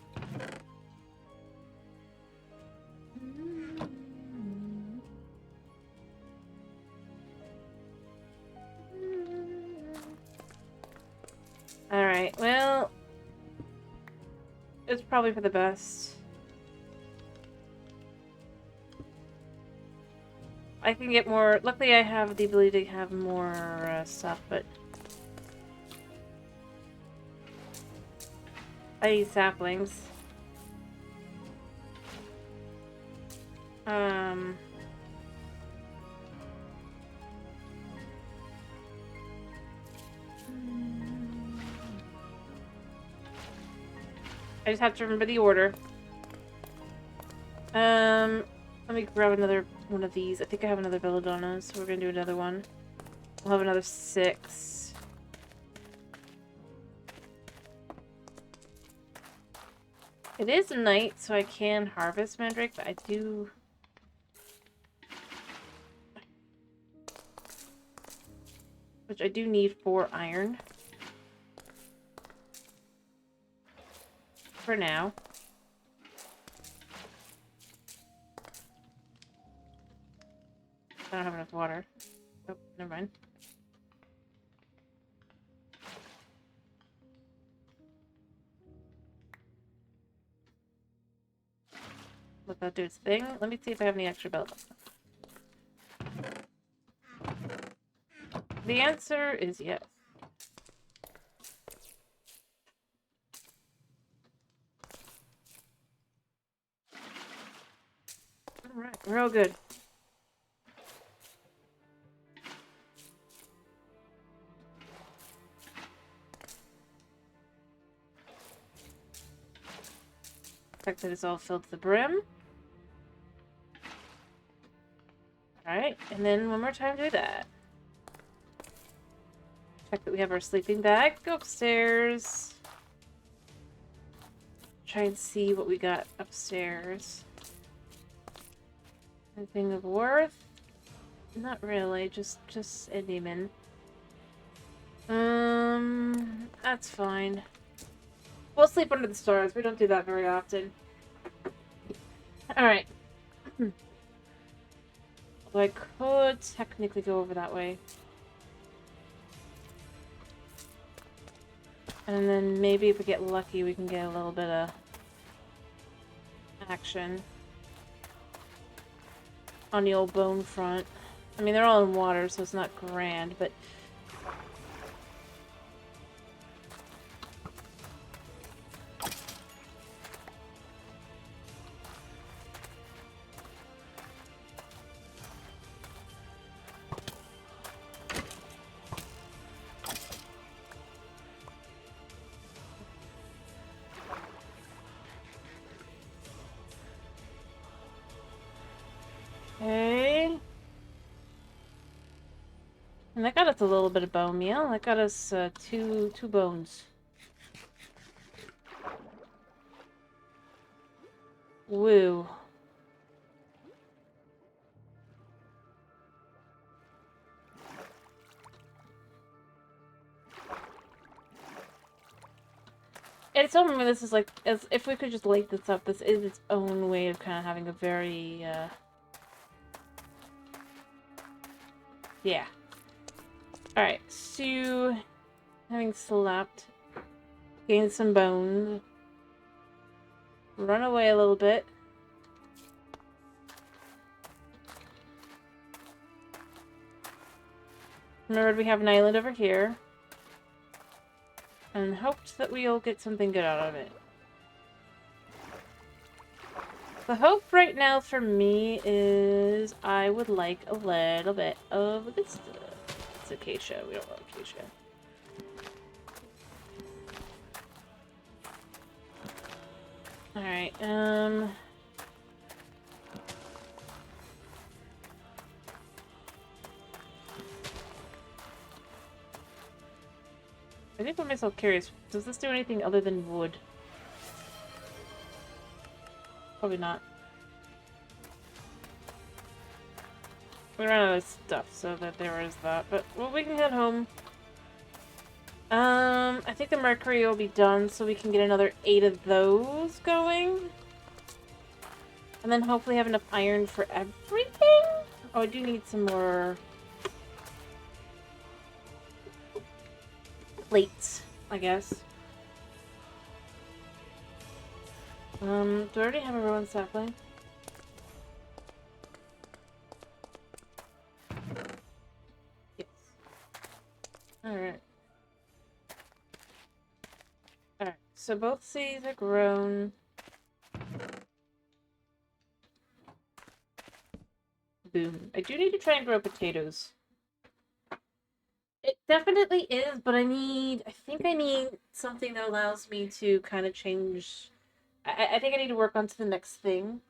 Alright, well... it's probably for the best. I can get more... luckily I have the ability to have more stuff, but... I need saplings. I just have to remember the order. Let me grab another one of these. I think I have another belladonna, so we're gonna do another one. We'll have another 6. It is night, so I can harvest mandrake, but I do... which I do need 4 iron. For now. I don't have enough water. Oh, never mind. Let that do its thing. Let me see if I have any extra bells. The answer is yes. Alright, we're all good. Check that it's all filled to the brim. Alright, and then one more time do that. Check that we have our sleeping bag. Go upstairs. Try and see what we got upstairs. Anything of worth? Not really, just a demon. That's fine. We'll sleep under the stars. We don't do that very often. Alright. Although I could technically go over that way. And then maybe if we get lucky, we can get a little bit of action on the old bone front. I mean, they're all in water, so it's not grand, but... Okay. And that got us a little bit of bone meal. That got us two bones. Woo. And it's something this is like, as if we could just light this up, this is its own way of kind of having a very, yeah. Alright, so, having slept, gained some bones, run away a little bit. Remembered we have an island over here. And hoped that we'll get something good out of it. The hope right now for me is I would like a little bit of this stuff. It's acacia. We don't want acacia. Alright, I think I myself curious. Does this do anything other than wood? Probably not. We ran out of stuff, so that there is that. But, well, we can head home. I think the mercury will be done, so we can get another 8 of those going. And then hopefully have enough iron for everything? Oh, I do need some more plates, I guess. Do I already have a rowan sapling? Yes. Alright. Alright, so both seeds are grown. Boom. I do need to try and grow potatoes. It definitely is, but I think I need something that allows me to kind of change. I think I need to work on to the next thing.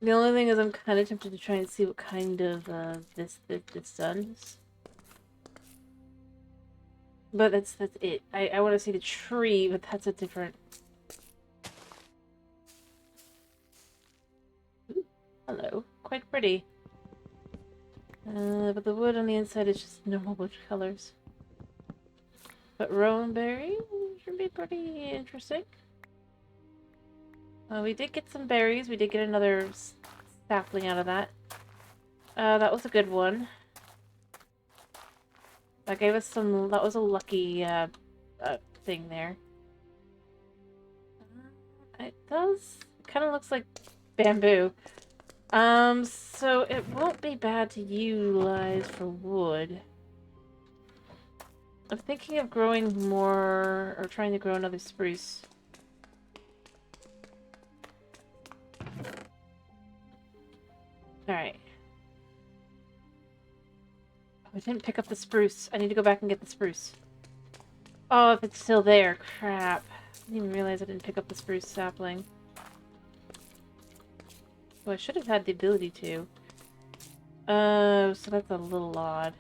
The only thing is I'm kind of tempted to try and see what kind of this does. But that's it. I want to see the tree, but that's a different... Ooh, hello. Quite pretty. But the wood on the inside is just normal wood colors. But rowan berry should be pretty interesting. We did get some berries. We did get another sapling out of that. That was a good one. That gave us some... That was a lucky thing there. It does... kind of looks like bamboo. So it won't be bad to utilize for wood. I'm thinking of growing more, or trying to grow another spruce. Alright. I didn't pick up the spruce. I need to go back and get the spruce. Oh, if it's still there. Crap. I didn't even realize realize I didn't pick up the spruce sapling. Oh, I should have had the ability to. So that's a little odd.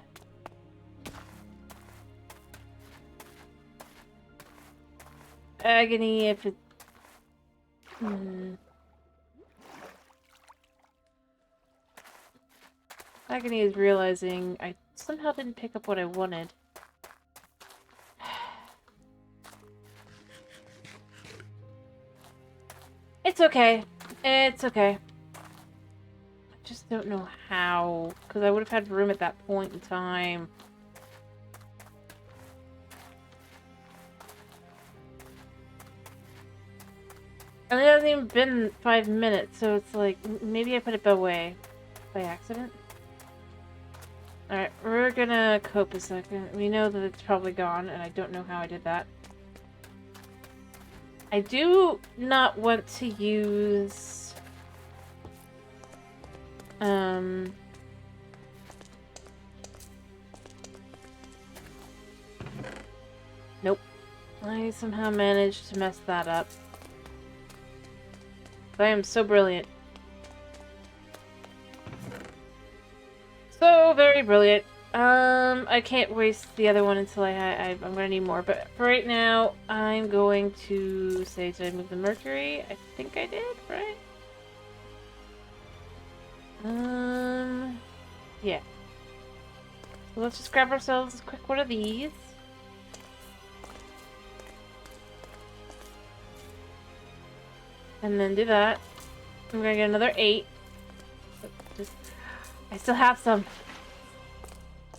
Agony if it... Agony is realizing I somehow didn't pick up what I wanted. It's okay. It's okay. I just don't know how, because I would have had room at that point in time. And it hasn't even been 5 minutes, so it's like, maybe I put it away by accident. Alright, we're gonna cope a second. We know that it's probably gone, and I don't know how I did that. I do not want to use... Nope. I somehow managed to mess that up. I am so brilliant. So very brilliant. I can't waste the other one until I'm gonna need more, but for right now, I'm going to say, did I move the mercury? I think I did, right? Yeah. So let's just grab ourselves a quick one of these. And then do that. I'm gonna get another 8. I still have some.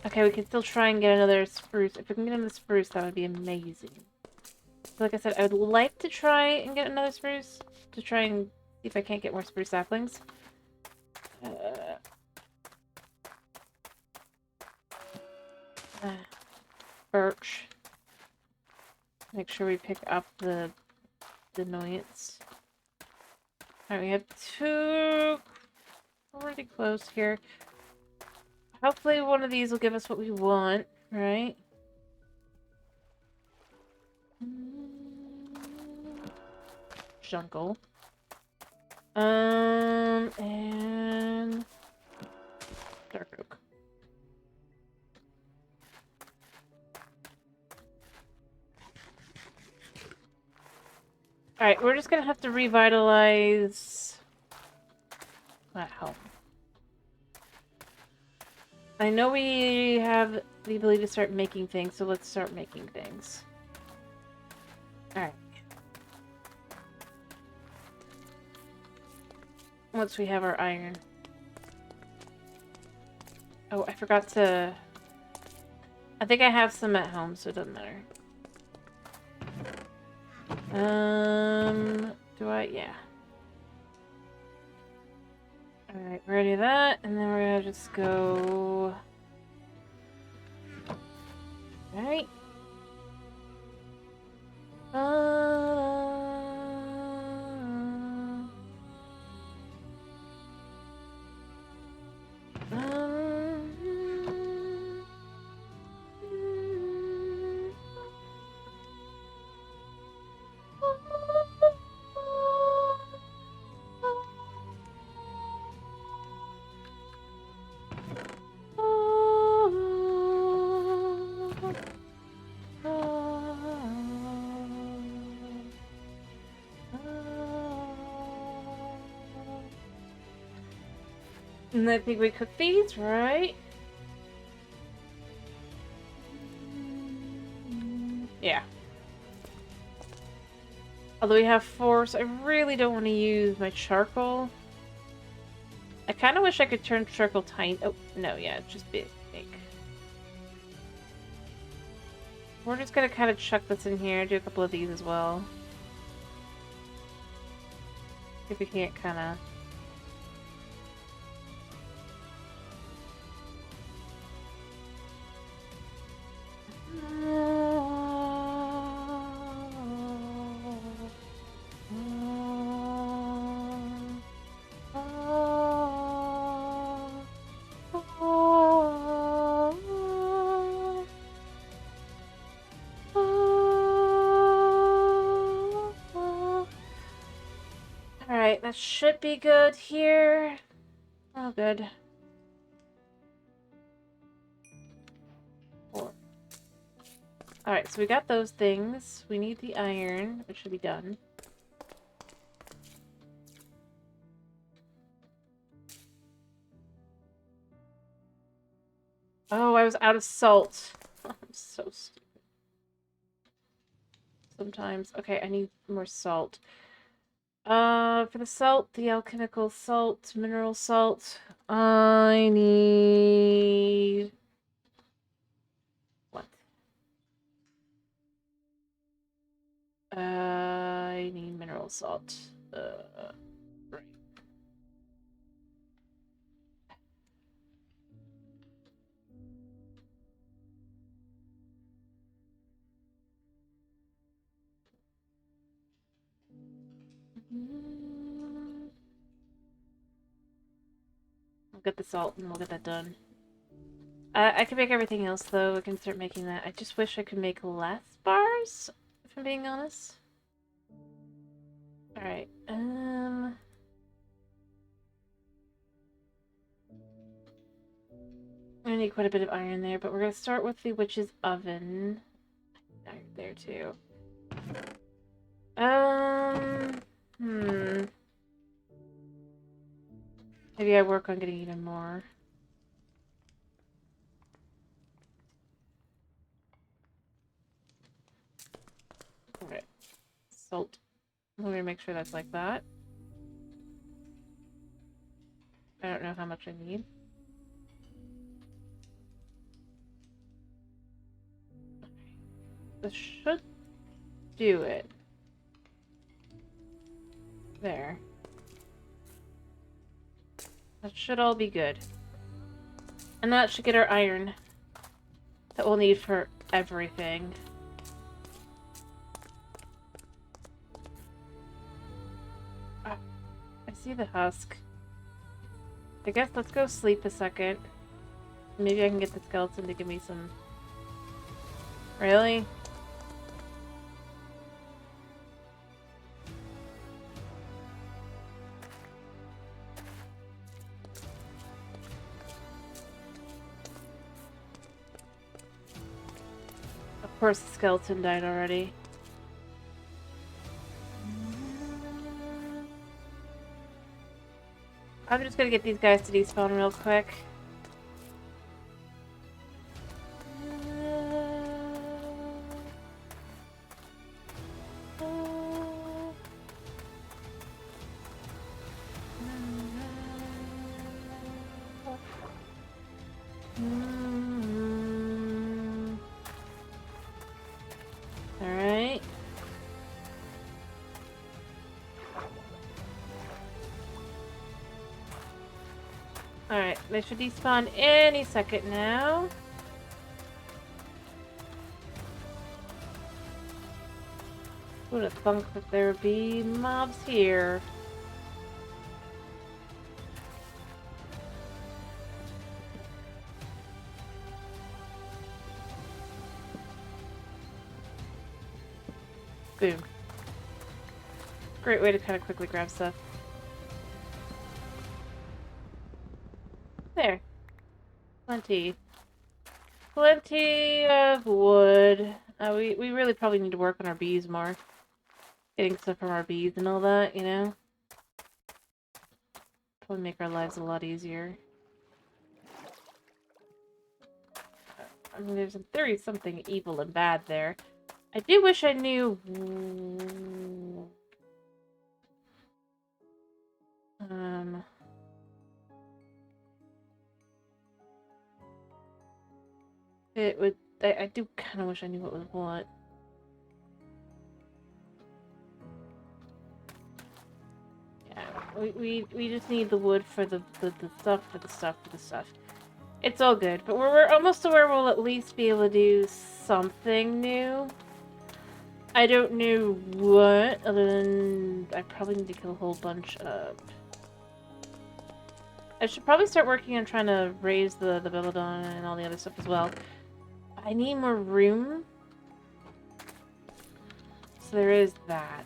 Okay, we can still try and get another spruce. If we can get another spruce, that would be amazing. So like I said, I would like to try and get another spruce. To try and see if I can't get more spruce saplings. Birch. Make sure we pick up the annoyance. Alright, we have 2 pretty close here. Hopefully one of these will give us what we want, right? Jungle. And dark oak. Alright, we're just gonna have to revitalize that home. I know we have the ability to start making things, so let's start making things. Alright. Once we have our iron. Oh, I forgot to... I think I have some at home, so it doesn't matter. Do I? Yeah. Alright, we're gonna do that, and then we're gonna just go... Alright. And I think we cook these, right? Yeah. Although we have 4, so I really don't want to use my charcoal. I kind of wish I could turn charcoal tiny. Oh, no, yeah, it's just big. We're just gonna kind of chuck this in here, do a couple of these as well. If we can't kind of... Alright, that should be good here. Oh, good. 4. Alright, so we got those things. We need the iron, which should be done. Oh, I was out of salt. I'm so stupid. Sometimes. Okay, I need more salt. For the salt, the alchemical salt, mineral salt, I need... What? I need mineral salt. Right. I'll get the salt and we'll get that done. I can make everything else, though. I can start making that. I just wish I could make less bars, if I'm being honest. Alright, I need quite a bit of iron there, but we're gonna start with the witch's oven. Iron there, too. Maybe I work on getting even more. Okay. Salt. I'm gonna make sure that's like that. I don't know how much I need. This should do it. There. That should all be good. And that should get our iron that we'll need for everything. Ah, I see the husk. I guess let's go sleep a second. Maybe I can get the skeleton to give me some... Really? Of course the skeleton died already. I'm just gonna get these guys to despawn real quick. Alright. Alright, they should despawn any second now. Who would have thunk that there would be mobs here? Boom. Great way to kind of quickly grab stuff. There. Plenty. Plenty of wood. We really probably need to work on our bees more. Getting stuff from our bees and all that, you know? Probably make our lives a lot easier. I mean, there's in theory something evil and bad there. I do wish I knew... It would... I do kind of wish I knew what was what. Yeah, we just need the wood for the stuff, for the stuff, for the stuff. It's all good, but we're almost to where we'll at least be able to do something new. I don't know what, other than I probably need to kill a whole bunch of... I should probably start working on trying to raise the Belladon and all the other stuff as well. I need more room. So there is that.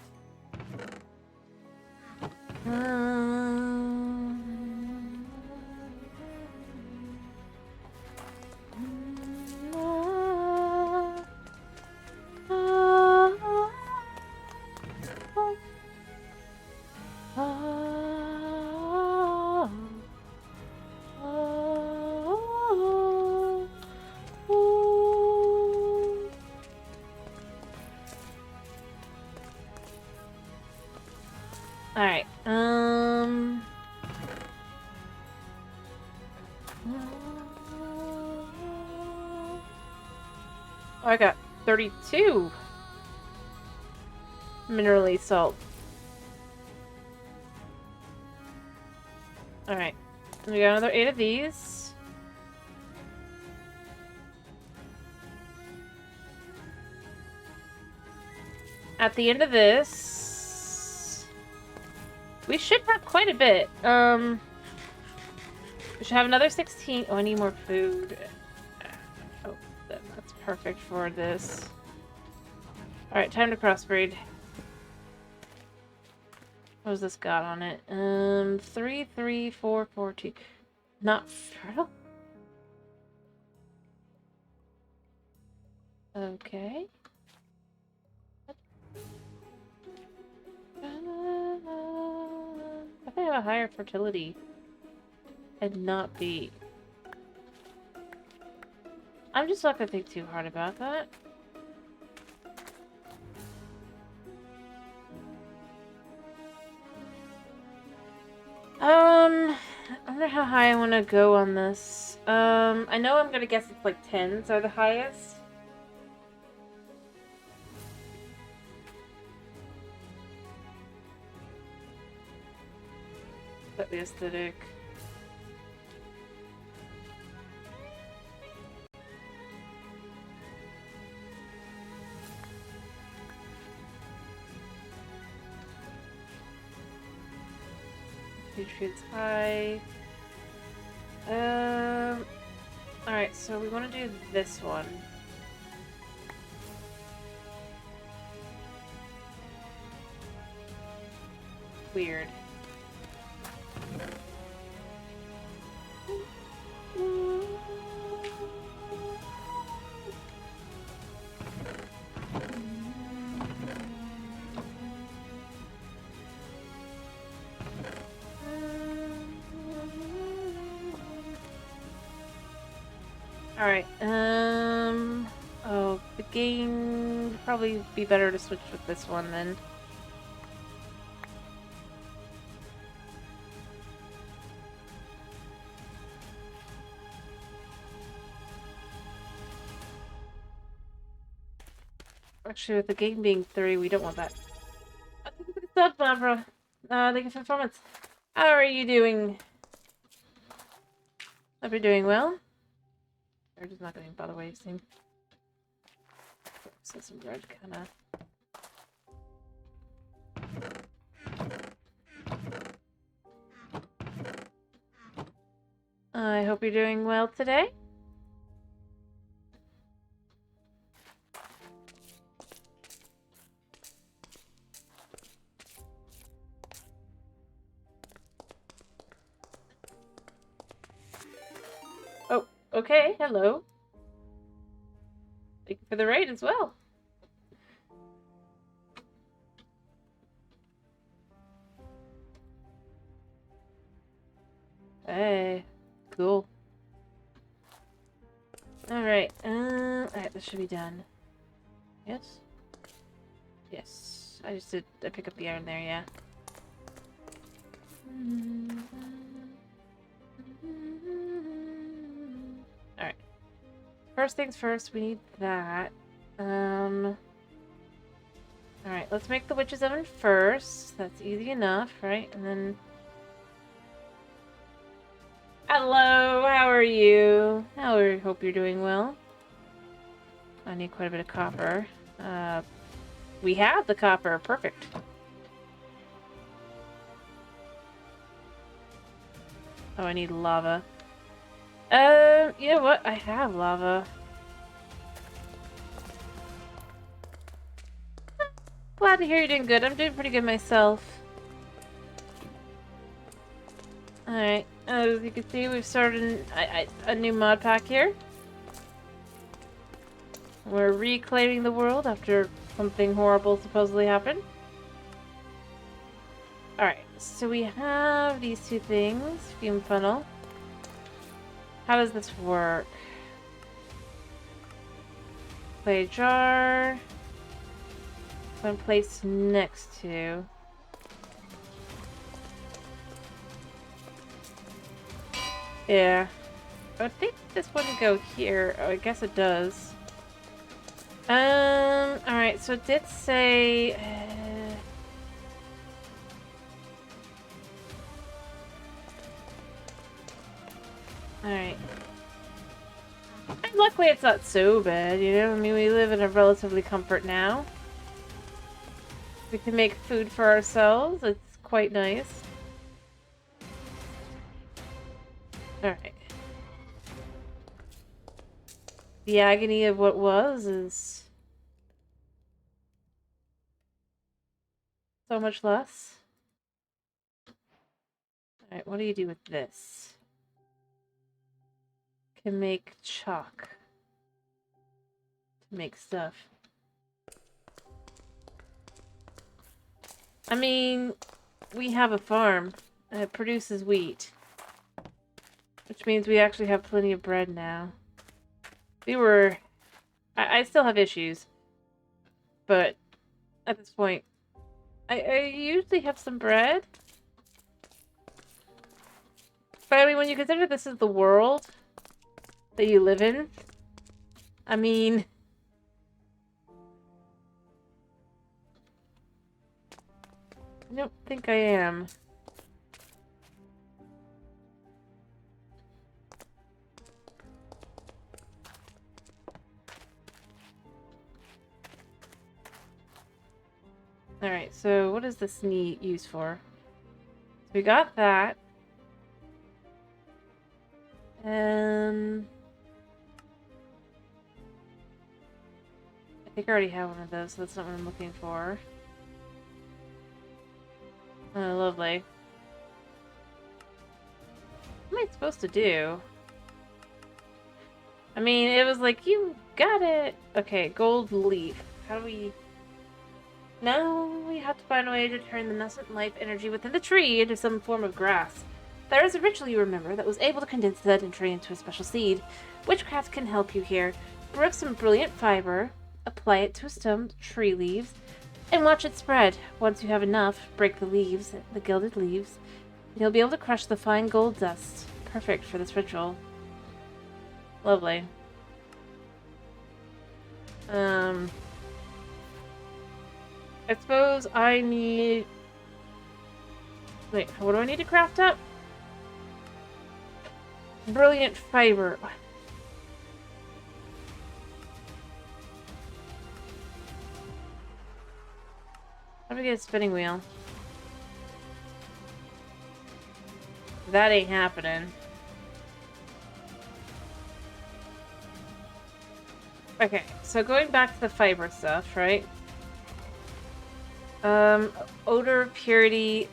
Alright, I got 32 mineral salt. Alright, we got another 8 of these. At the end of this, we should have quite a bit. We should have another 16. Oh, I need more food. Oh, that's perfect for this. Alright, time to crossbreed. What has this got on it? 3, 3, 4, 4, 2. Not fertile? Okay. I think I have a higher fertility. And not be. I'm just not gonna think too hard about that. I wonder how high I want to go on this. I know I'm gonna guess it's like 10s are the highest. But the aesthetic. Nutrients high. Alright, so we want to do this one. Weird. Alright, oh, the game would probably be better to switch with this one then. Actually, with the game being 3, we don't want that. What's up, Barbara? Thank you for performance. How are you doing? Hope you're doing well. They're just not going to bother wasting. So some bread, kinda. I hope you're doing well today. Oh, okay, hello. Thank you for the raid as well. Hey, cool. Alright, alright, this should be done. Yes? Yes. I pick up the iron there, yeah. Alright. First things first, we need that. Alright, let's make the witch's oven first. That's easy enough, right? And then... Hello, how are you? Hope you're doing well. I need quite a bit of copper. We have the copper. Perfect. Oh, I need lava. You know what? I have lava. Glad to hear you're doing good. I'm doing pretty good myself. Alright, as you can see, we've started a new mod pack here. We're reclaiming the world after something horrible supposedly happened. Alright, so we have these two things. Fume funnel. How does this work? Clay jar. One place next to. Yeah. I think this wouldn't go here. Oh, I guess it does. Alright, so it did say... Alright. And luckily it's not so bad, you know? I mean, we live in a relatively comfort now. We can make food for ourselves. It's quite nice. Alright. The agony of what was is so much less. Alright, what do you do with this? Can make chalk. To make stuff. I mean, we have a farm. It produces wheat. Which means we actually have plenty of bread now. I still have issues. But at this point, I usually have some bread. But I mean, when you consider this is the world that you live in, I mean... I don't think I am. Alright, so what does this need use for? So we got that. I think I already have one of those, so that's not what I'm looking for. Oh, lovely. What am I supposed to do? I mean, it was like, you got it! Okay, gold leaf. How do we... Now we have to find a way to turn the nascent life energy within the tree into some form of grass. There is a ritual, you remember, that was able to condense that energy into a special seed. Witchcraft can help you here. Brew up some brilliant fiber, apply it to a stem, tree leaves, and watch it spread. Once you have enough, break the leaves, the gilded leaves, and you'll be able to crush the fine gold dust. Perfect for this ritual. Lovely. I suppose I need... Wait, what do I need to craft up? Brilliant fiber. How do we get a spinning wheel? That ain't happening. Okay, so going back to the fiber stuff, right? Odor, purity,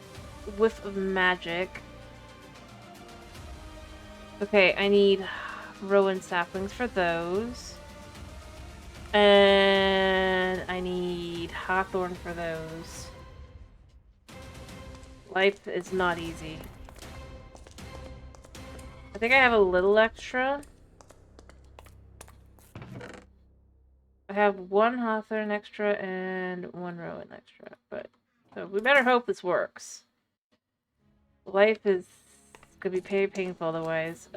whiff of magic. Okay, I need rowan saplings for those. And I need hawthorn for those. Life is not easy. I think I have a little extra. I have one hawthorn extra and one rowan extra, but so we better hope this works. Life is gonna be very painful otherwise.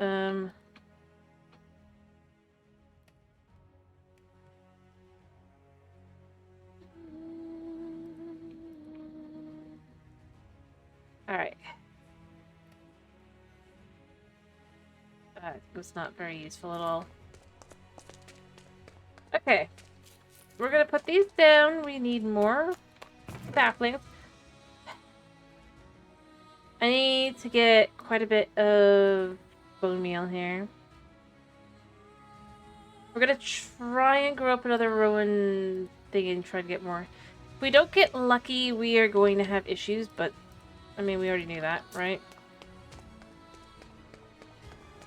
Alright. It was not very useful at all. Okay. We're gonna put these down. We need more saplings. I need to get quite a bit of bone meal here. We're gonna try and grow up another rowan thing and try to get more. If we don't get lucky, we are going to have issues, but I mean, we already knew that, right?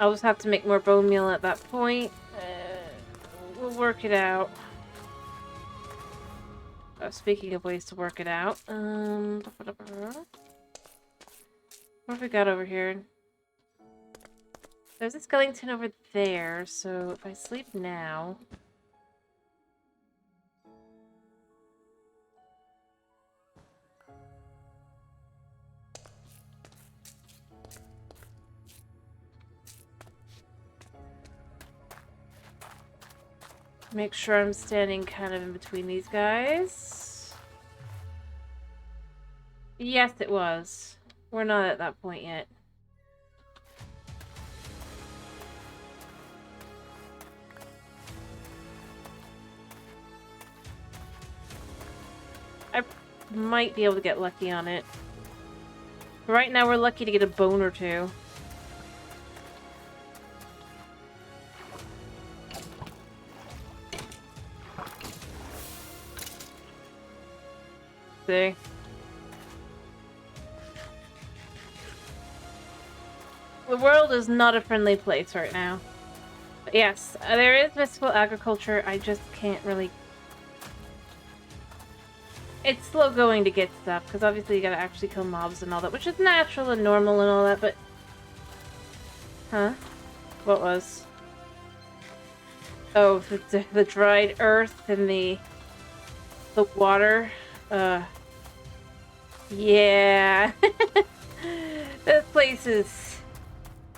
I'll just have to make more bone meal at that point. We'll work it out. Speaking of ways to work it out, what have we got over here? There's a skeleton over there, so if I sleep now... Make sure I'm standing kind of in between these guys. Yes, it was. We're not at that point yet. I might be able to get lucky on it. Right now, we're lucky to get a bone or two. See? The world is not a friendly place right now. But yes, there is mystical agriculture. I just can't really... It's slow going to get stuff, because obviously you gotta actually kill mobs and all that, which is natural and normal and all that, but... Huh? What was? Oh, the dried earth and the water. Yeah. This place is...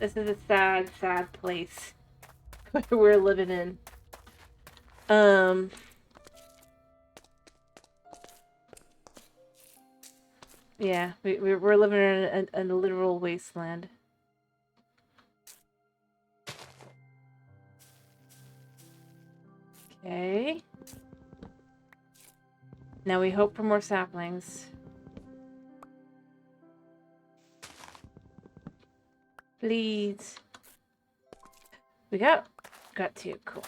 This is a sad, sad place we're living in. Yeah, we're living in a literal wasteland. Okay. Now we hope for more saplings. Please. We got two. Cool.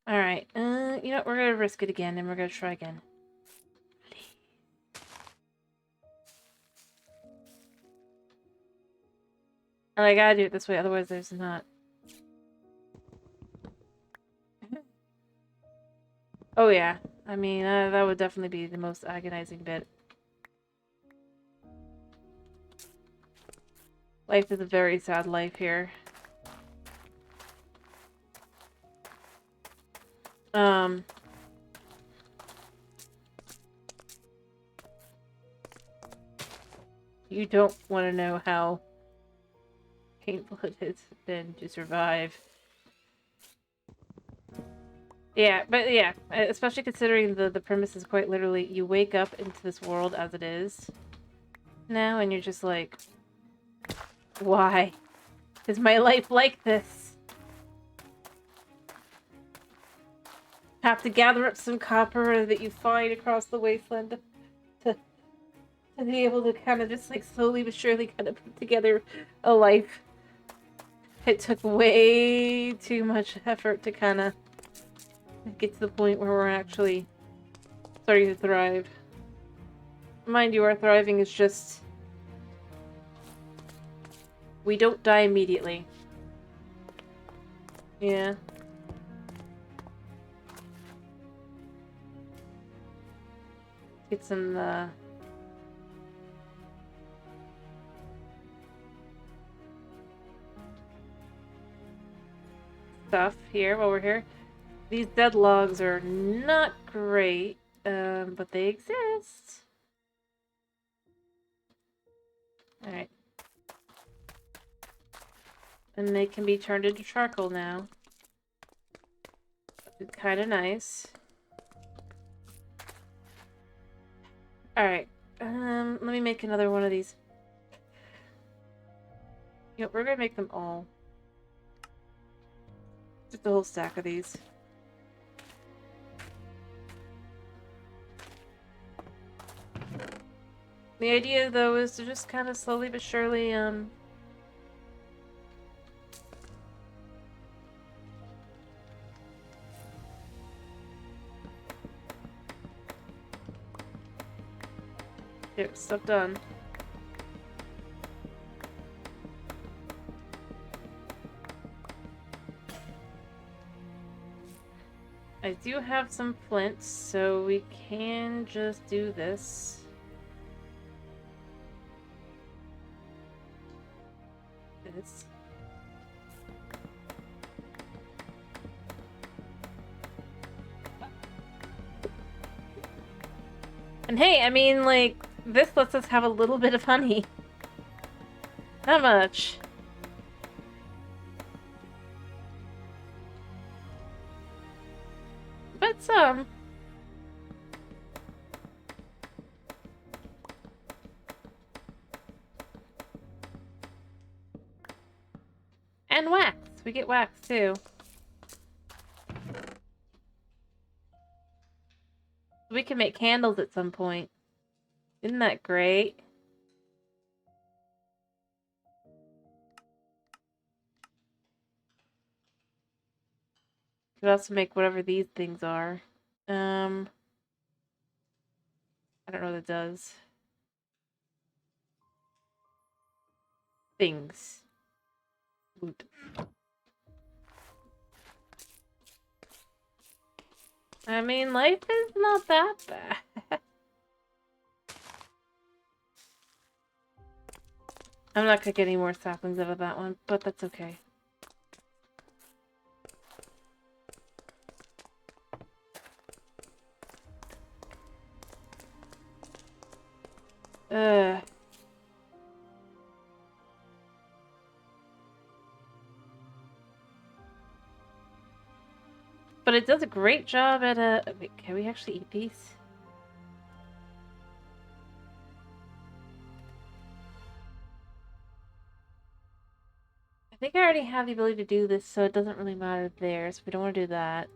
Alright, you know what? We're gonna risk it again, and we're gonna try again. And I gotta do it this way, otherwise there's not. Oh yeah, I mean, that would definitely be the most agonizing bit. Life is a very sad life here. You don't want to know how painful it has been to survive. Yeah, but yeah, especially considering the premise is quite literally you wake up into this world as it is now, and you're just like, why is my life like this? Have to gather up some copper that you find across the wasteland to be able to kind of just like slowly but surely kind of put together a life. It took way too much effort to kind of get to the point where we're actually starting to thrive. Mind you, our thriving is just... We don't die immediately. Yeah. Get some, stuff here while we're here. These dead logs are not great, but they exist. Alright. And they can be turned into charcoal now. It's kind of nice. Alright. Let me make another one of these. You know, we're gonna make them all. Just a whole stack of these. The idea, though, is to just kind of slowly but surely, Get stuff done. I do have some flints, so we can just do this. This. And hey, I mean, like, this lets us have a little bit of honey. Not much. But some. And wax. We get wax, too. We can make candles at some point. Isn't that great? Could also make whatever these things are. I don't know what it does. Things. Loot. I mean, life is not that bad. I'm not gonna get any more saplings out of that one, but that's okay. But it does a great job at wait, can we actually eat these? I think I already have the ability to do this, so it doesn't really matter there, so we don't want to do that.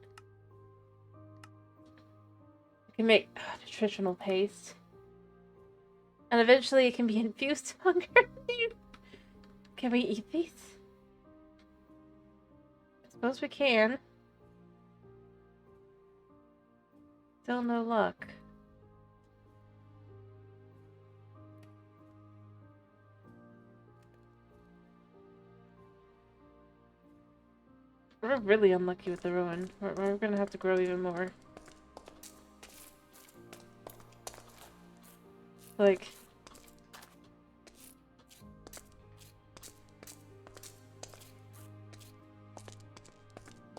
We can make nutritional paste. And eventually it can be infused hunger. Can we eat these? I suppose we can. Still no luck. We're really unlucky with the ruin. We're gonna have to grow even more. Like...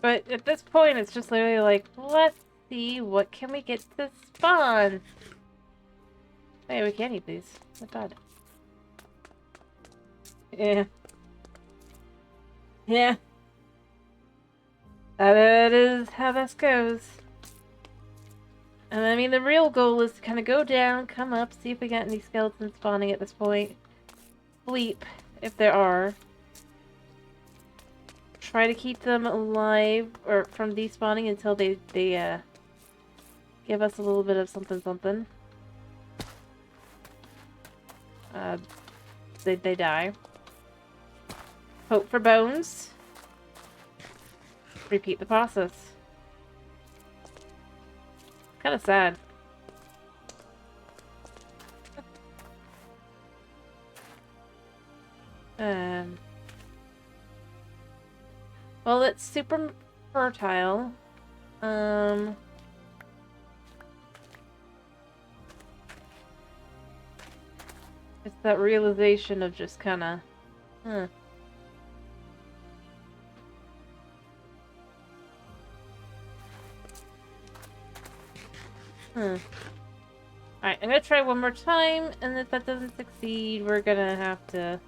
But at this point, it's just literally like, let's see, what can we get to spawn? Hey, we can eat these. Not bad. Yeah. Yeah. That is how this goes. And I mean, the real goal is to kind of go down, come up, see if we got any skeletons spawning at this point. Sleep, if there are. Try to keep them alive, or from despawning until they give us a little bit of something. They die. Hope for bones. Repeat the process. Kind of sad. Well, it's super fertile. It's that realization of just kind of, huh. Alright, I'm gonna try one more time, and if that doesn't succeed, we're gonna have to...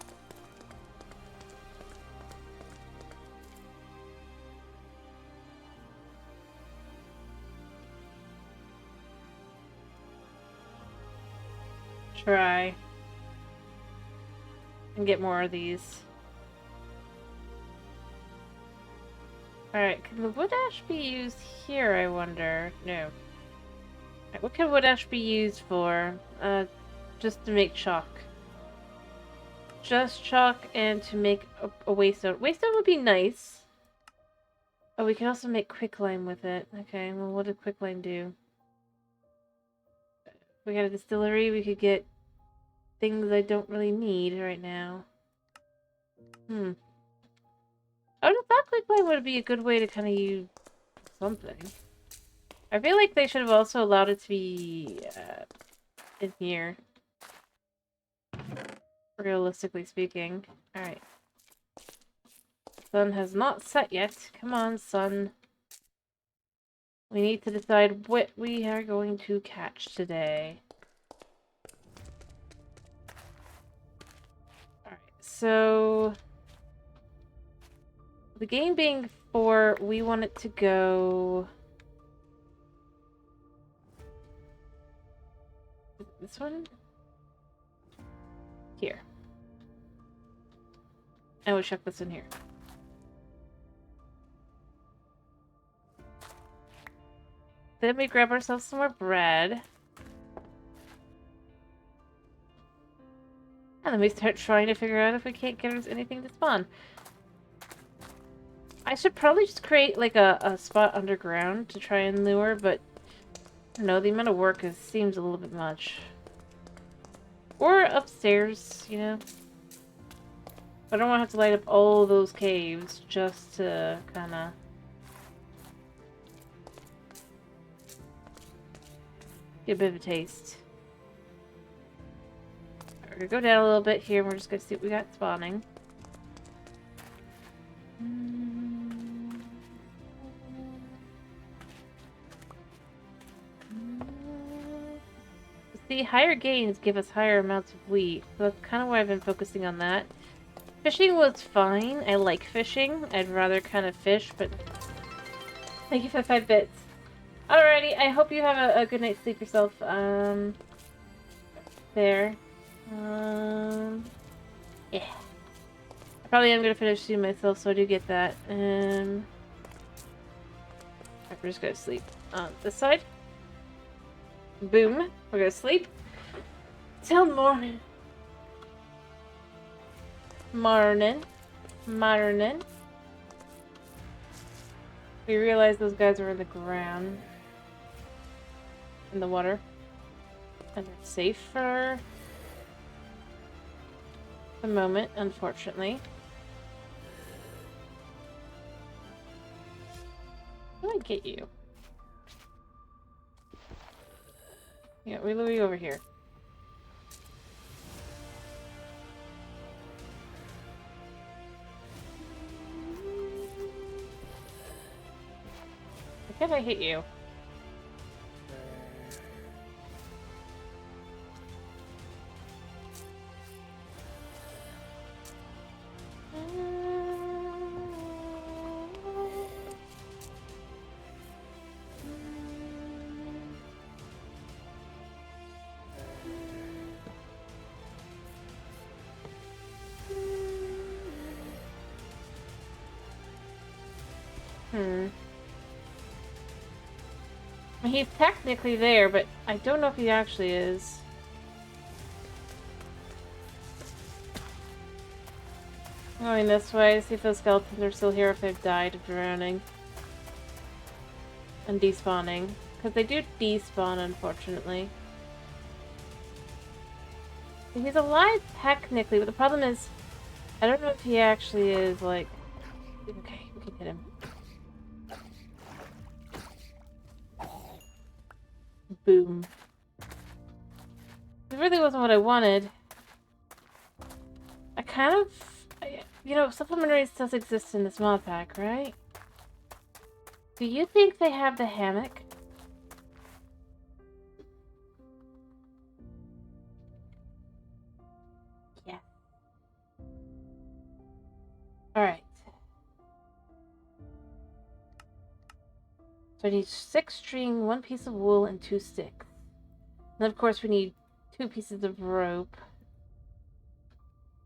try and get more of these. Alright, can the wood ash be used here, I wonder? No. Right, what can wood ash be used for? Just to make chalk. Just chalk and to make a waystone. Waystone would be nice. Oh, we can also make quicklime with it. Okay, well, what did quicklime do? We got a distillery, we could get things I don't really need right now. I would have thought quick play would be a good way to kind of use something. I feel like they should have also allowed it to be in here. Realistically speaking. Alright. Sun has not set yet. Come on, sun. We need to decide what we are going to catch today. Alright, so... the game being 4, we want it to go... this one? Here. And we'll check this in here. Then we grab ourselves some more bread. And then we start trying to figure out if we can't get us anything to spawn. I should probably just create like a spot underground to try and lure, but I don't know, the amount of work seems a little bit much. Or upstairs, you know? I don't want to have to light up all those caves just to kind of... get a bit of a taste. We're gonna go down a little bit here and we're just gonna see what we got spawning. See, higher gains give us higher amounts of wheat, so that's kind of why I've been focusing on that. Fishing was fine. I like fishing. I'd rather kind of fish, but... thank you for 5 bits. Alrighty, I hope you have a good night's sleep yourself. There. Yeah. I probably am gonna finish soon myself, so I do get that. We're just gonna sleep on this side. Boom. We're gonna sleep till morning. Morning. We realized those guys were in the ground. In the water. And they're safe for the moment, unfortunately. How do I get you? Yeah, we lure you over here. Why can't I hit you? He's technically there, but I don't know if he actually is. Going this way, see if those skeletons are still here, if they've died of drowning. And despawning. Because they do despawn, unfortunately. He's alive, technically, but the problem is... I don't know if he actually is, like... okay, we can hit him. Boom. It really wasn't what I wanted. I kind of... you know, supplementaries does exist in this mod pack, right? Do you think they have the hammock? Yeah. Alright. So I need 6 string, 1 piece of wool, and 2 sticks. And of course we need 2 pieces of rope.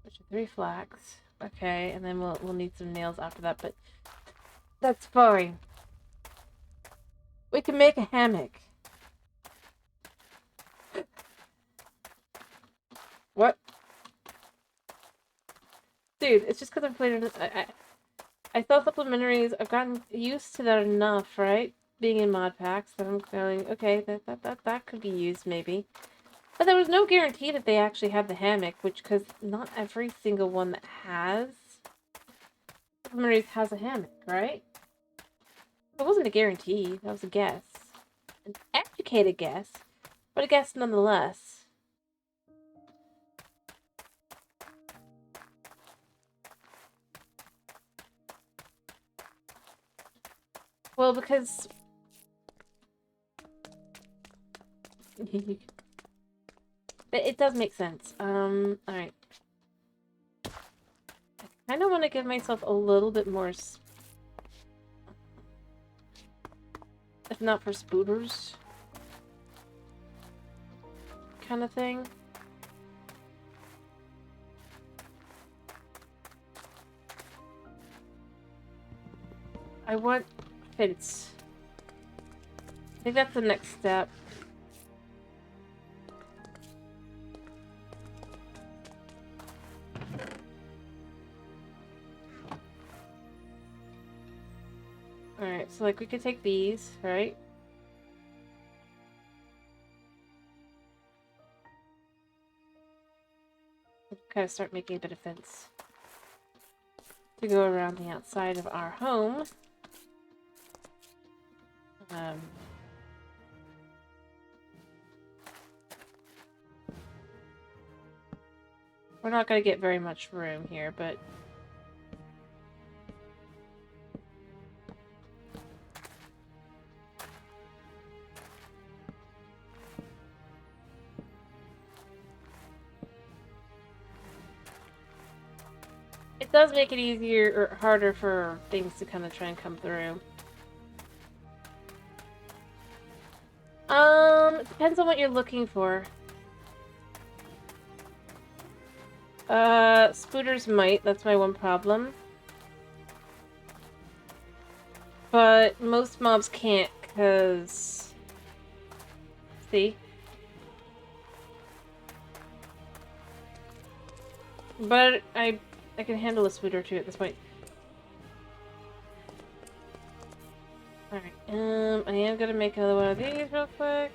Which are 3 flax. Okay, and then we'll need some nails after that, but that's fine. We can make a hammock. What? Dude, it's just because I'm playing. I thought supplementaries. I've gotten used to that enough, right? Being in mod packs, that I'm feeling okay. That could be used maybe. But there was no guarantee that they actually had the hammock, because not every single one that has submarines has a hammock, right? It wasn't a guarantee, that was a guess. An educated guess, but a guess nonetheless. Well, because... it does make sense. Alright. I kind of want to give myself a little bit more... if not for spooters. Kind of thing. I want fence. I think that's the next step. Alright, so like we could take these, right? Kind of start making a bit of fence to go around the outside of our home. We're not going to get very much room here, but... it does make it easier or harder for things to kind of try and come through. Depends on what you're looking for. Spooters might, that's my one problem. But most mobs can't, because... see? But I can handle a spooter too at this point. Alright, I am gonna make another one of these real quick.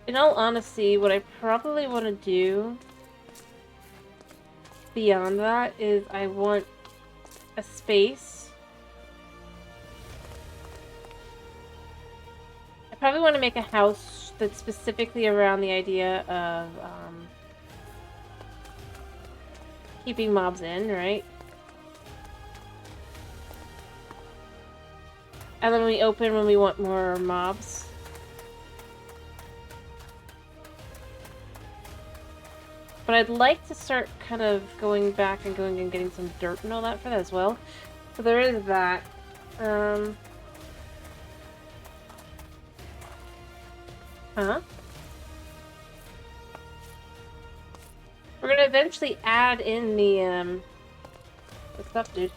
In all honesty, what I probably want to do beyond that is I want a space. I probably want to make a house that's specifically around the idea of keeping mobs in, right? And then we open when we want more mobs. But I'd like to start kind of going back and going and getting some dirt and all that for that as well. So there is that. Huh? We're gonna eventually add in the stuff, dude.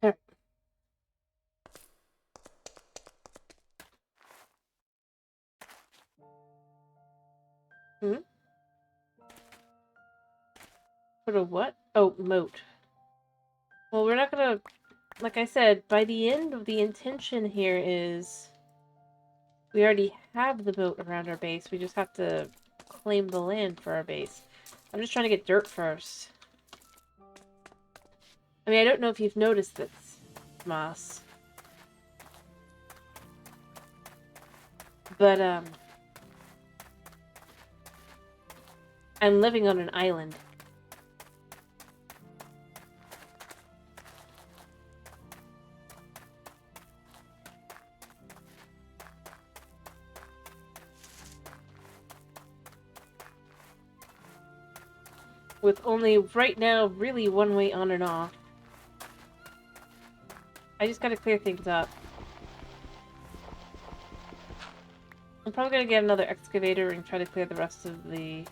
Here. Hmm? Put a what? Oh, moat. Well, we're not gonna... like I said, by the end of the intention here is... we already have the moat around our base. We just have to claim the land for our base. I'm just trying to get dirt first. I mean, I don't know if you've noticed this, Moss. But, I'm living on an island. With only, right now, really one way on and off. I just gotta clear things up. I'm probably gonna get another excavator and try to clear the rest of the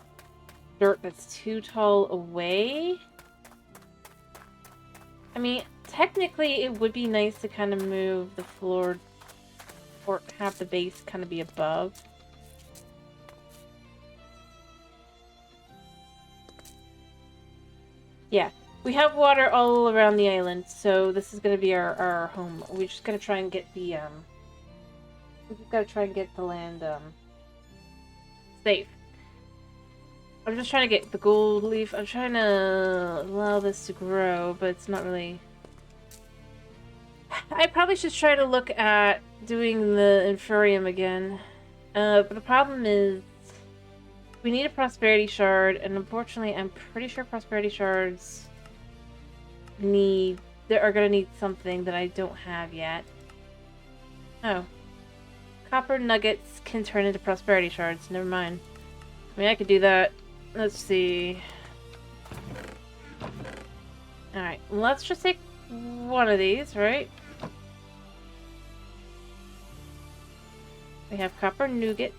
dirt that's too tall away. I mean, technically it would be nice to kind of move the floor or have the base kind of be above. Yeah. We have water all around the island, so this is gonna be our home. We're just gonna try and get the, we just gotta try and get the land, safe. I'm just trying to get the gold leaf. I'm trying to allow this to grow, but it's not really... I probably should try to look at doing the inferium again. But the problem is we need a prosperity shard, and unfortunately I'm pretty sure prosperity shards are gonna need something that I don't have yet. Oh. Copper nuggets can turn into prosperity shards. Never mind. I mean, I could do that. Let's see. Alright, let's just take one of these, right? We have copper nougat.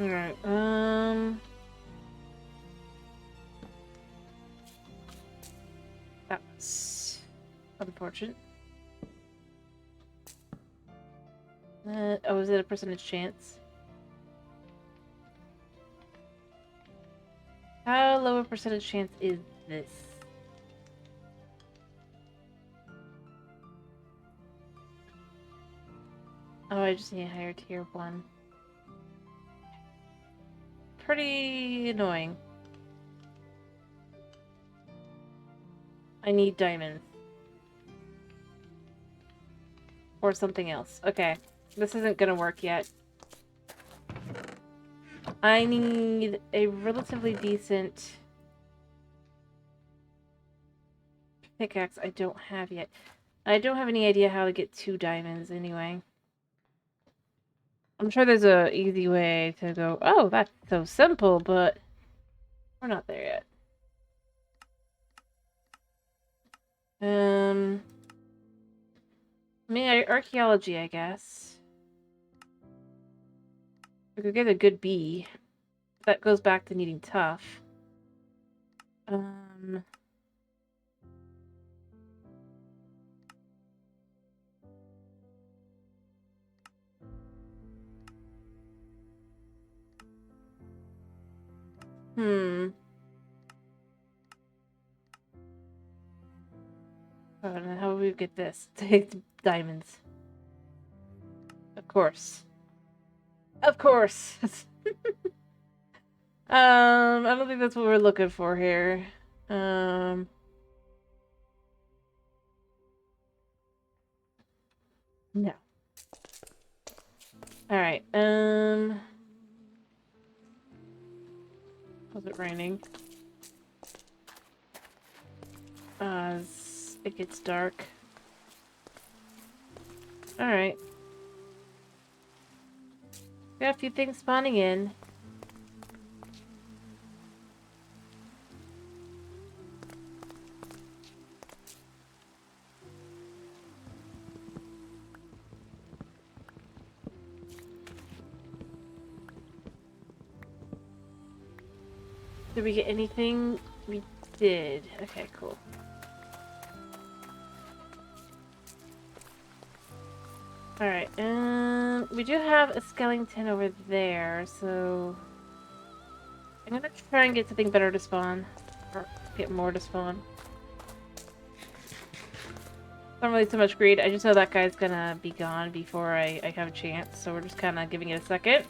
Alright, that's unfortunate. Oh, is it a percentage chance? How low a percentage chance is this? Oh, I just need a higher tier 1. Pretty annoying. I need diamonds. Or something else. Okay. This isn't gonna work yet. I need a relatively decent pickaxe I don't have yet. I don't have any idea how to get 2 diamonds anyway. I'm sure there's a easy way to go, oh, that's so simple, but we're not there yet. I mean, archaeology, I guess. We could get a good B. That goes back to needing tough. Oh, and how do we get this? Take diamonds. Of course. Of course! I don't think that's what we're looking for here. No. Alright, was it raining? As it gets dark. Alright. Got a few things spawning in. Did we get anything? We did. Okay, cool. Alright, we do have a skeleton over there, so I'm gonna try and get something better to spawn. Or get more to spawn. Not really so much greed, I just know that guy's gonna be gone before I have a chance, so we're just kinda giving it a second.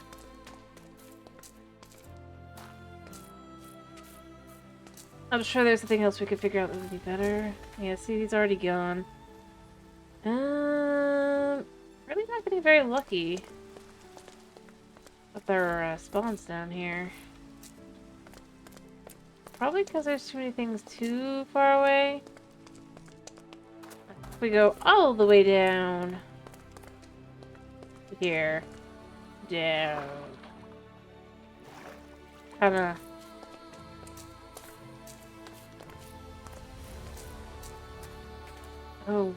I'm sure there's something else we could figure out that would be better. Yeah, see, he's already gone. Really not getting very lucky with our spawns down here. Probably because there's too many things too far away. If we go all the way down here, down, kinda. Oh,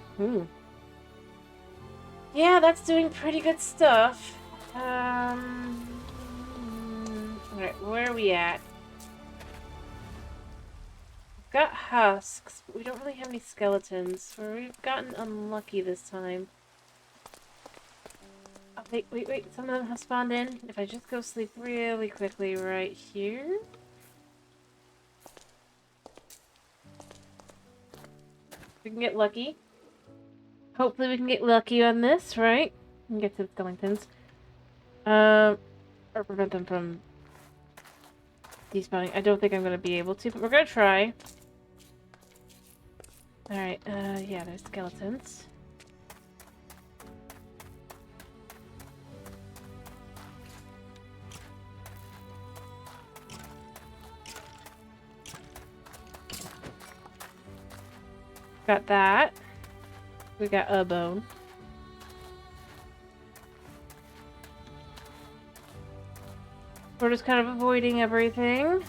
yeah, that's doing pretty good stuff. Alright, where are we at? We've got husks, but we don't really have any skeletons, so we've gotten unlucky this time. Oh, Wait. Some of them have spawned in. If I just go sleep really quickly right here. We can get lucky. Hopefully we can get lucky on this, right? And get to the skeletons. Or prevent them from despawning. I don't think I'm going to be able to, but we're going to try. Alright, yeah, there's skeletons. Got that. We got a bone. We're just kind of avoiding everything.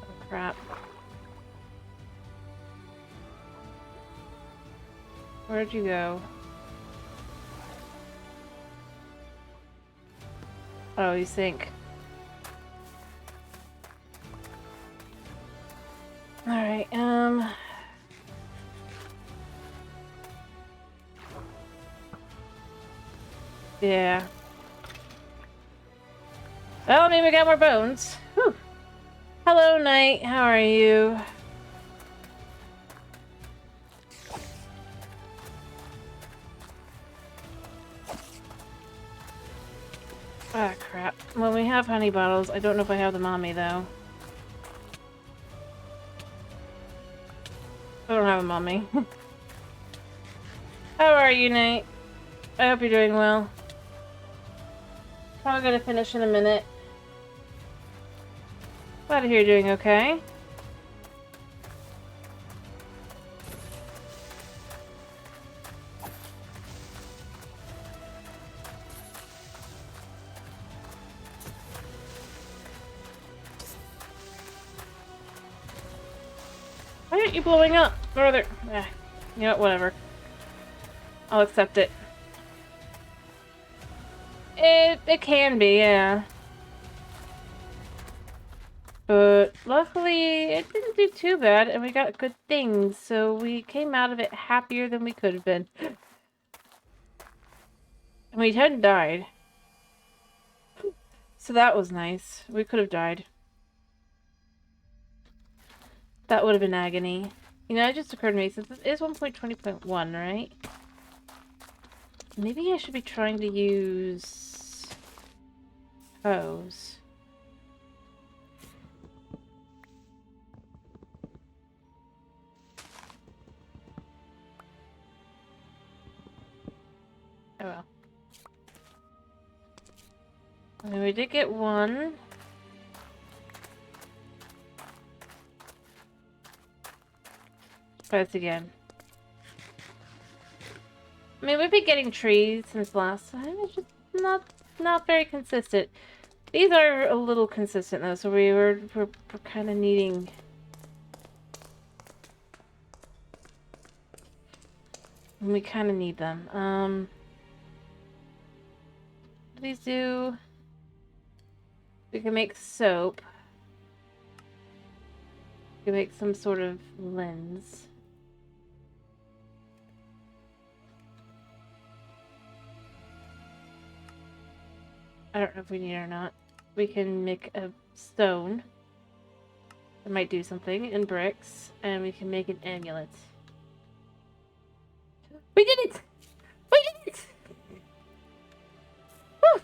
Oh, crap. Where'd you go? Oh, you sink. Alright, yeah. Well, I mean, we got more bones. Whew. Hello, Knight. How are you? Ah, crap. Well, we have honey bottles. I don't know if I have them on me, though. I don't have them on me. How are you, Nate? I hope you're doing well. Probably gonna finish in a minute. Glad to hear you're doing okay. Why aren't you blowing up? Or there? You know what? Whatever. I'll accept it. It can be, yeah. But luckily, it didn't do too bad, and we got good things, so we came out of it happier than we could have been. And we hadn't died. So that was nice. We could have died. That would have been agony. You know, it just occurred to me, since this is 1.20.1, right? Maybe I should be trying to use hose. Oh well. I mean, we did get one. Try this again. I mean, we've been getting trees since last time. It's just not very consistent. These are a little consistent though, so we're kind of needing. We kind of need them. What do these do? We can make soap. We can make some sort of lens. I don't know if we need it or not. We can make a stone. It might do something. And bricks. And we can make an amulet. We did it! We did it! Woo!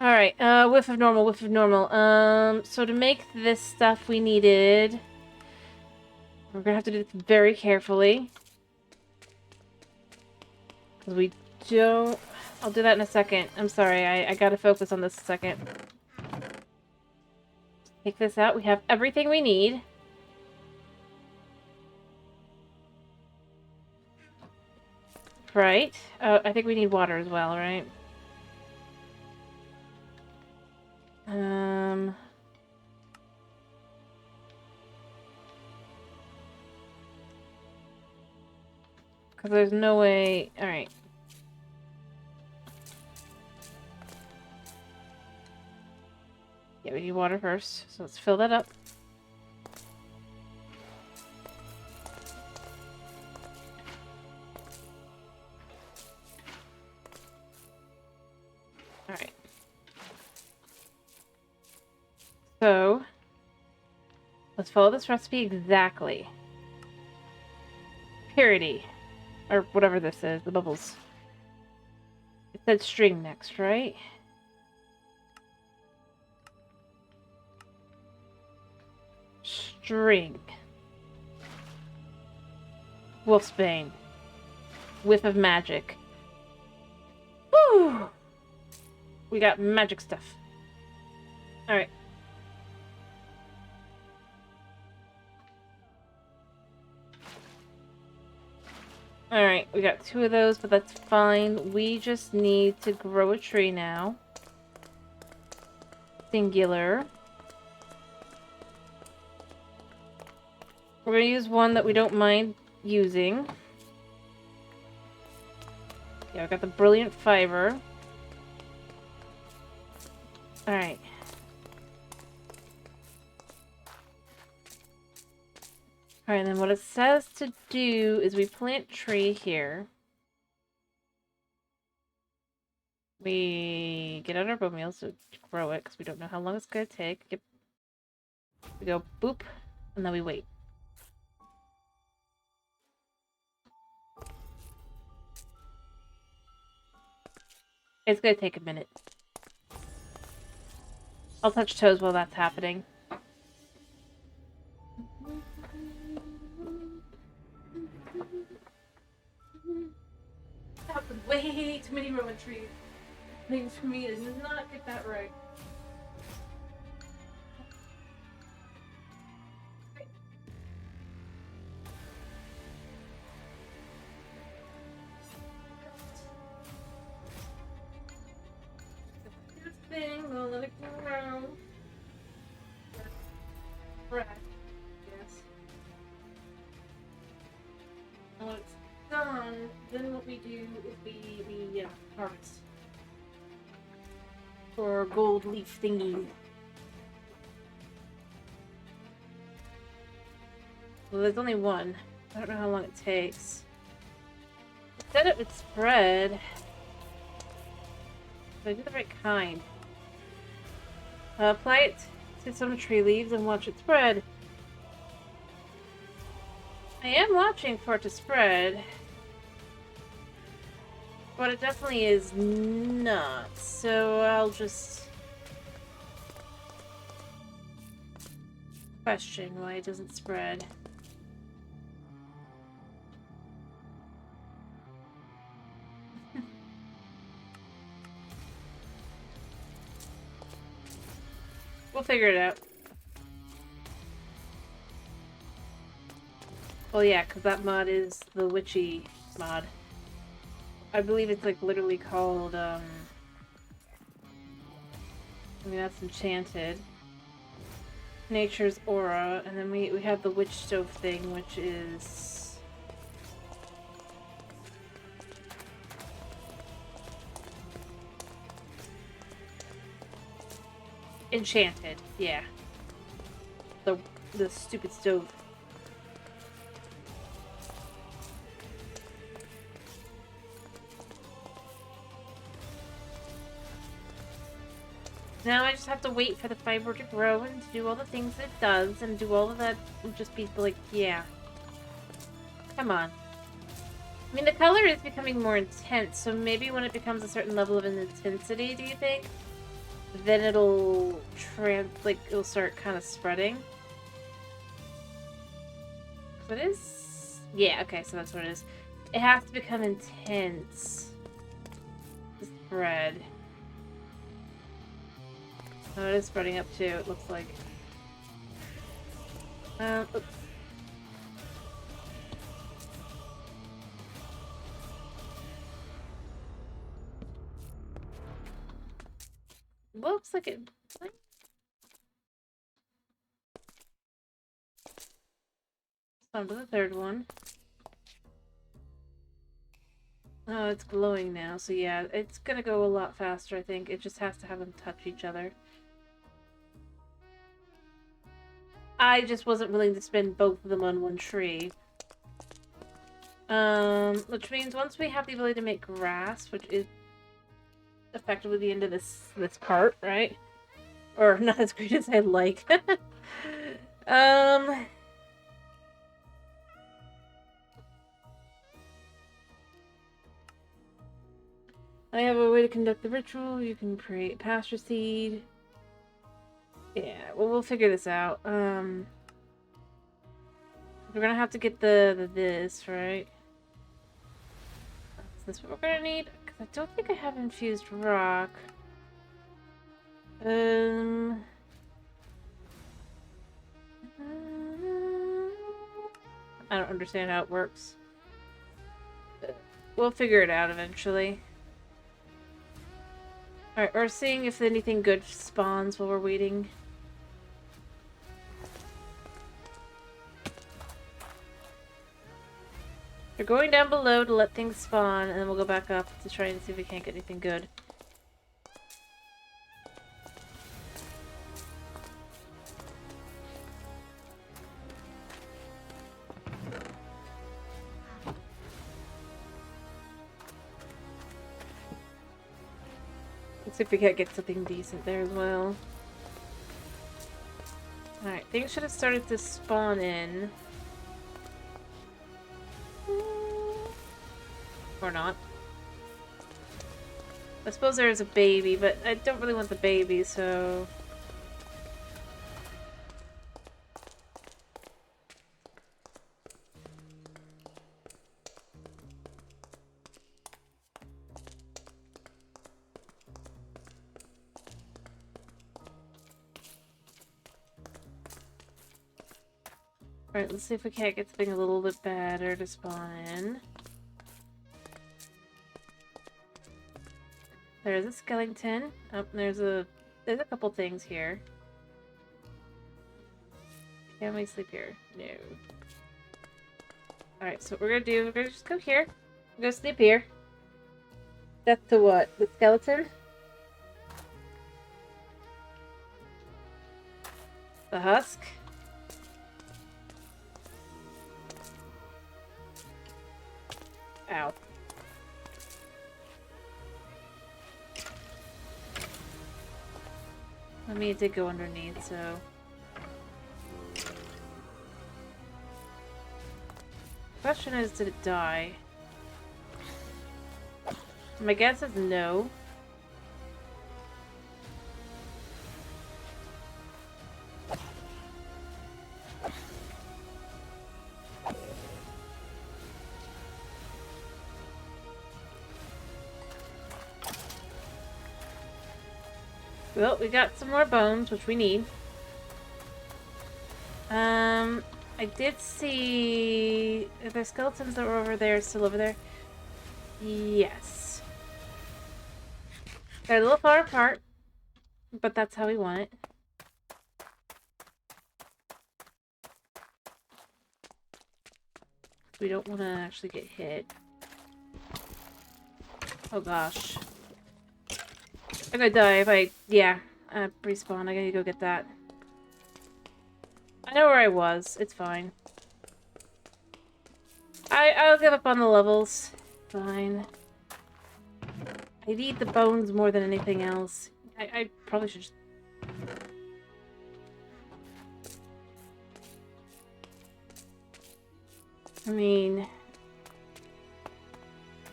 Alright, whiff of normal, whiff of normal. So to make this stuff we needed... We're gonna have to do this very carefully. Because we don't... I'll do that in a second. I'm sorry, I gotta focus on this a second. Take this out. We have everything we need. Right. I think we need water as well, right? Because there's no way... Alright. Yeah, we need water first, so let's fill that up. Alright. So, let's follow this recipe exactly. Purity. Or whatever this is, the bubbles. It said string next, right? String. Wolfsbane. Whiff of magic. Woo! We got magic stuff. Alright. Alright, we got 2 of those, but that's fine. We just need to grow a tree now. Singular. We're gonna use one that we don't mind using. Yeah, I got the brilliant fiber. Alright. Alright, then what it says to do is we plant tree here. We get out our bone meal to grow it, because we don't know how long it's going to take. Yep. We go boop, and then we wait. It's going to take a minute. I'll touch toes while that's happening. That was way too many Roman trees. Things for me to not get that right. This thing, we'll let it grow. Right. Yes. And when it's done, then what we do is we harvest. For gold leaf thingy. Well, there's only one. I don't know how long it takes. It said it would spread. But I do the right kind. Apply it to some tree leaves and watch it spread. I am watching for it to spread. But it definitely is not. So I'll just question why it doesn't spread. We'll figure it out. Well, yeah, because that mod is the witchy mod. I believe it's like literally called, I mean, that's enchanted. Nature's Aura, and then we have the witch stove thing, which is... Enchanted, yeah. The stupid stove. Now I just have to wait for the fiber to grow and to do all the things it does and do all of that and just be like, yeah. Come on. I mean, the color is becoming more intense, so maybe when it becomes a certain level of intensity, do you think? Then it'll it'll start kind of spreading. So it is? Yeah, okay, so that's what it is. It has to become intense to spread. Oh, it is spreading up too, it looks like. Oops. Looks like it. On to the third one. Oh, it's glowing now, so yeah, it's gonna go a lot faster, I think. It just has to have them touch each other. I just wasn't willing to spend both of them on one tree. Which means once we have the ability to make grass, which is effectively the end of this part, right? Or not as great as I'd like. I have a way to conduct the ritual. You can create pasture seed. Yeah, well, we'll figure this out. We're gonna have to get the this, right? Is this what we're gonna need? Because I don't think I have infused rock. I don't understand how it works. We'll figure it out eventually. Alright, we're seeing if anything good spawns while we're waiting. We're going down below to let things spawn, and then we'll go back up to try and see if we can't get anything good. Let's see if we can't get something decent there as well. Alright, things should have started to spawn in. Or not. I suppose there's a baby, but I don't really want the baby, so... Alright, let's see if we can't get something a little bit better to spawn in. There's a skeleton. Oh, there's a couple things here. Can we sleep here? No. Alright, so what we're gonna do, we're gonna just go here. We're gonna sleep here. Death to what? The skeleton? The husk? Ow. I mean, it did go underneath, so... Question is, did it die? My guess is no. Well, we got some more bones, which we need. I did see... Are there skeletons that were over there, still over there? Yes. They're a little far apart, but that's how we want it. We don't want to actually get hit. Oh gosh. I'm gonna die if I... Yeah. Respawn. I gotta go get that. I know where I was. It's fine. I'll give up on the levels. Fine. I need the bones more than anything else. I probably should just... I mean...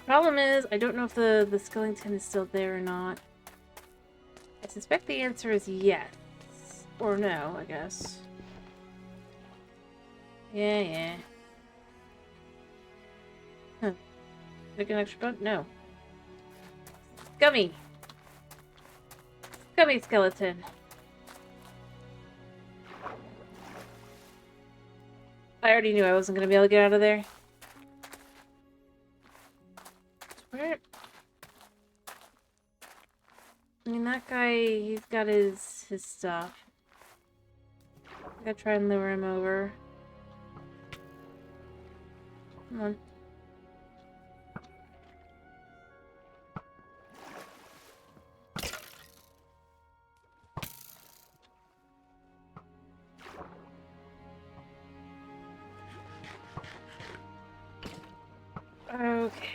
Problem is, I don't know if the skeleton is still there or not. I suspect the answer is yes. Or no, I guess. Yeah. Huh. Make an extra bone? No. Scummy! Scummy skeleton. I already knew I wasn't gonna be able to get out of there. Where? I mean, that guy, he's got his stuff. I gotta try and lure him over. Come on. Okay.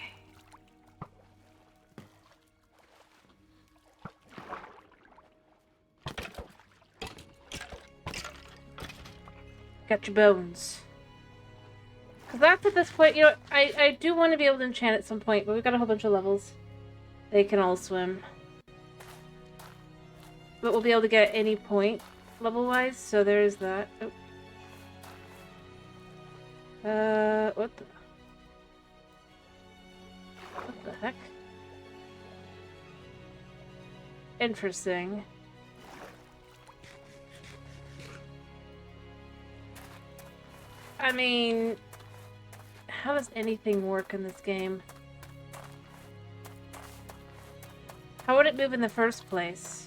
Got your bones. Because that's at this point, you know, I do want to be able to enchant at some point, but we've got a whole bunch of levels. They can all swim. But we'll be able to get any point level-wise, so there's that. Oh. What the heck? Interesting. I mean, how does anything work in this game? How would it move in the first place?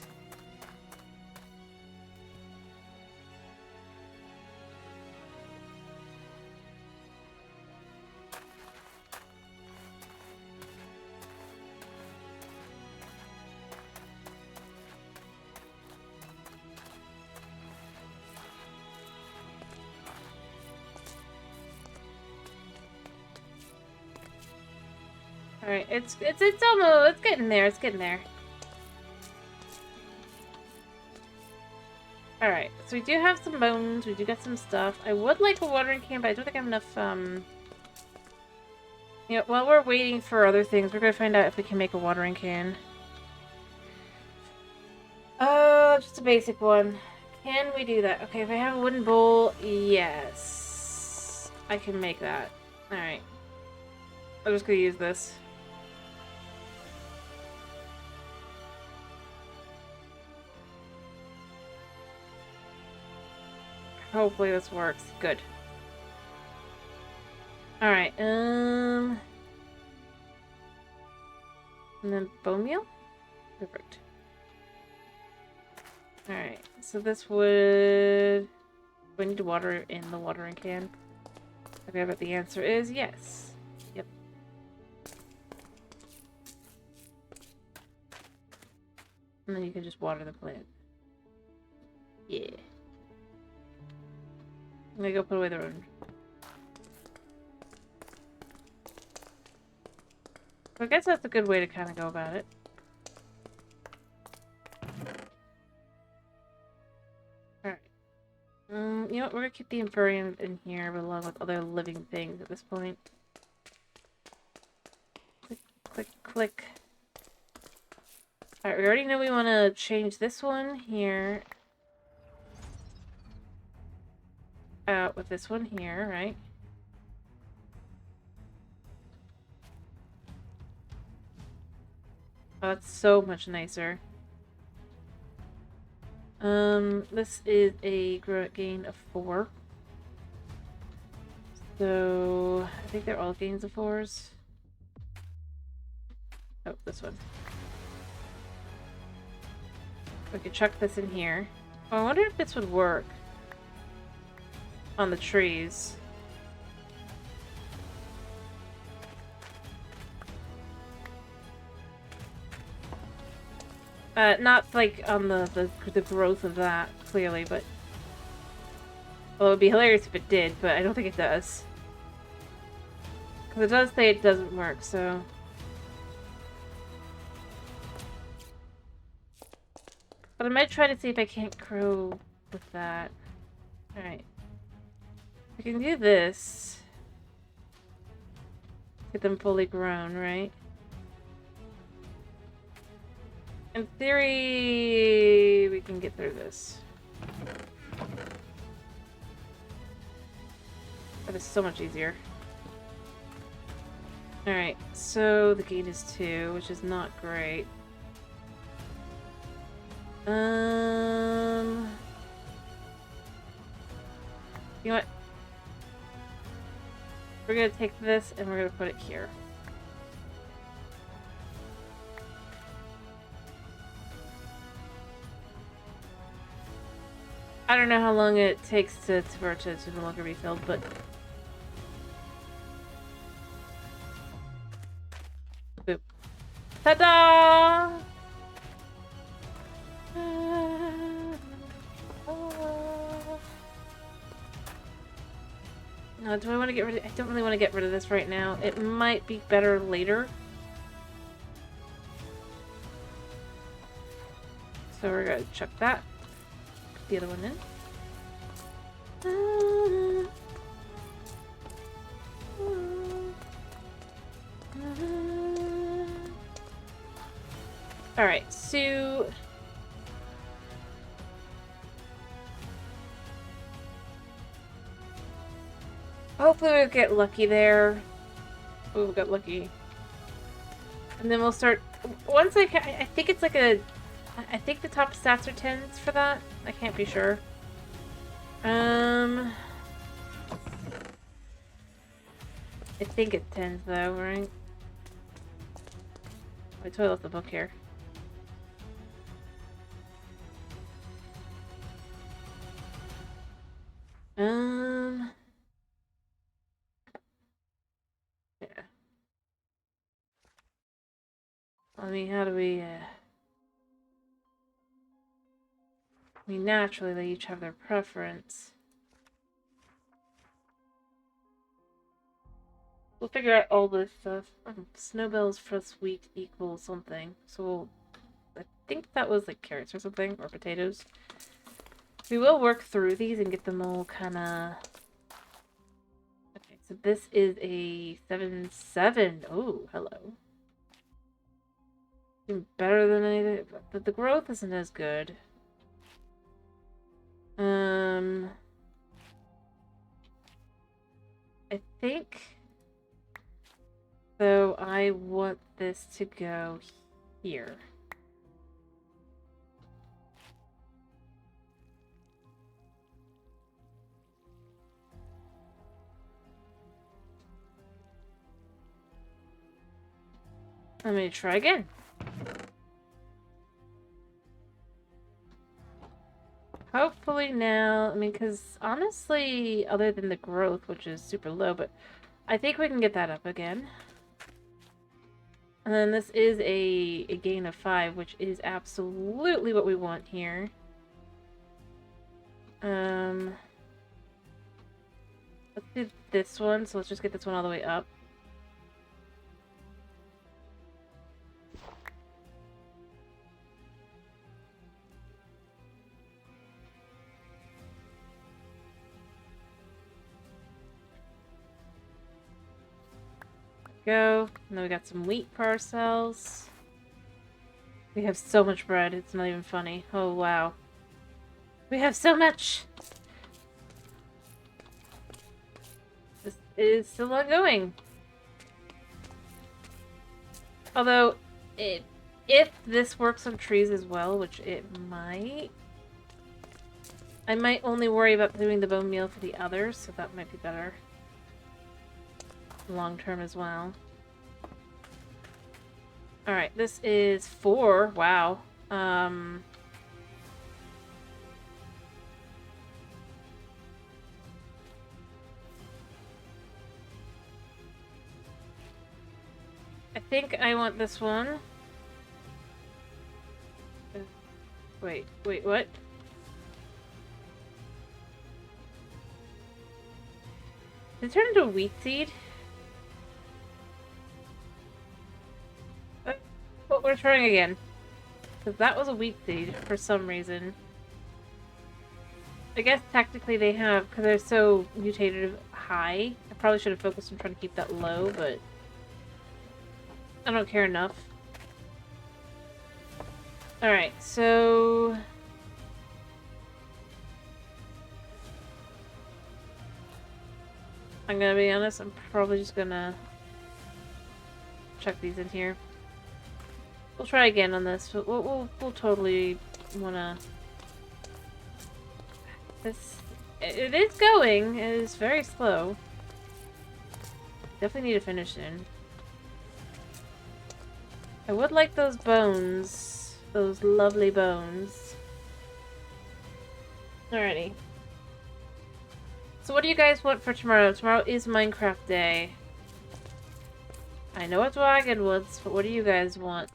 Alright, it's almost, it's getting there, it's getting there. Alright, so we do have some bones, we do got some stuff. I would like a watering can, but I don't think I have enough, you know, while we're waiting for other things, we're gonna find out if we can make a watering can. Just a basic one. Can we do that? Okay, if I have a wooden bowl, yes. I can make that. Alright. I'm just gonna use this. Hopefully this works. Good. Alright, and then bone meal? Perfect. Alright, so this would... Do I need to water it in the watering can? Okay, but the answer is yes. Yep. And then you can just water the plant. Yeah. I'm gonna go put away the road. So I guess that's a good way to kind of go about it. Alright. You know what? We're gonna keep the Inferium in here along with other living things at this point. Click, click, click. Alright, we already know we want to change this one here. Out with this one here, right? Oh, that's so much nicer. This is a gain of 4. So, I think they're all gains of 4s. Oh, this one. We could chuck this in here. Oh, I wonder if this would work on the trees. Not like on the growth of that, clearly, but... Well, it would be hilarious if it did, but I don't think it does. Because it does say it doesn't work, so... But I might try to see if I can't grow with that. Alright. I can do this. Get them fully grown, right? In theory, we can get through this. That is so much easier. Alright, so the gain is 2, which is not great. You know what? We're gonna take this and we're gonna put it here. I don't know how long it takes for it to no longer be filled, but... Boop. Ta-da! No, do I want to get rid of... I don't really want to get rid of this right now. It might be better later. So we're gonna chuck that. Put the other one in. Alright, so... hopefully we'll get lucky there. Oh, we got lucky. And then we'll start... once I think it's like a... I think the top stats are 10s for that. I can't be sure. I think it's 10s though, right? I totally left the book here. Yeah. I mean, how do we, I mean, naturally they each have their preference. We'll figure out all this stuff. Snowbells for this week equals something. So we'll, I think that was like carrots or something, or potatoes. We will work through these and get them all kind of... okay, so this is a 7-7. Oh, hello. Better than anything, but the growth isn't as good. I think... so I want this to go here. I'm gonna try again. Hopefully now, I mean, because honestly, other than the growth, which is super low, but I think we can get that up again. And then this is a gain of 5, which is absolutely what we want here. Let's do this one, so let's just get this one all the way up. Go. And then we got some wheat for ourselves. We have so much bread, it's not even funny. Oh, wow. We have so much! This is still ongoing. Although, if this works on trees as well, which it might, I might only worry about doing the bone meal for the others, so that might be better. Long term as well. Alright, this is 4. Wow. I think I want this one. Wait, what? Did it turn into a wheat seed? But we're trying again. Because that was a wheat seed for some reason. I guess technically they have, because they're so mutated high. I probably should have focused on trying to keep that low, but I don't care enough. Alright, so... I'm gonna be honest, I'm probably just gonna chuck these in here. We'll try again on this, but we'll totally wanna... this... it is going. It is very slow. Definitely need to finish soon. I would like those bones. Those lovely bones. Alrighty. So what do you guys want for tomorrow? Tomorrow is Minecraft Day. I know it's Wagon Woods, but what do you guys want?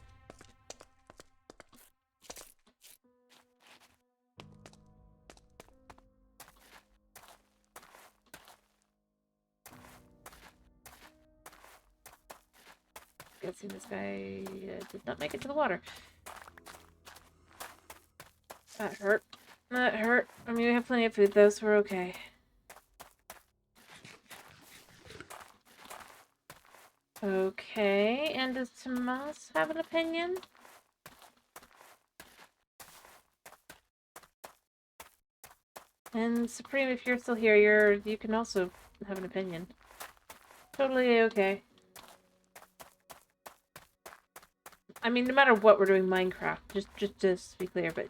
guessing this guy did not make it to the water. That hurt. That hurt. I mean, we have plenty of food though, so we're okay. Okay, and does Tomas have an opinion? And Supreme, if you're still here, you can also have an opinion. Totally okay. I mean, no matter what, we're doing Minecraft. Just to be clear, but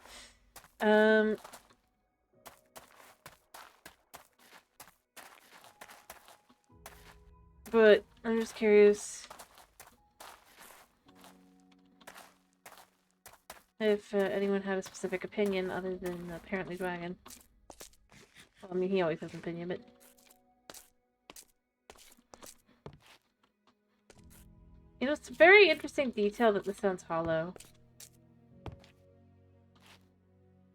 but I'm just curious if anyone had a specific opinion other than apparently Dragon. Well, I mean, he always has an opinion, but you know, it's a very interesting detail that this sounds hollow.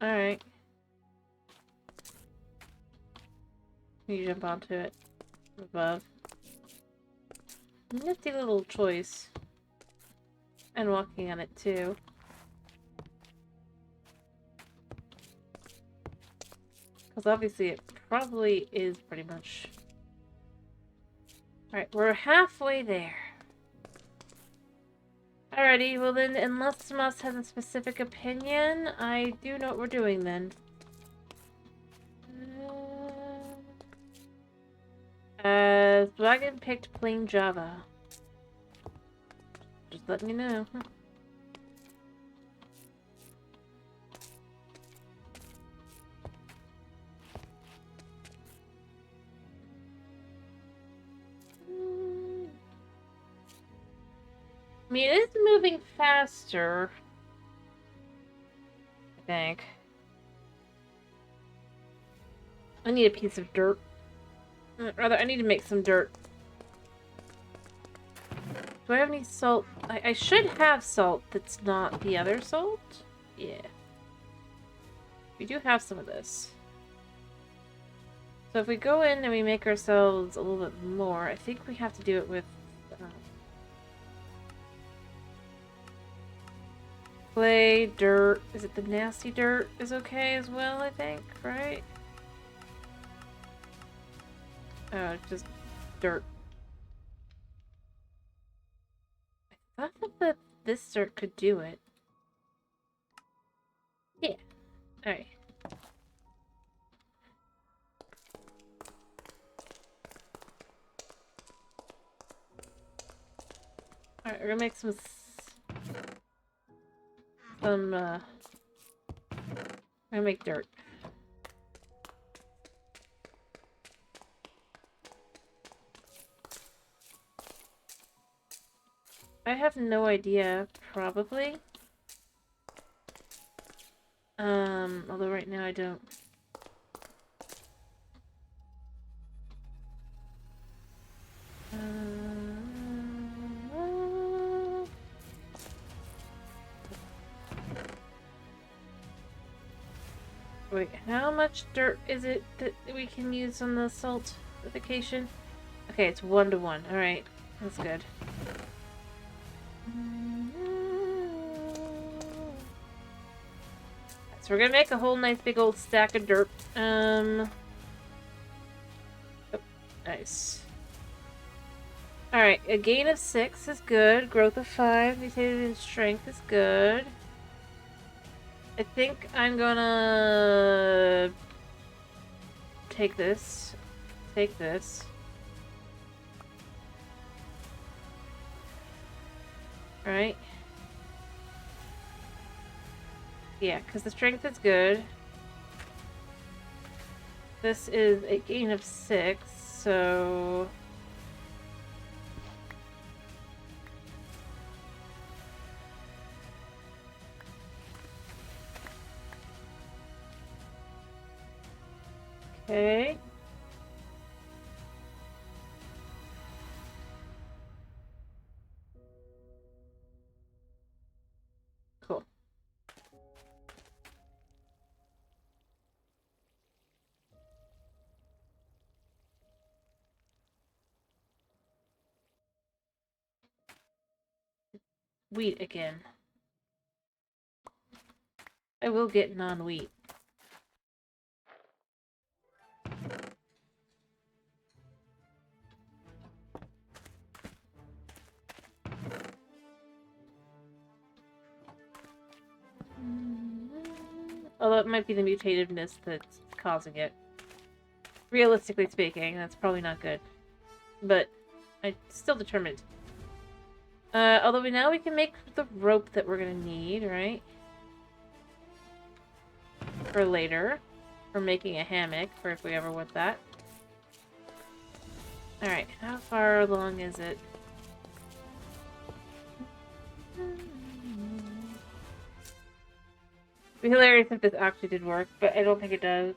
Alright. You jump onto it. Above. Nifty little choice. And walking on it, too. Because obviously it probably is pretty much... Alright, we're halfway there. Alrighty, well then, unless Tomas has a specific opinion, I do know what we're doing then. Dragon picked plain Java. Just let me know. I mean, it is moving faster, I think. I need a piece of dirt. Rather, I need to make some dirt. Do I have any salt? I should have salt that's not the other salt. Yeah. We do have some of this. So if we go in and we make ourselves a little bit more, I think we have to do it with... clay, dirt. Is it the nasty dirt is okay as well, I think, right? Oh, just dirt. I thought that this dirt could do it. Yeah. Alright. Alright, we're gonna make some... I'm gonna make dirt. I have no idea, probably. Although right now I don't. Wait, how much dirt is it that we can use on the saltification? Okay, it's 1 to 1. Alright, that's good. So we're gonna make a whole nice big old stack of dirt. Oh, nice. Alright, a gain of 6 is good. Growth of 5. Mutated in strength is good. I think I'm gonna take this. Take this. Alright. Yeah, because the strength is good. This is a gain of 6, so... Okay. Cool. wheat again. I will get non-wheat. Although it might be the mutativeness that's causing it. Realistically speaking, that's probably not good. But I'm still determined. Although now we can make the rope that we're gonna need, right? For later. For making a hammock, for if we ever want that. Alright, how far along is it? It'd be hilarious if this actually did work, but I don't think it does.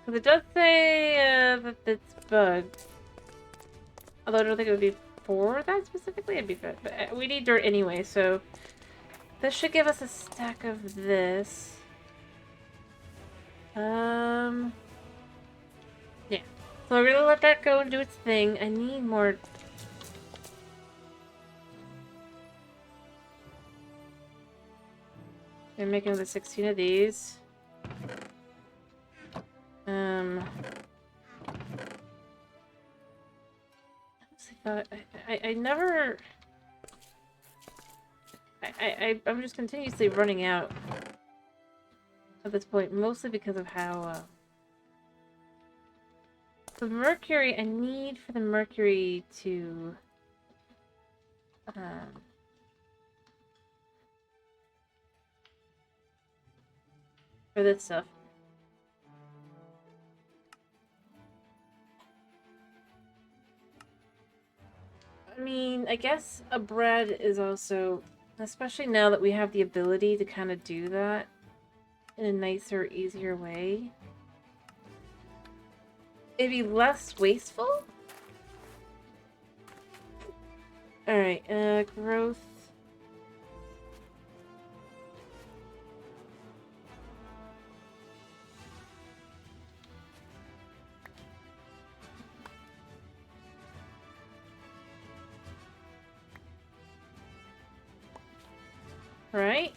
Because it does say that it's bugged. Although I don't think it would be for that specifically. It'd be for, but we need dirt anyway, so this should give us a stack of this. Yeah. So I'm gonna let that go and do its thing. I need more. I'm making another 16 of these. I never. I'm just continuously running out at this point, mostly because of how. The mercury, I need for the mercury to. For this stuff. I mean, I guess a bread is also, especially now that we have the ability to kind of do that in a nicer, easier way. It'd be less wasteful? Alright, growth. Right?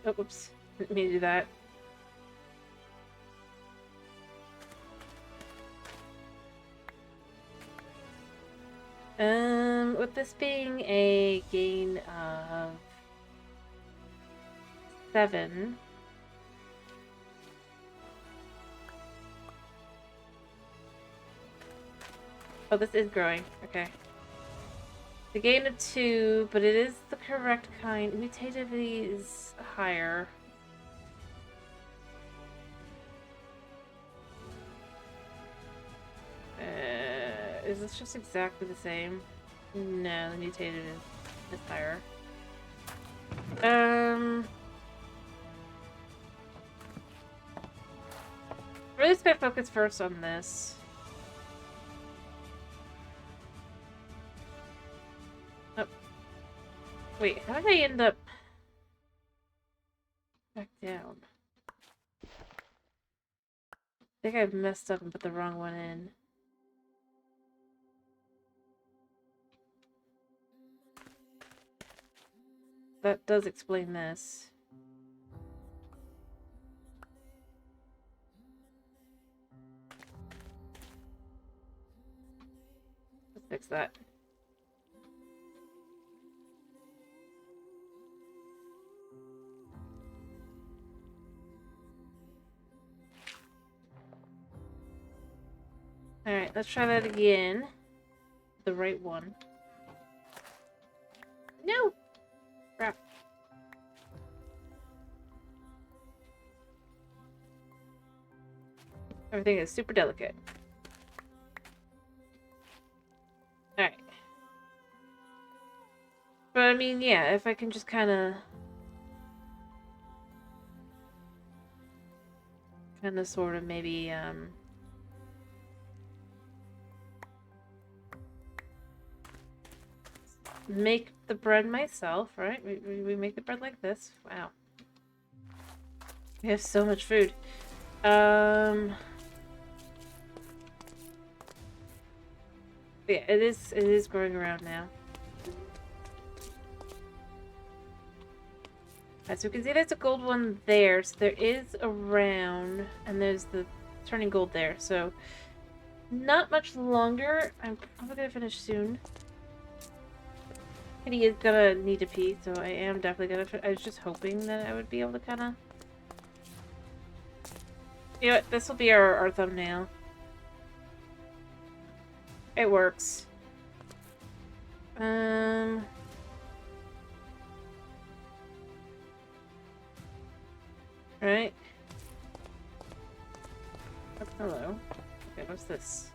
Oh, whoops. Didn't mean to do that. With this being a gain of 7. Oh, this is growing. Okay. The gain of 2, but it is the correct kind. Mutativity is higher. Is this just exactly the same? No, the mutated is higher. Really just gonna focus first on this. Oh. Wait, how did I end up back down? I think I've messed up and put the wrong one in. That does explain this. Let's fix that. Alright, let's try that again. The right one. No! Crap. Everything is super delicate. Alright. But I mean, yeah, if I can just kind of sort of maybe, make the bread myself, right? We make the bread like this. Wow. We have so much food. Yeah, it is growing around now. Alright, so we can see there's a gold one there. So there is a round, and there's the turning gold there. So not much longer. I'm probably gonna finish soon. Kitty is gonna need to pee, so I am definitely gonna. I was just hoping that I would be able to kind of. You know what? This will be our thumbnail. It works. Right. Oh, hello. Okay, what's this?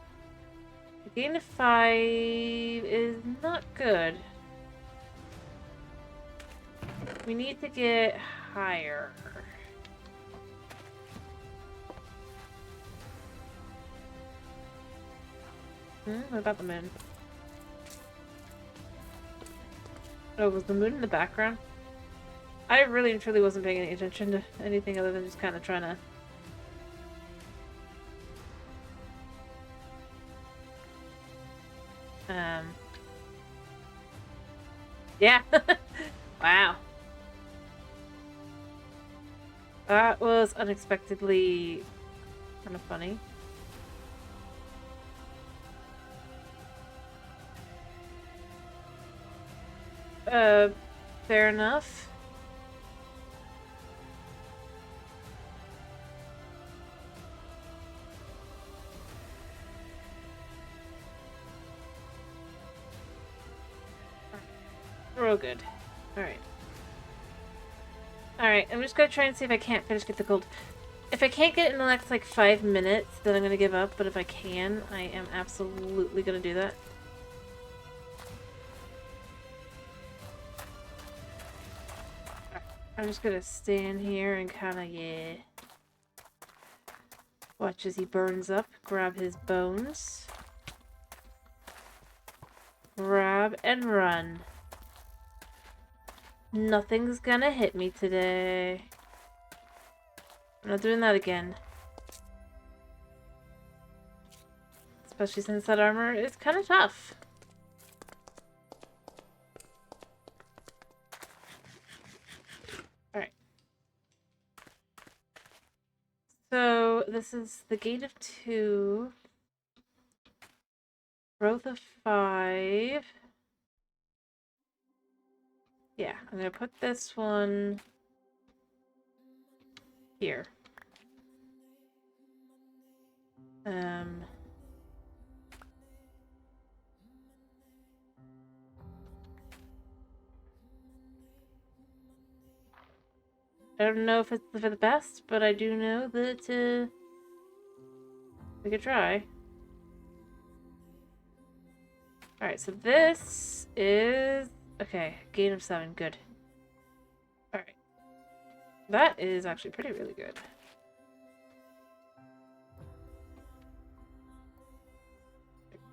The gain of 5 is not good. We need to get higher. What about the moon? Oh, was the moon in the background? I really and truly wasn't paying any attention to anything other than just kind of trying to... Yeah. Wow. That was unexpectedly kind of funny. Fair enough. We're all good. Alright. Alright, I'm just gonna try and see if I can't get the gold. If I can't get it in the next, like, 5 minutes, then I'm gonna give up. But if I can, I am absolutely gonna do that. I'm just gonna stand here and kinda, yeah. Watch as he burns up. Grab his bones. Grab and run. Nothing's gonna hit me today. I'm not doing that again. Especially since that armor is kind of tough. Alright. So, this is the gate of 2. Growth of 5. Yeah, I'm gonna put this one here. I don't know if it's for the best, but I do know that, we could try. Alright, so this is... Okay, gain of 7, good. Alright. That is actually really good.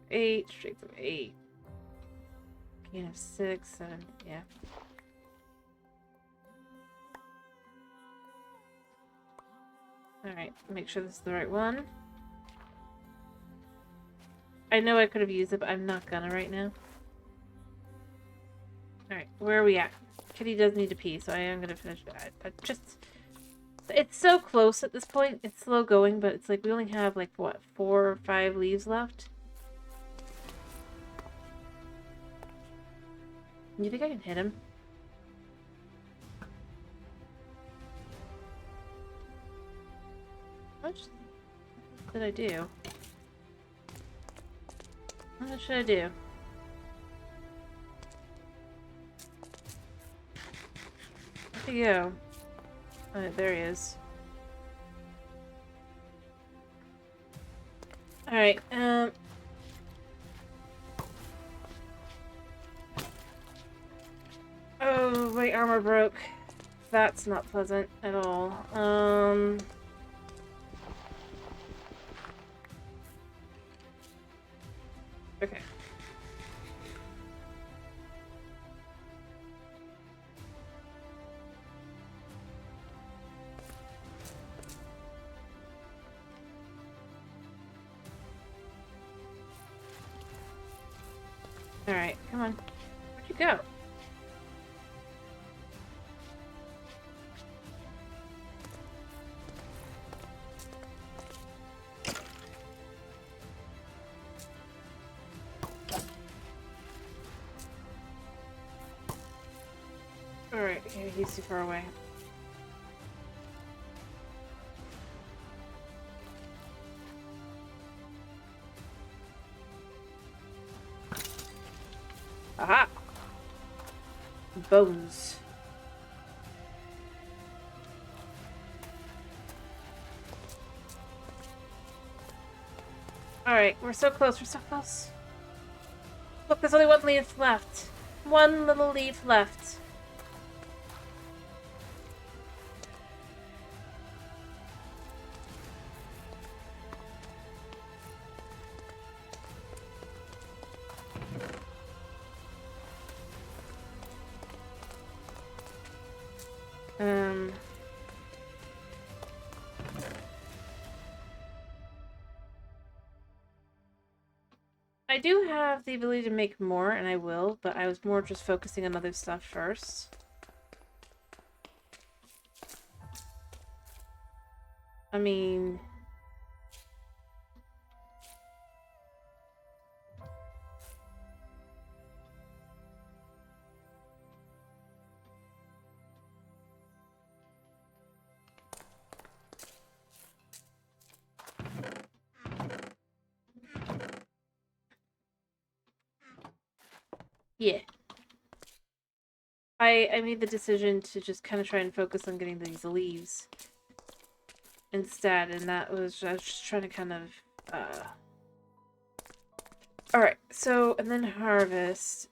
Eight, strength of 8. Gain of 6, 7, yeah. Alright, make sure this is the right one. I know I could have used it, but I'm not gonna right now. Alright, where are we at? Kitty does need to pee, so I am gonna finish that. It's so close at this point. It's slow going, but it's like we only have, like, what, 4 or 5 leaves left? You think I can hit him? How much did I do? How much should I do? Where'd he go? Oh, there he is. Alright, oh, my armor broke. That's not pleasant at all. Okay. Alright, come on. Where'd you go? Alright, okay, he's too far away. Aha! Bones. Alright, we're so close, we're so close. Look, there's only one leaf left. One little leaf left. I do have the ability to make more, and I will, but I was more just focusing on other stuff first. I mean... yeah. I made the decision to just kind of try and focus on getting these leaves instead, and that was, I was just trying to kind of, Alright, so, and then harvest.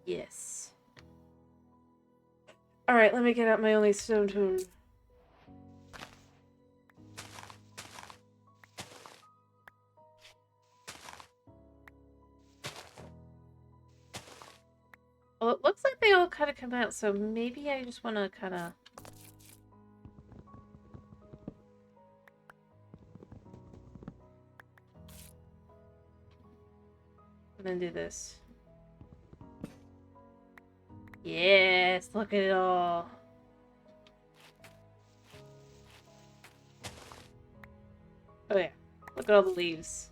Yes. Alright, let me get out my only stone tool. Well, it looks like they all kind of come out, so maybe I just want to kind of... and then do this. Yes, look at it all. Oh yeah, look at all the leaves.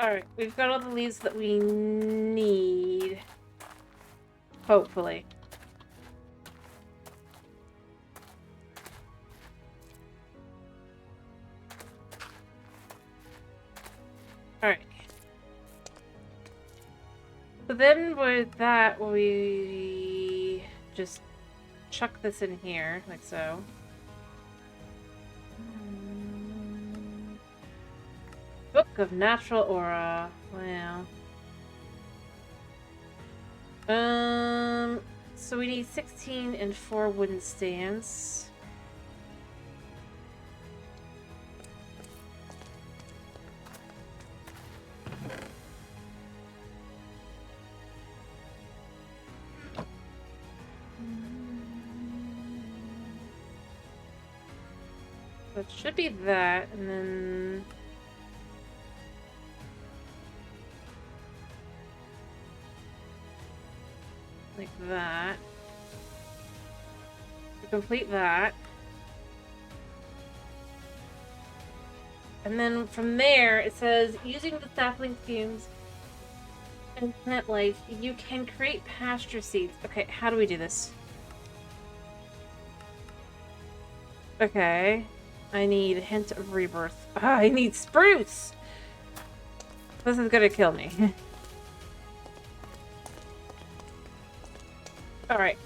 Alright, we've got all the leaves that we need. Hopefully. Alright. So then with that, we just chuck this in here, like so. Book of Natural Aura. Wow. So we need 16 and 4 wooden stands. So it should be that, and then... like that. To complete that. And then from there, it says, using the sapling fumes and plant life, you can create pasture seeds. Okay, how do we do this? Okay. I need a hint of rebirth. Ah, I need spruce! This is gonna kill me. Alright.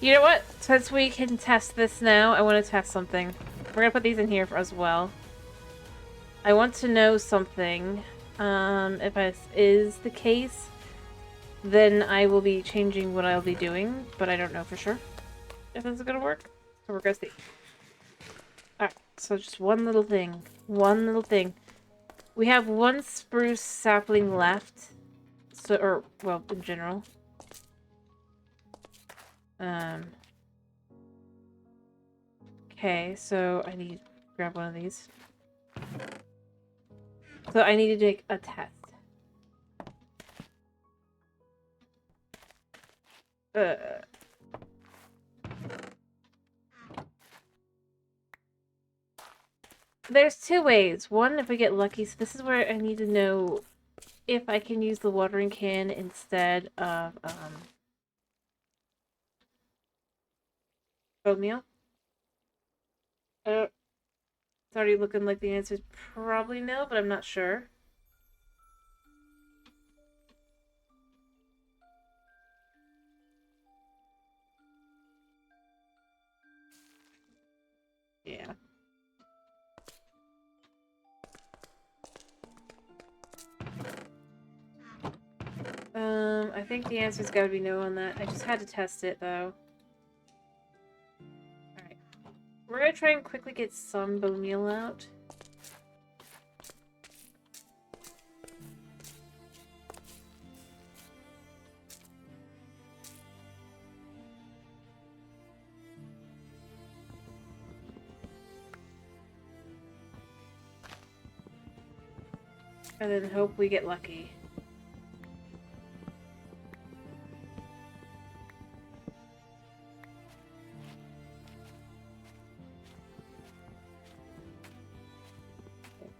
You know what? Since we can test this now, I want to test something. We're gonna put these in here as well. I want to know something. If this is the case, then I will be changing what I'll be doing, but I don't know for sure if this is gonna work. So we're gonna see. Alright, so just one little thing. One little thing. We have one spruce sapling left. So, or, well, in general. Okay, so I need to grab one of these. So I need to make a test. There's two ways. One, if we get lucky, so this is where I need to know if I can use the watering can instead of oatmeal. It's already looking like the answer is probably no, but I'm not sure. Yeah. I think the answer's gotta be no on that. I just had to test it, though. Alright. We're gonna try and quickly get some bone meal out. And then hope we get lucky.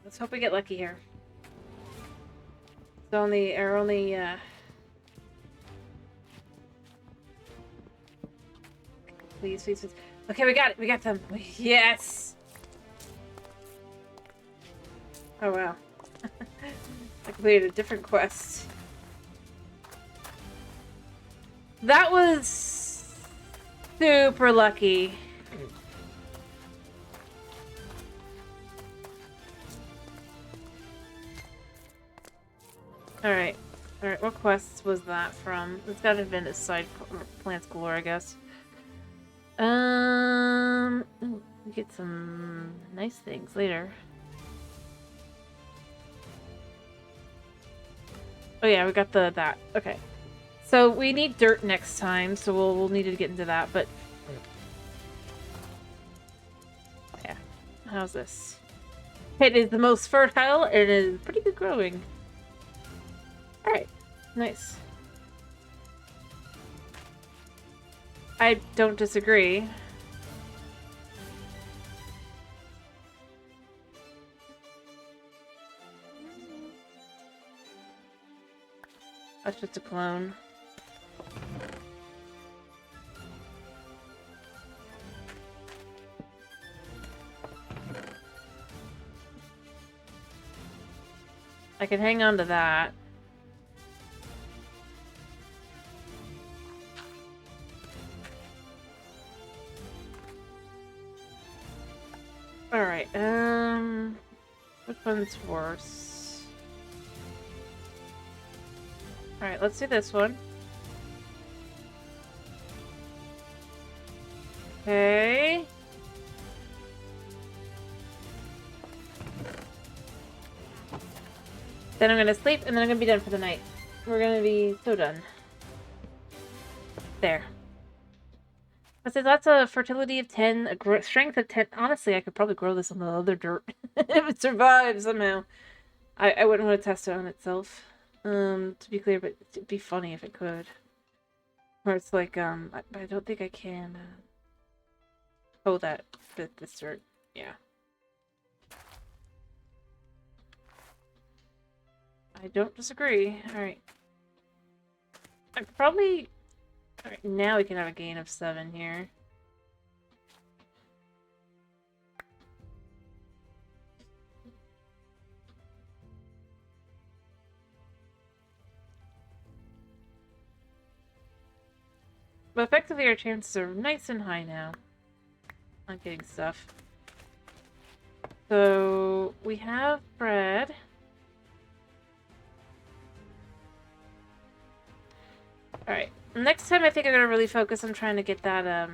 Let's hope we get lucky here. It's only, please, please, please. Okay, we got it. We got them. Yes! Oh, wow. I completed a different quest. That was super lucky. Alright. Alright, what quest was that from? It's gotta have been a side plants galore, I guess. Ooh, we get some nice things later. Oh yeah, we got that. Okay. So we need dirt next time, so we'll need to get into that, but yeah. How's this? It is the most fertile, and it is pretty good growing. Alright. Nice. I don't disagree. That's just a clone. I can hang on to that. Alright, which one's worse? Alright, let's do this one. Okay. Then I'm gonna sleep, and then I'm gonna be done for the night. We're gonna be so done. There. I said that's a fertility of 10, a strength of 10. Honestly, I could probably grow this on the other dirt. If it survives somehow. I wouldn't want to test it on itself. To be clear, but it'd be funny if it could. Or it's like, I don't think I can, oh, this dirt. Yeah. I don't disagree. Alright. I probably... Alright, now we can have a gain of 7 here. But effectively our chances are nice and high now on getting stuff. So, we have bread. Alright. Next time I think I'm gonna really focus on trying to get that,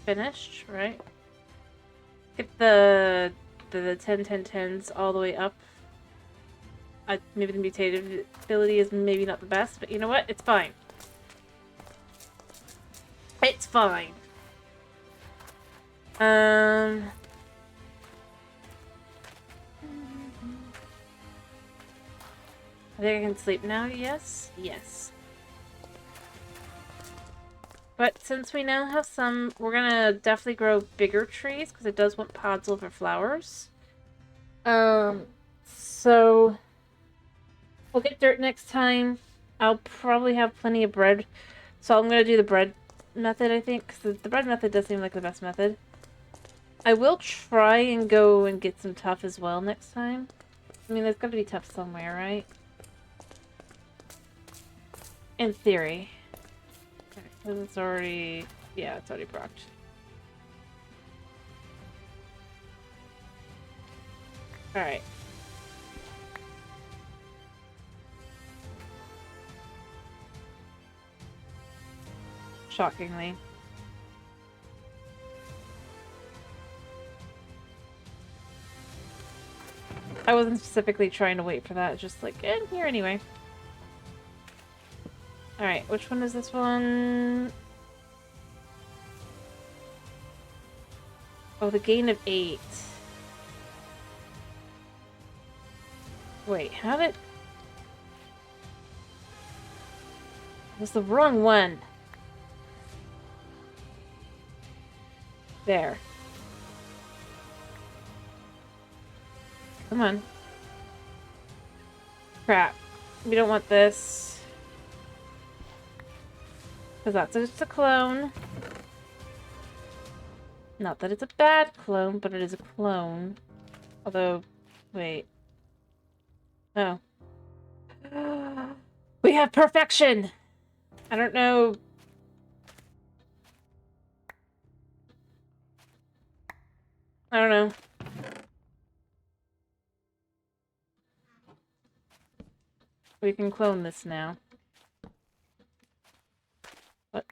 finished, right? Get the 10-10-10s all the way up. Maybe the mutative ability is maybe not the best, but you know what? It's fine. It's fine. I think I can sleep now, yes? Yes. But since we now have some, we're gonna definitely grow bigger trees because it does want pods over flowers. So we'll get dirt next time. I'll probably have plenty of bread. So I'm gonna do the bread method, I think, because the bread method does seem like the best method. I will try and go and get some tough as well next time. I mean, there's gotta be tough somewhere, right? In theory. Okay, it's already... Yeah, it's already procced. Alright. Shockingly. I wasn't specifically trying to wait for that, it's just like, in here anyway. Alright, which one is this one? Oh, the gain of 8. Wait, how did... It was the wrong one. There. Come on. Crap. We don't want this. Because that's just a clone. Not that it's a bad clone, but it is a clone. Although, wait. Oh. We have perfection! I don't know. I don't know. We can clone this now. What?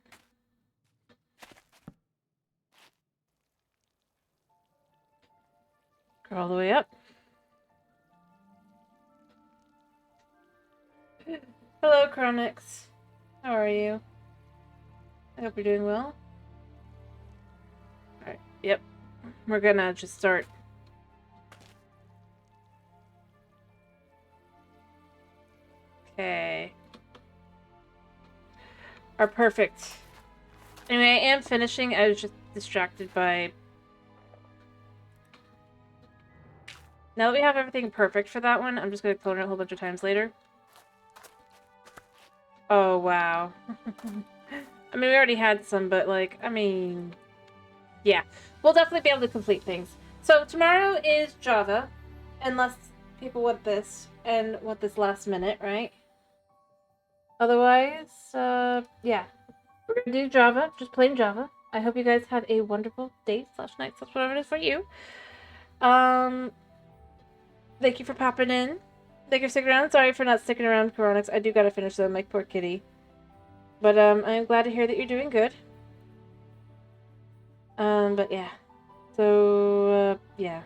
Go all the way up. Hello, Chronix. How are you? I hope you're doing well. Alright, yep. We're gonna just start. Okay. Are perfect. Anyway, I am finishing. I was just distracted by... Now that we have everything perfect for that one, I'm just gonna clone it a whole bunch of times later. Oh, wow. I mean, we already had some, but, like, I mean... Yeah. We'll definitely be able to complete things. So, tomorrow is Java. Unless people want this, and want this last minute, right? Otherwise, yeah. We're gonna do Java, just plain Java. I hope you guys have a wonderful day, / night, / whatever it is for you. Thank you for popping in. Thank you for sticking around. Sorry for not sticking around, Coronix. I do gotta finish them, my poor kitty. But, I'm glad to hear that you're doing good. But yeah. So, yeah.